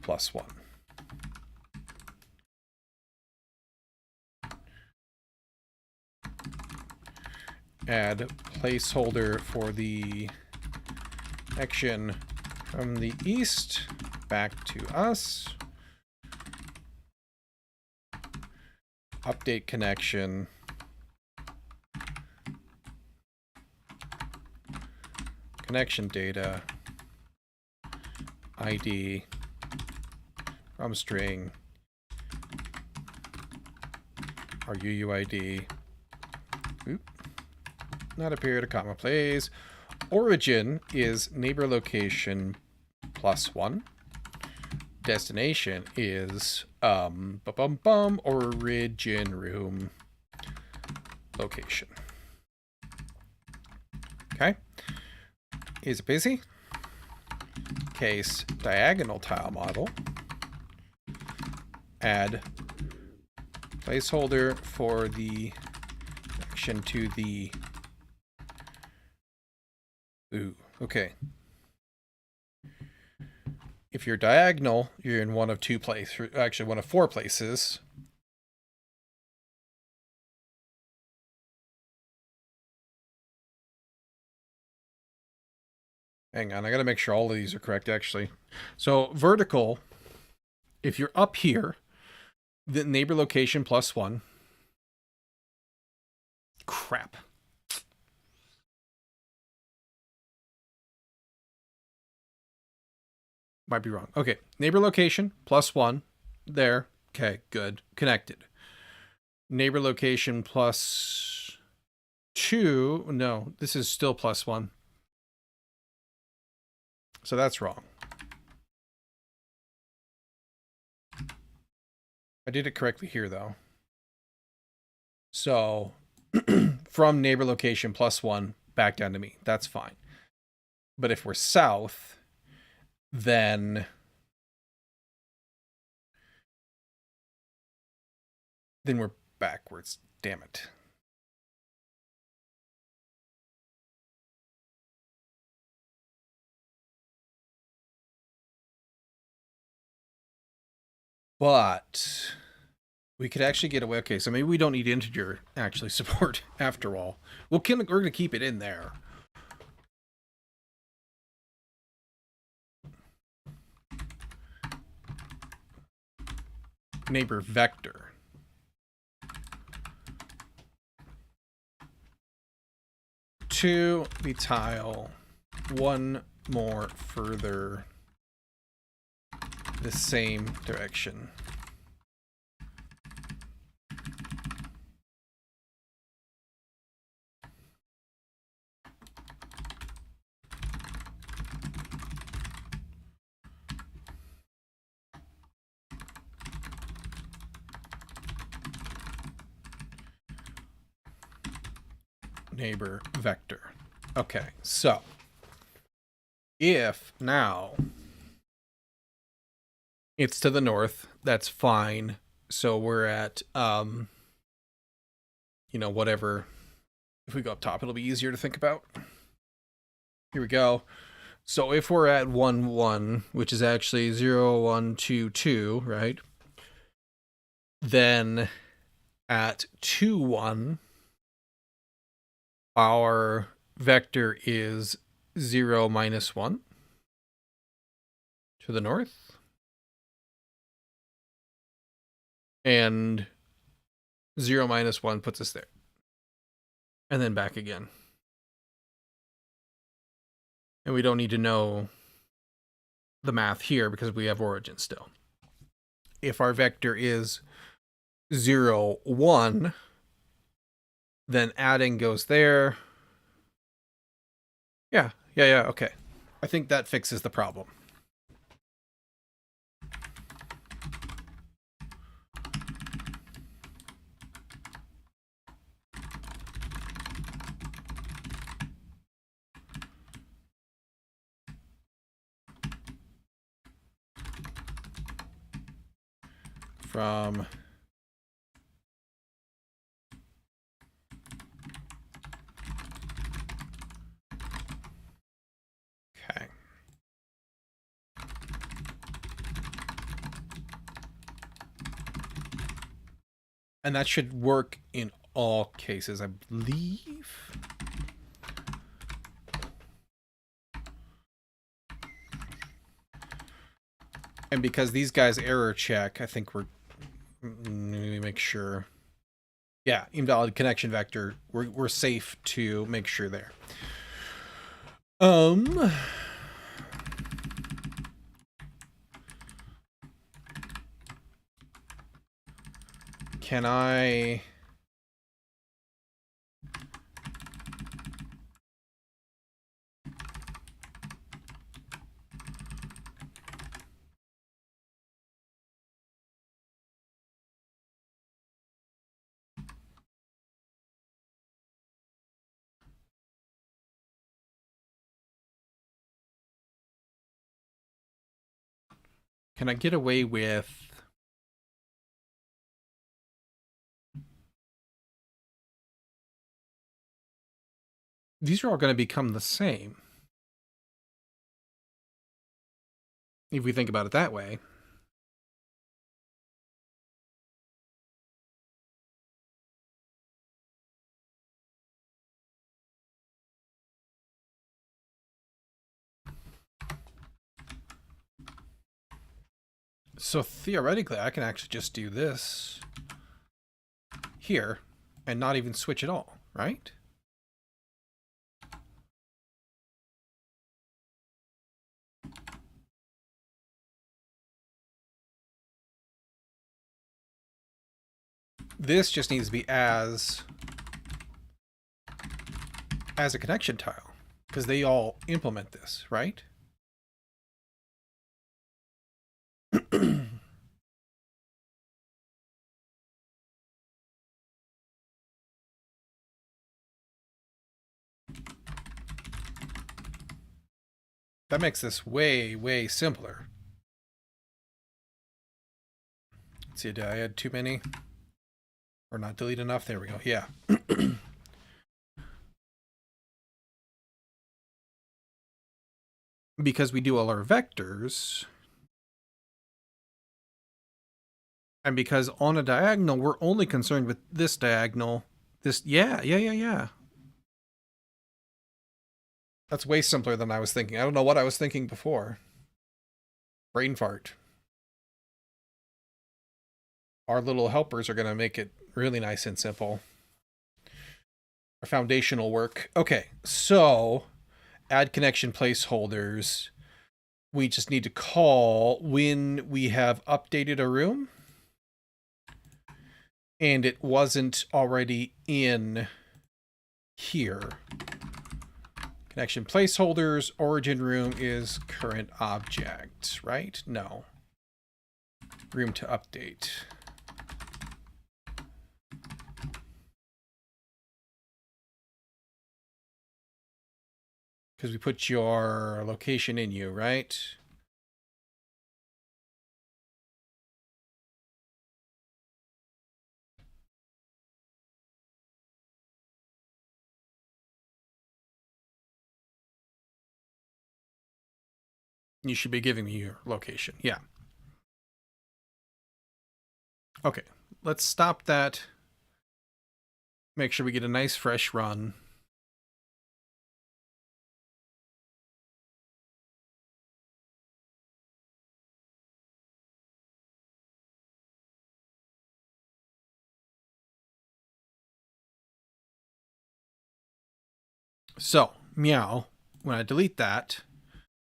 +1. Add placeholder for the connection from the east back to us. Update connection. Connection data. ID from string. Our UUID. Oop. Not a period, a comma, please. Origin is neighbor location +1. Destination is origin room location. Okay. Is it busy? Case diagonal tile model. Add placeholder for the connection to the okay. If you're diagonal, you're in one of two places, actually one of four places. Hang on, I gotta make sure all of these are correct, actually. So vertical, if you're up here, the neighbor location +1. Crap. Might be wrong. Okay, neighbor location +1. There. Okay, good. Connected. Neighbor location +2. No, this is still +1. So that's wrong. I did it correctly here, though. So from neighbor location +1 back down to me. That's fine. But if we're south, then we're backwards. Damn it. But we could actually get away. Okay, so maybe we don't need integer actually support after all. We're going to keep it in there. Neighbor vector. To the tile, one more further the same direction. Neighbor vector. Okay, so if now It's to the north. That's fine. So we're at, whatever. If we go up top, it'll be easier to think about. Here we go. So if we're at 1, 1, which is actually 0, 1, 2, 2, right? Then at 2, 1, our vector is 0, -1 to the north. And 0, -1 puts us there. And then back again. And we don't need to know the math here because we have origin still. If our vector is 0, 1, then adding goes there. Yeah, okay. I think that fixes the problem. From okay. And that should work in all cases, I believe. And because these guys error check, I think we're... Let me make sure. Yeah, invalid connection vector. We're safe to make sure there. Can I... Can I get away with... These are all going to become the same. If we think about it that way. So theoretically, I can actually just do this here and not even switch at all, right? This just needs to be as a connection tile because they all implement this, right? That makes this way, way simpler. Let's see, did I add too many? Or not delete enough? There we go. Yeah. Because we do all our vectors. And because on a diagonal, we're only concerned with this diagonal. This, yeah. That's way simpler than I was thinking. I don't know what I was thinking before. Brain fart. Our little helpers are going to make it really nice and simple. Our foundational work. Okay, so add connection placeholders. We just need to call when we have updated a room. And it wasn't already in here. Connection placeholders, origin room is current object, right? No. Room to update. Because we put your location in you, right? You should be giving me your location. Yeah. Okay. Let's stop that. Make sure we get a nice fresh run. So, meow. When I delete that,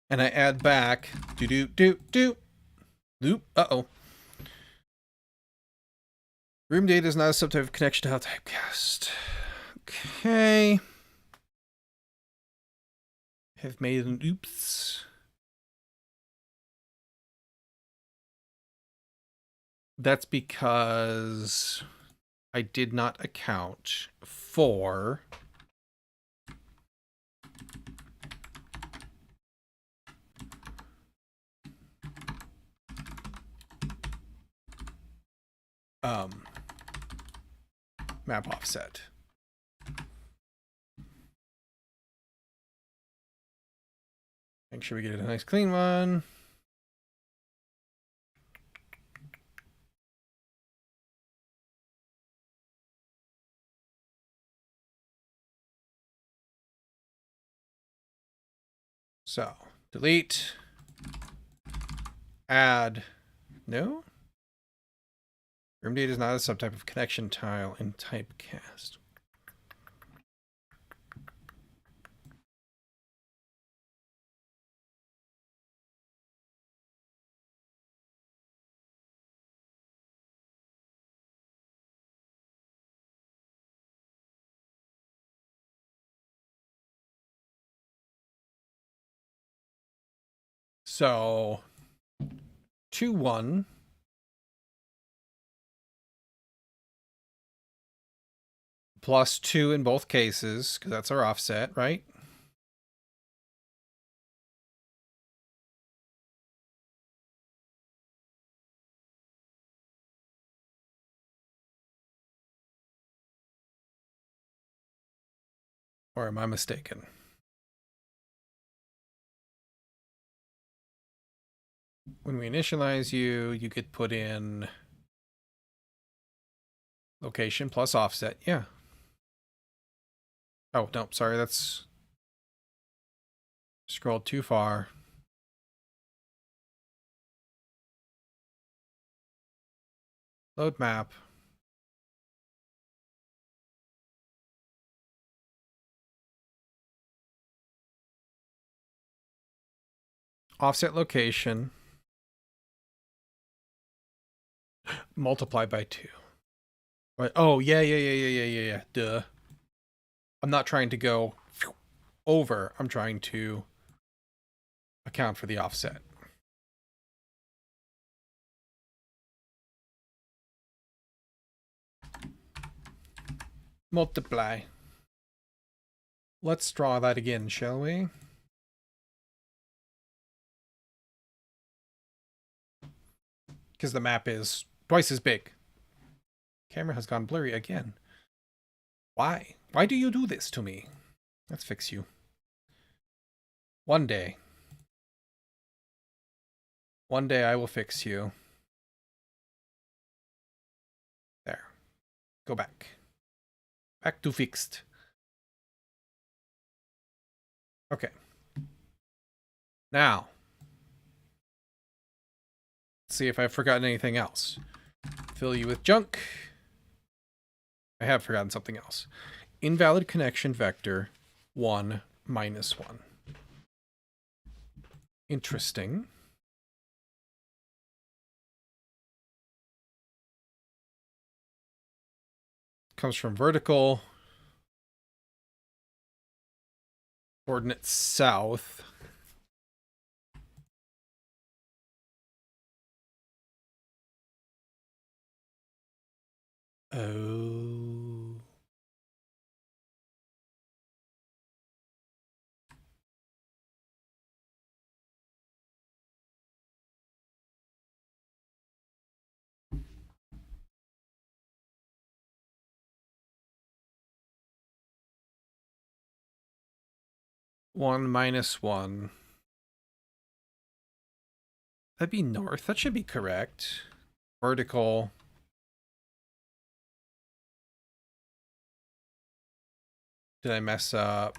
and I add back loop. Uh-oh. Room data is not a subtype of connection to typecast. Okay. Have made an oops. That's because I did not account for map offset. Make sure we get a nice clean one. So, delete, add, no? Room data is not a subtype of connection tile in typecast. So, 2, 1. Plus 2 in both cases, because that's our offset, right? Or am I mistaken? When we initialize you, you could put in location plus offset. Yeah. Oh, no, sorry, that's scrolled too far. Load map. Offset location. Multiply by 2. Right. Oh, yeah. Duh. I'm not trying to go over. I'm trying to account for the offset. Multiply. Let's draw that again, shall we? Because the map is twice as big. Camera has gone blurry again. Why? Why do you do this to me? Let's fix you. One day. One day I will fix you. There. Go back. Back to fixed. Okay. Now. Let's see if I've forgotten anything else. Fill you with junk. I have forgotten something else. Invalid connection vector 1 minus 1. Interesting. Comes from vertical. Coordinate south. Oh. One minus one. That'd be north. That should be correct. Vertical. Did I mess up?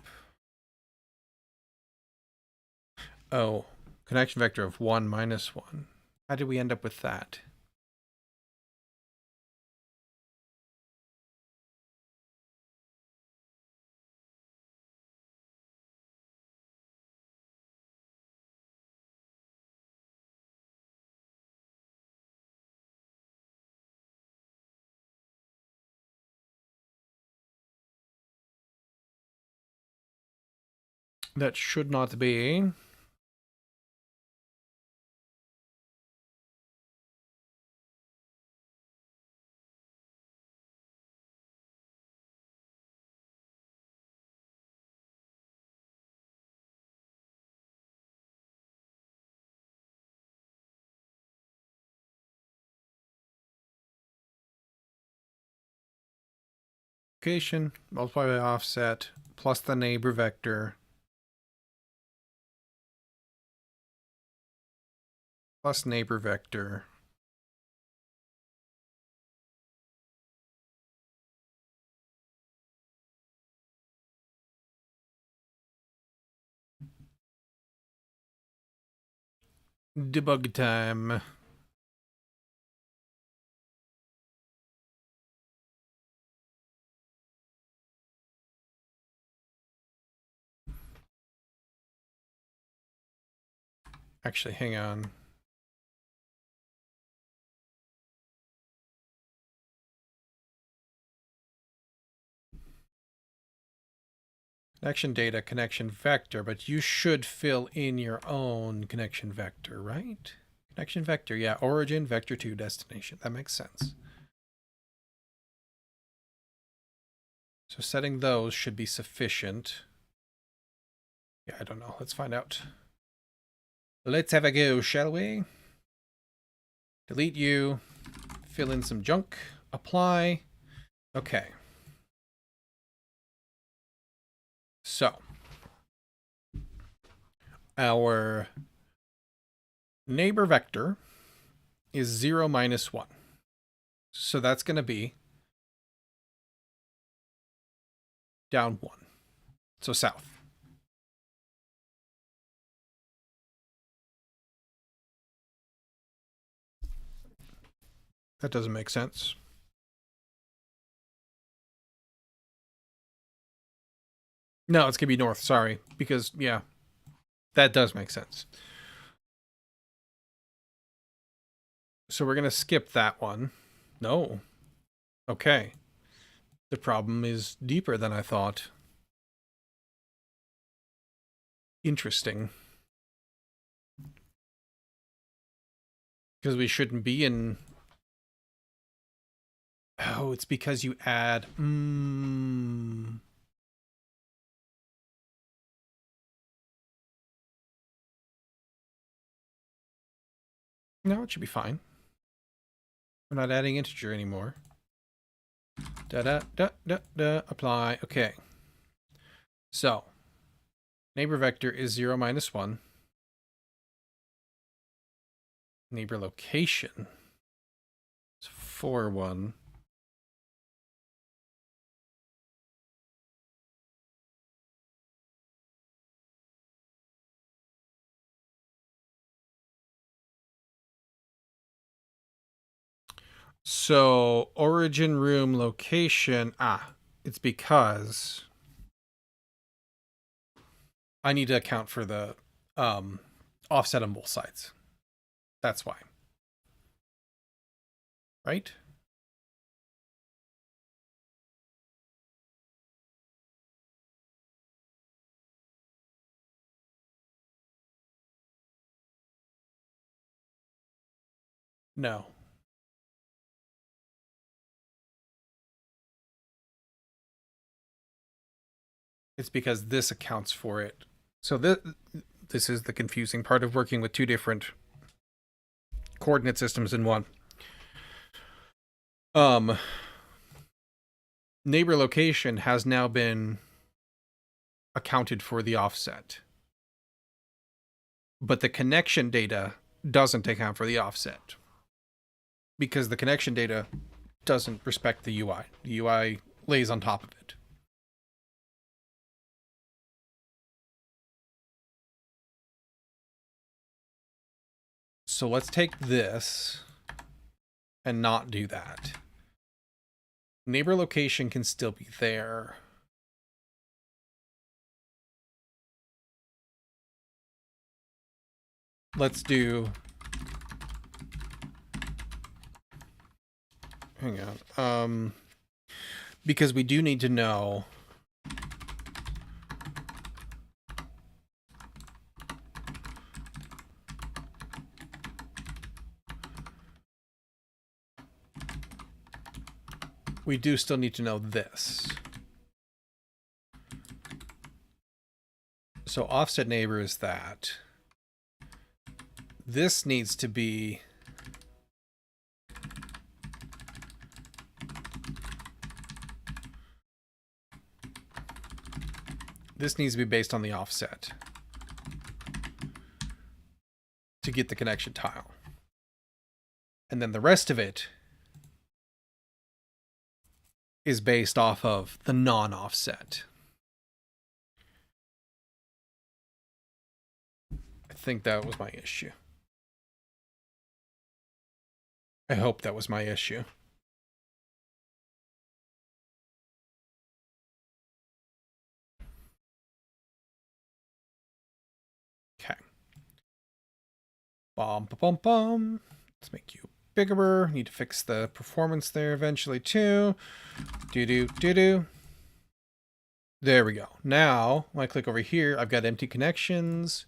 Oh, connection vector of 1 minus 1. How did we end up with that? That should not be. Location, multiply by offset, plus the neighbor vector, plus neighbor vector. Debug time. Actually, hang on. Connection data, connection vector, but you should fill in your own connection vector, right? Connection vector, yeah, origin, vector 2, destination. That makes sense. So setting those should be sufficient. Yeah, I don't know. Let's find out. Let's have a go, shall we? Delete you. Fill in some junk. Apply. Okay. So, our neighbor vector is 0 minus 1. So that's going to be down 1. So south. That doesn't make sense. No, it's going to be north, sorry. Because, yeah, that does make sense. So we're going to skip that one. No. Okay. The problem is deeper than I thought. Interesting. Because we shouldn't be in... Oh, it's because you add... No, it should be fine. We're not adding integer anymore. Apply. Okay. So, neighbor vector is 0 minus 1. Neighbor location is 4, 1. So, origin room location, it's because I need to account for the offset on both sides. That's why. Right? No. It's because this accounts for it. So this is the confusing part of working with two different coordinate systems in one. Neighbor location has now been accounted for the offset. But the connection data doesn't account for the offset because the connection data doesn't respect the UI. The UI lays on top of it. So let's take this and not do that. Neighbor location can still be there. Let's do... Hang on. Because we do need to know... We do still need to know this. So offset neighbor is that. This needs to be... This needs to be based on the offset to get the connection tile. And then the rest of it is based off of the non-offset. I think that was my issue. I hope that was my issue. Okay. Bum. Let's make you bigger. Need to fix the performance there eventually too. Do. There we go. Now, when I click over here, I've got empty connections.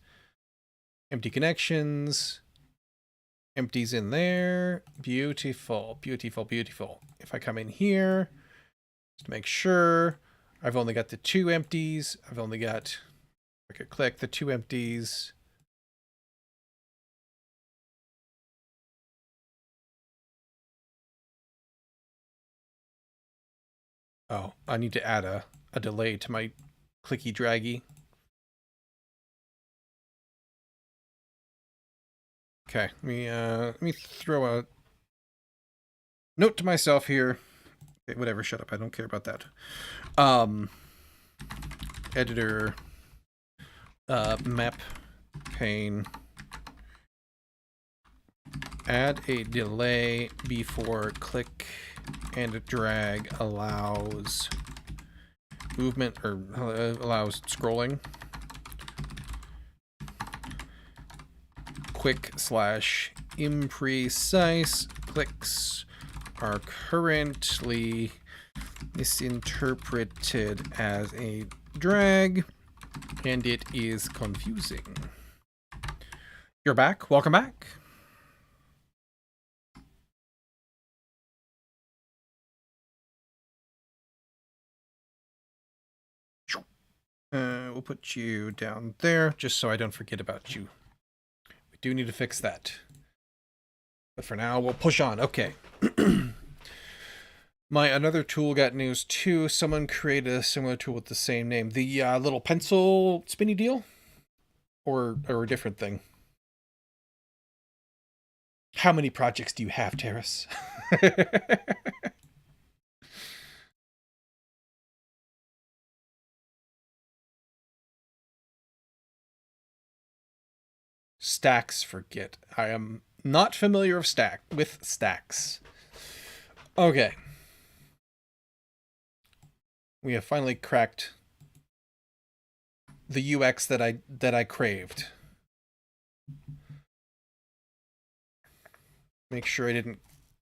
Empty connections. Empties in there. Beautiful. If I come in here, just to make sure, I've only got the 2 empties. I've only got, I could click the 2 empties. Oh, I need to add a delay to my clicky draggy. Okay, let me throw a note to myself here. Okay, whatever, shut up. I don't care about that. Editor, map pane. Add a delay before click and drag allows movement or allows scrolling. Quick / imprecise clicks are currently misinterpreted as a drag, and it is confusing. You're back. Welcome back. We'll put you down there just so I don't forget about you. We do need to fix that. But for now, we'll push on. Okay. My another tool got news too. Someone created a similar tool with the same name. The little pencil spinny deal? Or a different thing? How many projects do you have, Terrace? Stacks for Git. I am not familiar with stacks. Okay. We have finally cracked the UX that I craved. Make sure I didn't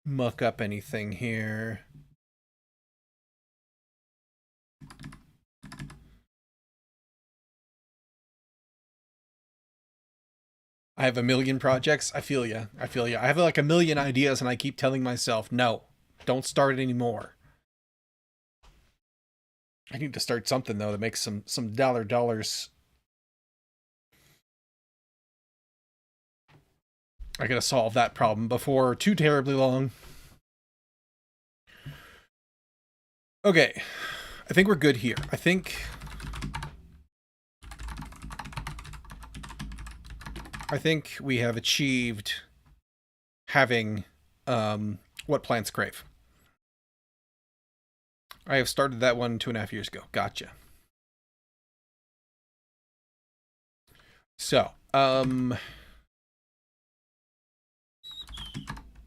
muck up anything here. I have a million projects. I feel ya. I have like a million ideas and I keep telling myself, no, don't start anymore. I need to start something though that makes some dollars. I gotta solve that problem before too terribly long. Okay, I think we're good here. I think I think we have achieved having what plants crave. I have started that one 2.5 years ago. Gotcha. So,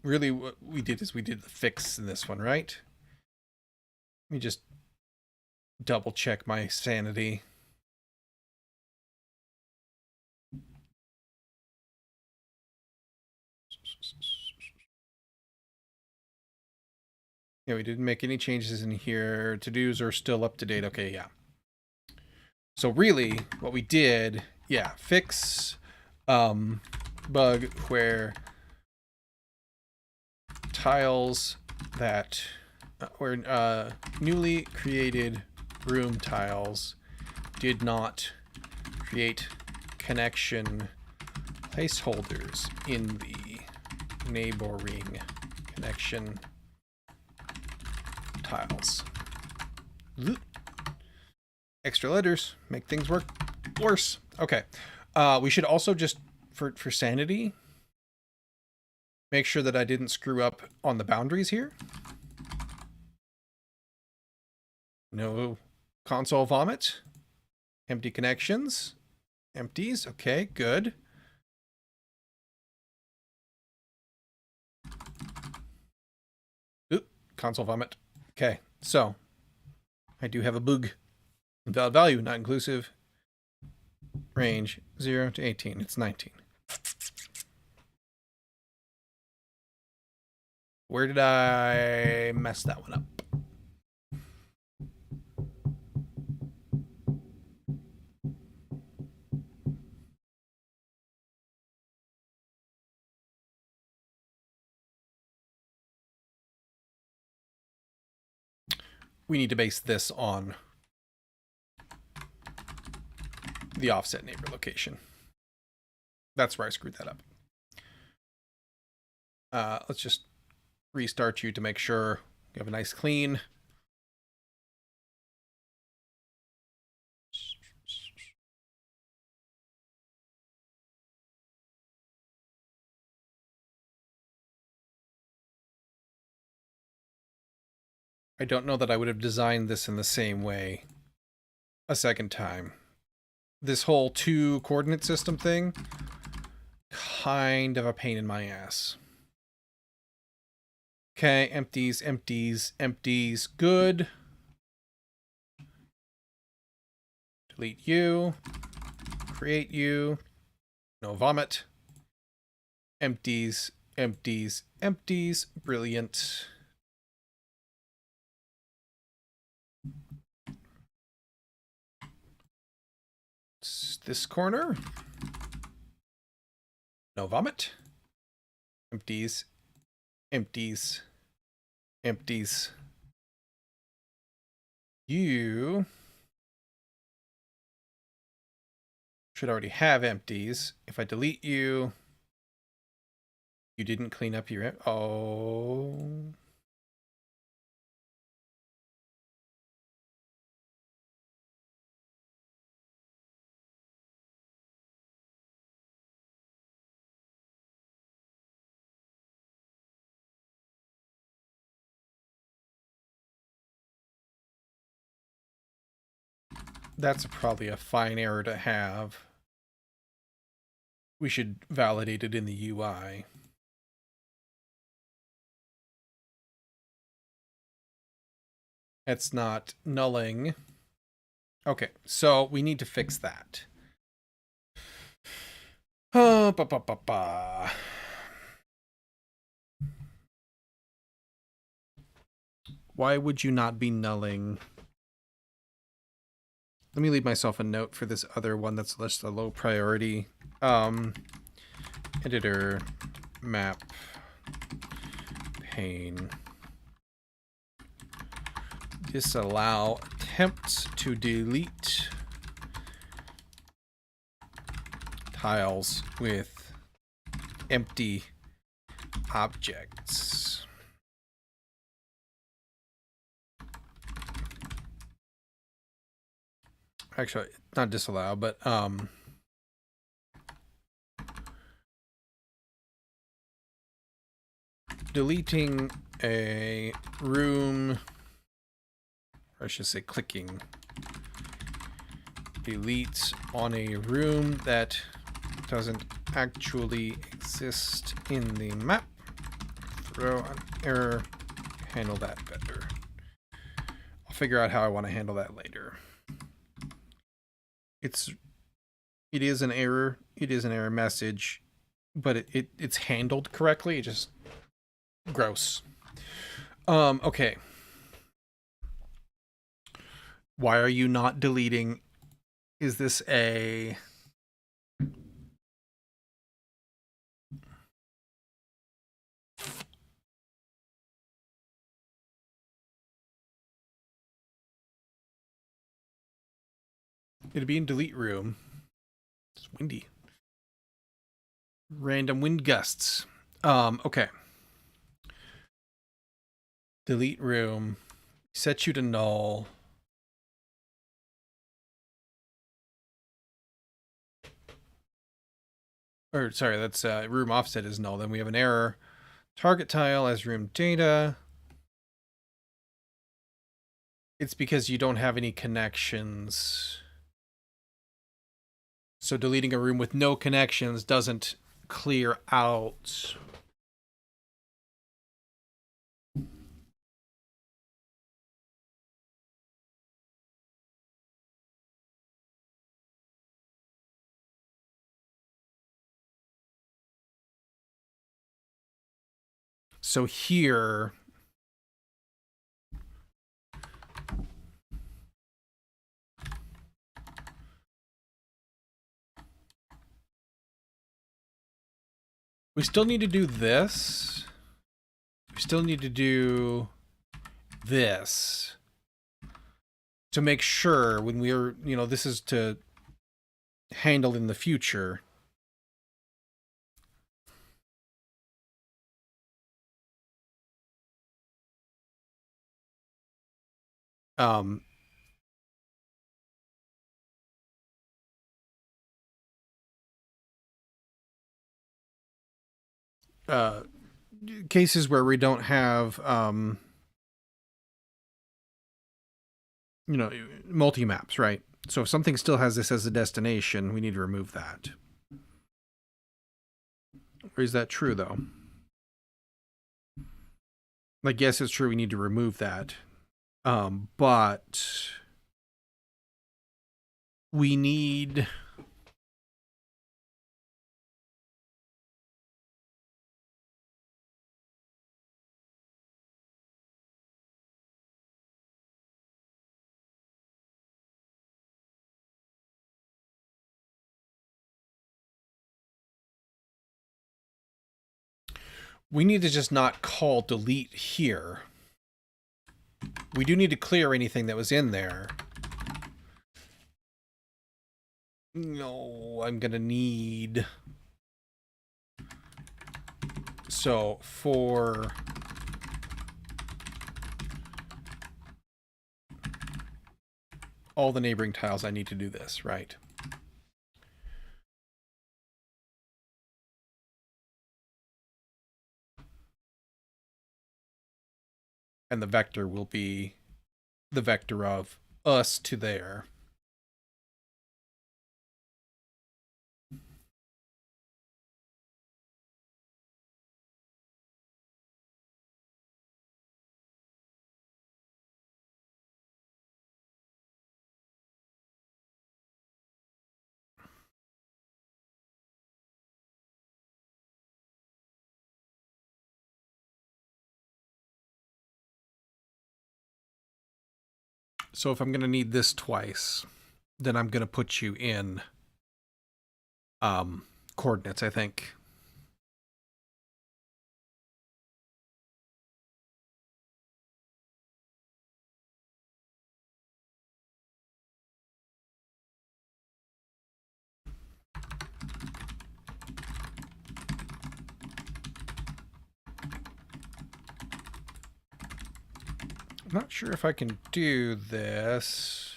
really what we did is we did the fix in this one, right? Let me just double check my sanity. Yeah, we didn't make any changes in here. To-dos are still up to date. Okay, yeah. So really, what we did, yeah, fix bug where tiles that where newly created room tiles did not create connection placeholders in the neighboring connection tiles. Extra letters make things work worse. Okay. We should also just, for sanity, make sure that I didn't screw up on the boundaries here. No console vomit. Empty connections. Empties. Okay, good. Oop, console vomit. Okay, so I do have a bug. Invalid value, not inclusive. Range 0 to 18. It's 19. Where did I mess that one up? We need to base this on the offset neighbor location. That's where I screwed that up. Let's just restart you to make sure you have a nice clean. I don't know that I would have designed this in the same way a second time. This whole 2 coordinate system thing, kind of a pain in my ass. Okay, empties, empties, empties, good. Delete you, create you, no vomit. Empties, empties, empties, brilliant. This corner. No vomit. Empties. Empties. Empties. You should already have empties. If I delete you, you didn't clean up your... Oh... That's probably a fine error to have. We should validate it in the UI. It's not nulling. Okay, so we need to fix that. Oh, ba ba ba ba. Why would you not be nulling? Let me leave myself a note for this other one that's just a low priority. Editor map pane. Disallow attempts to delete tiles with empty objects. Actually, not disallow, but deleting a room, or I should say clicking delete on a room that doesn't actually exist in the map. Throw an error, handle that better. I'll figure out how I want to handle that later. It is an error. It is an error message, but it's handled correctly. It just gross. Okay. Why are you not deleting? Is this a... It'd be in delete room. It's windy. Random wind gusts. Okay. Delete room. Set you to null. Or sorry, that's room offset is null. Then we have an error. Target tile as room data. It's because you don't have any connections. So deleting a room with no connections doesn't clear out. So here, we still need to do this. We still need to do this to make sure when we're, this is to handle in the future. Cases where we don't have, multi-maps, right? So if something still has this as a destination, we need to remove that. Or is that true, though? Like, yes, it's true we need to remove that. But we need... We need to just not call delete here. We do need to clear anything that was in there. No, I'm gonna need... So, for... all the neighboring tiles, I need to do this, right? And the vector will be the vector of us to there. So if I'm going to need this twice, then I'm going to put you in coordinates, I think. I'm not sure if I can do this.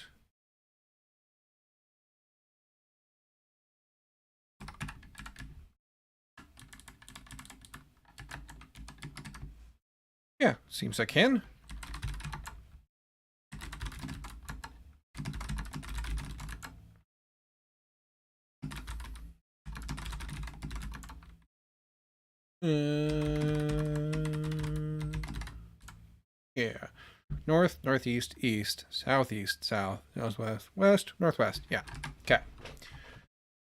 Yeah, seems I can. Yeah. North, northeast, east, southeast, south, northwest, west, northwest. Yeah. Okay.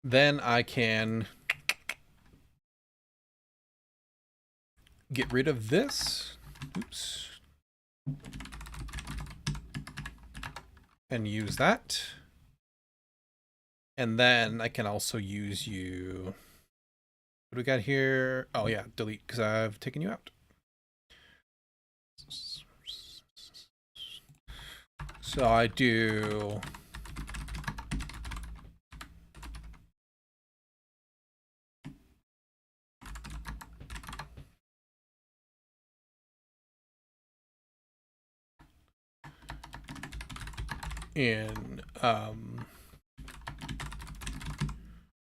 Then I can get rid of this. Oops. And use that. And then I can also use you. What do we got here? Oh, yeah, delete, because I've taken you out. So I do in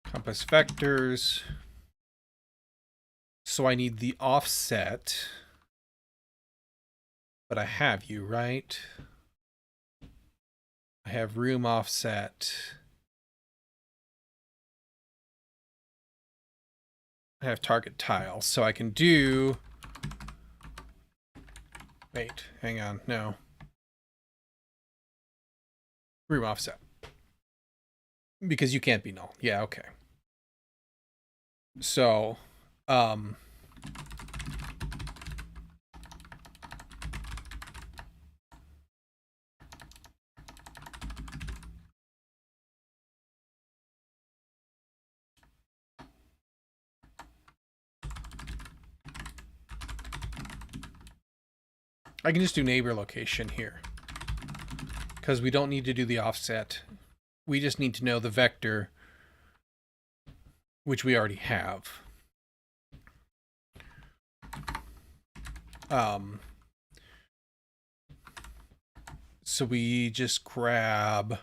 compass vectors. So I need the offset, but I have you, right? I have room offset. I have target tile, so I can do... Wait, hang on, no. Room offset. Because you can't be null. Yeah, okay. So, I can just do neighbor location here. Because we don't need to do the offset. We just need to know the vector, which we already have. So we just grab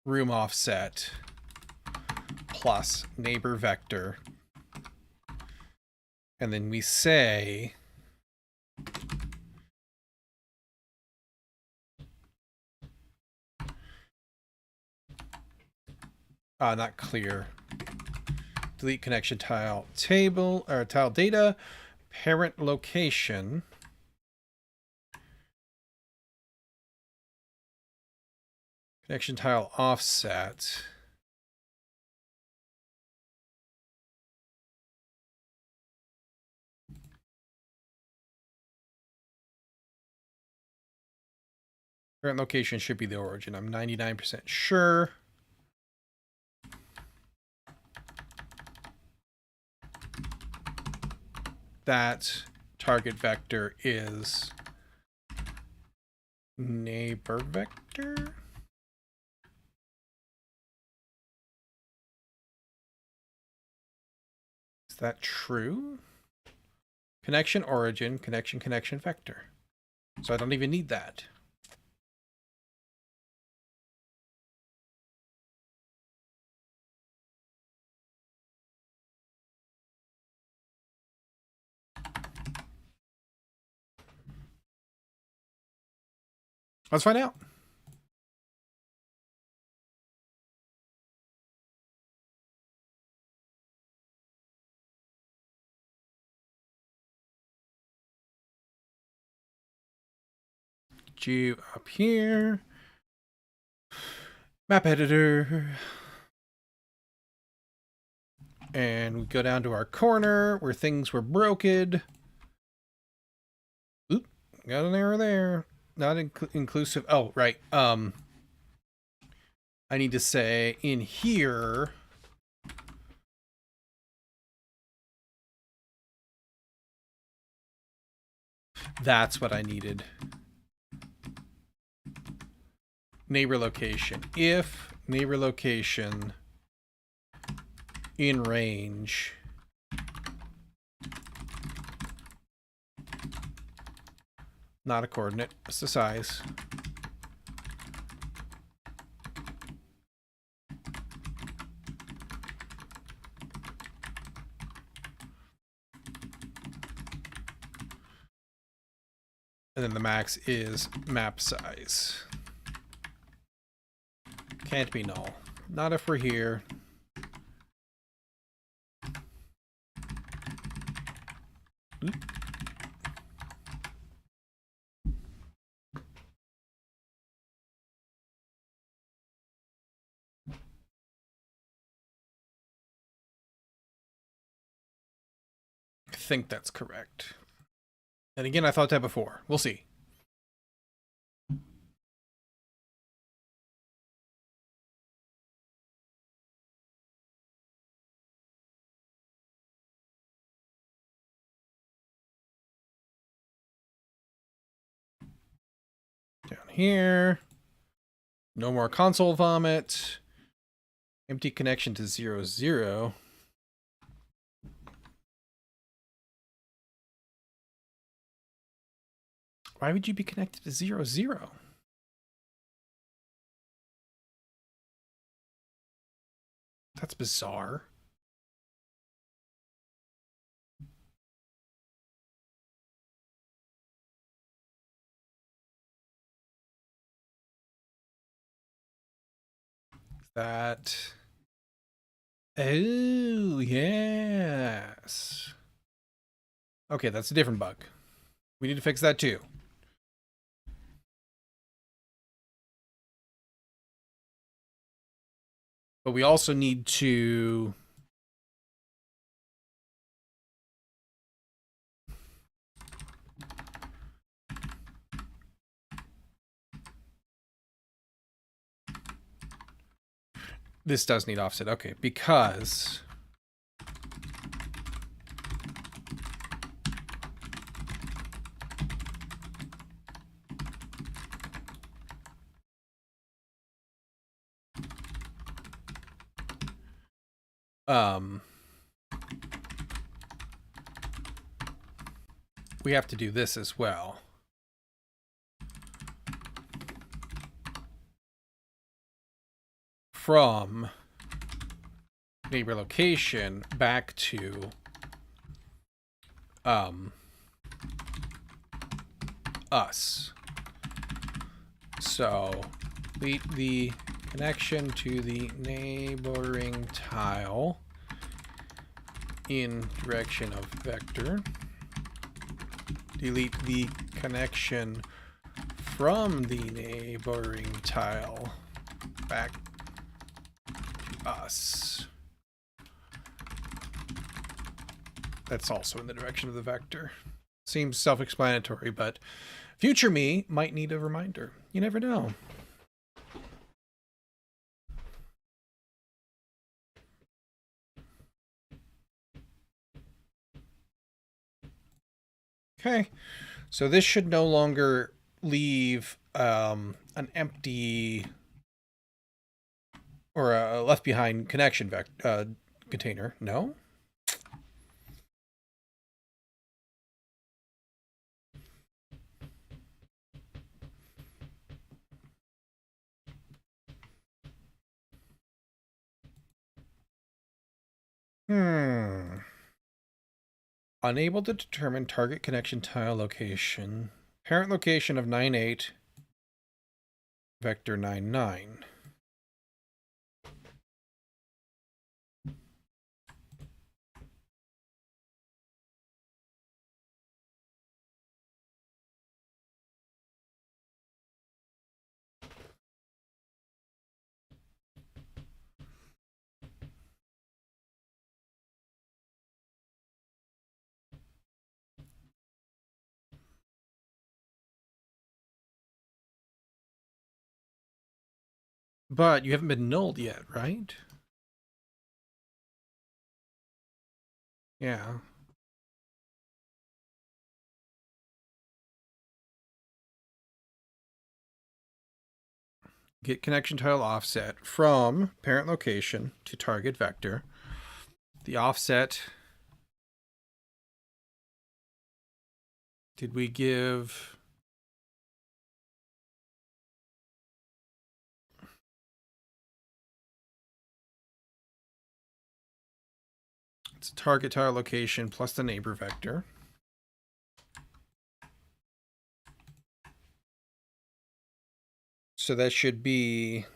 room offset plus neighbor vector. And then we say not clear. Delete connection tile table or tile data, parent location. Connection tile offset. Parent location should be the origin. I'm 99% sure. That target vector is neighbor vector. Is that true? Connection origin, connection vector. So I don't even need that. Let's find out. You up here. Map editor. And we go down to our corner where things were broken. Oop, got an error there. Not inclusive. Oh, right. I need to say in here. That's what I needed. Neighbor location. If neighbor location in range not a coordinate, it's the size. And then the max is map size. Can't be null. Not if we're here. Oop. I think that's correct. And again, I thought that before. We'll see. Down here. No more console vomit. Empty connection to 0, 0. Why would you be connected to 0, 0? That's bizarre. That... Oh, yes. Okay, that's a different bug. We need to fix that too. But we also need to... This does need offset. Okay, because... we have to do this as well. From neighbor location back to us. So delete the connection to the neighboring tile in direction of vector. Delete the connection from the neighboring tile back to us. That's also in the direction of the vector. Seems self-explanatory, but future me might need a reminder. You never know. Okay, so this should no longer leave an empty or a left behind connection container. No? Unable to determine target connection tile location. Parent location of 98, vector 99. But you haven't been nulled yet, right? Yeah. Get connection tile offset from parent location to target vector. The offset, did we give... It's target tile location plus the neighbor vector. So that should be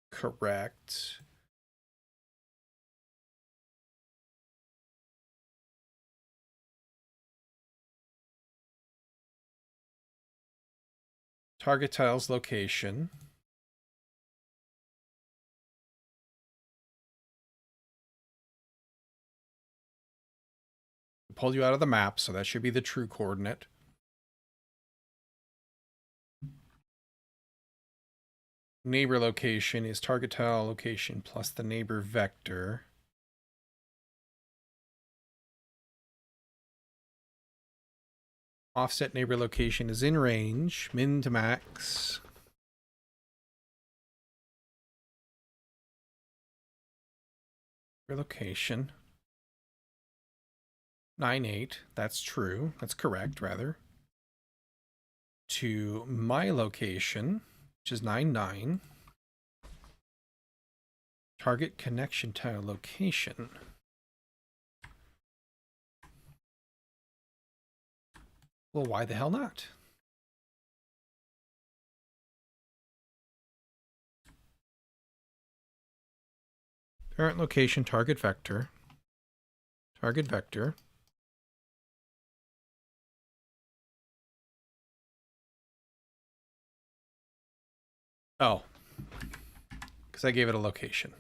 correct. Target tile's location. Pull you out of the map, so that should be the true coordinate. Neighbor location is target tile location plus the neighbor vector. Offset neighbor location is in range, min to max. Location 9.8. That's true. That's correct, rather. To my location, which is 9.9. Target connection tile location. Well, why the hell not? Parent location, target vector. Target vector. Oh, because I gave it a location.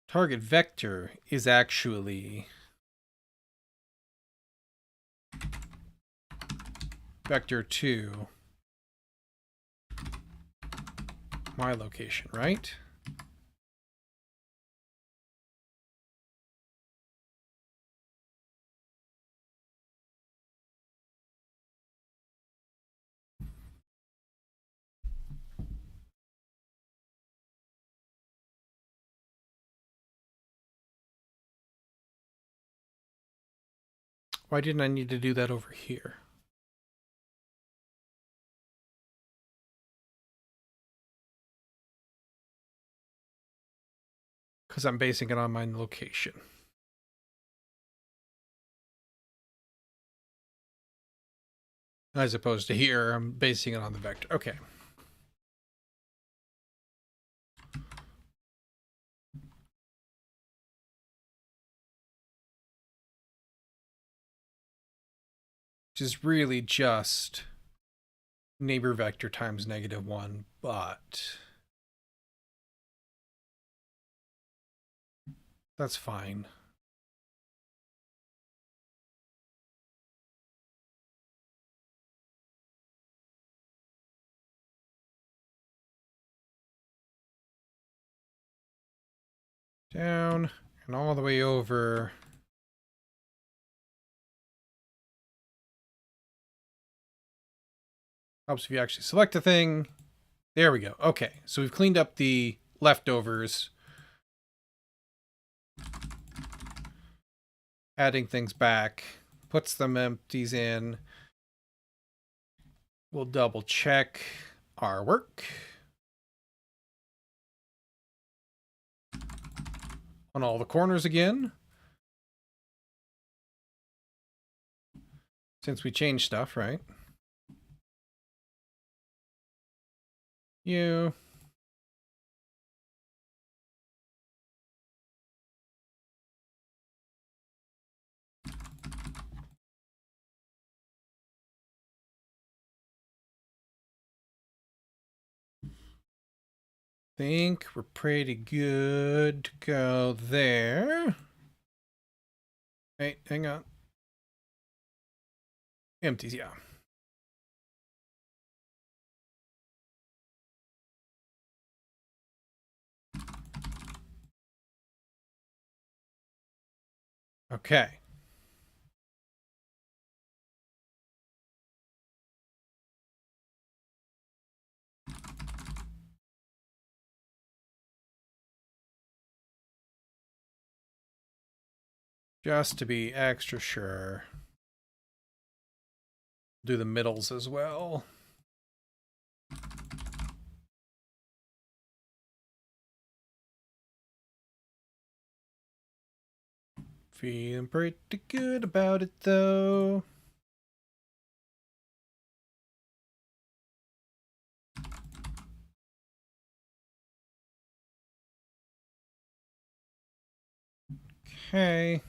Target vector is actually vector 2, my location, right? Why didn't I need to do that over here? Because I'm basing it on my location. As opposed to here, I'm basing it on the vector. Okay. Which is really just neighbor vector times -1, but that's fine. Down and all the way over. Helps if you actually select a thing. There we go. Okay, so we've cleaned up the leftovers. Adding things back. Puts them empties in. We'll double check our work. On all the corners again. Since we changed stuff, right? You. Think we're pretty good to go there. Wait, hang on. Empties, yeah. Okay. Just to be extra sure. Do the middles as well. Feeling pretty good about it though. Okay.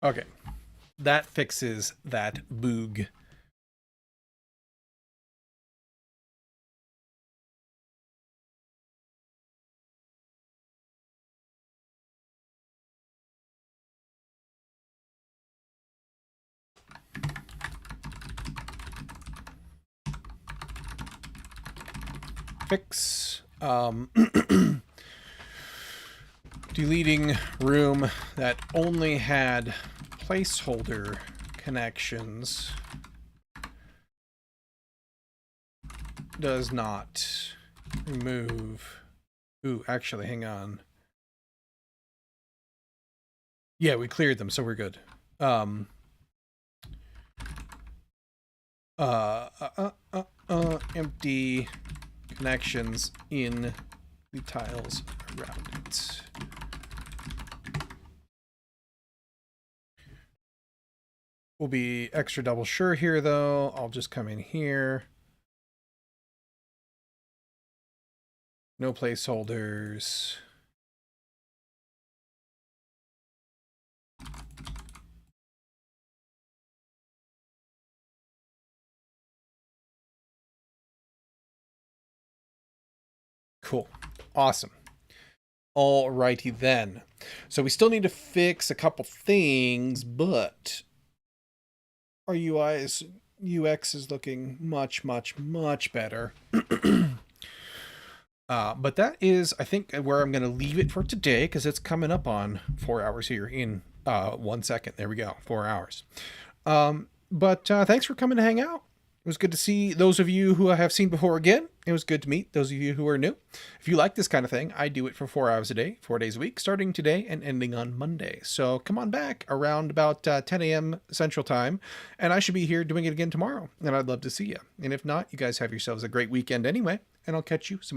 Okay. That fixes that boog. Fix. Deleting room that only had placeholder connections does not remove. Ooh, actually, hang on. Yeah, we cleared them, so we're good. Empty connections in the tiles around it. We'll be extra double sure here, though. I'll just come in here. No placeholders. Cool. Awesome. Alrighty then. So we still need to fix a couple things, but our UX is looking much, much, much better. But that is, I think, where I'm going to leave it for today, because it's coming up on 4 hours here in 1 second. There we go, 4 hours. But thanks for coming to hang out. It was good to see those of you who I have seen before again. It was good to meet those of you who are new. If you like this kind of thing, I do it for 4 hours a day, 4 days a week, starting today and ending on Monday. So come on back around about 10 a.m. Central Time, and I should be here doing it again tomorrow, and I'd love to see you. And if not, you guys have yourselves a great weekend anyway, and I'll catch you some other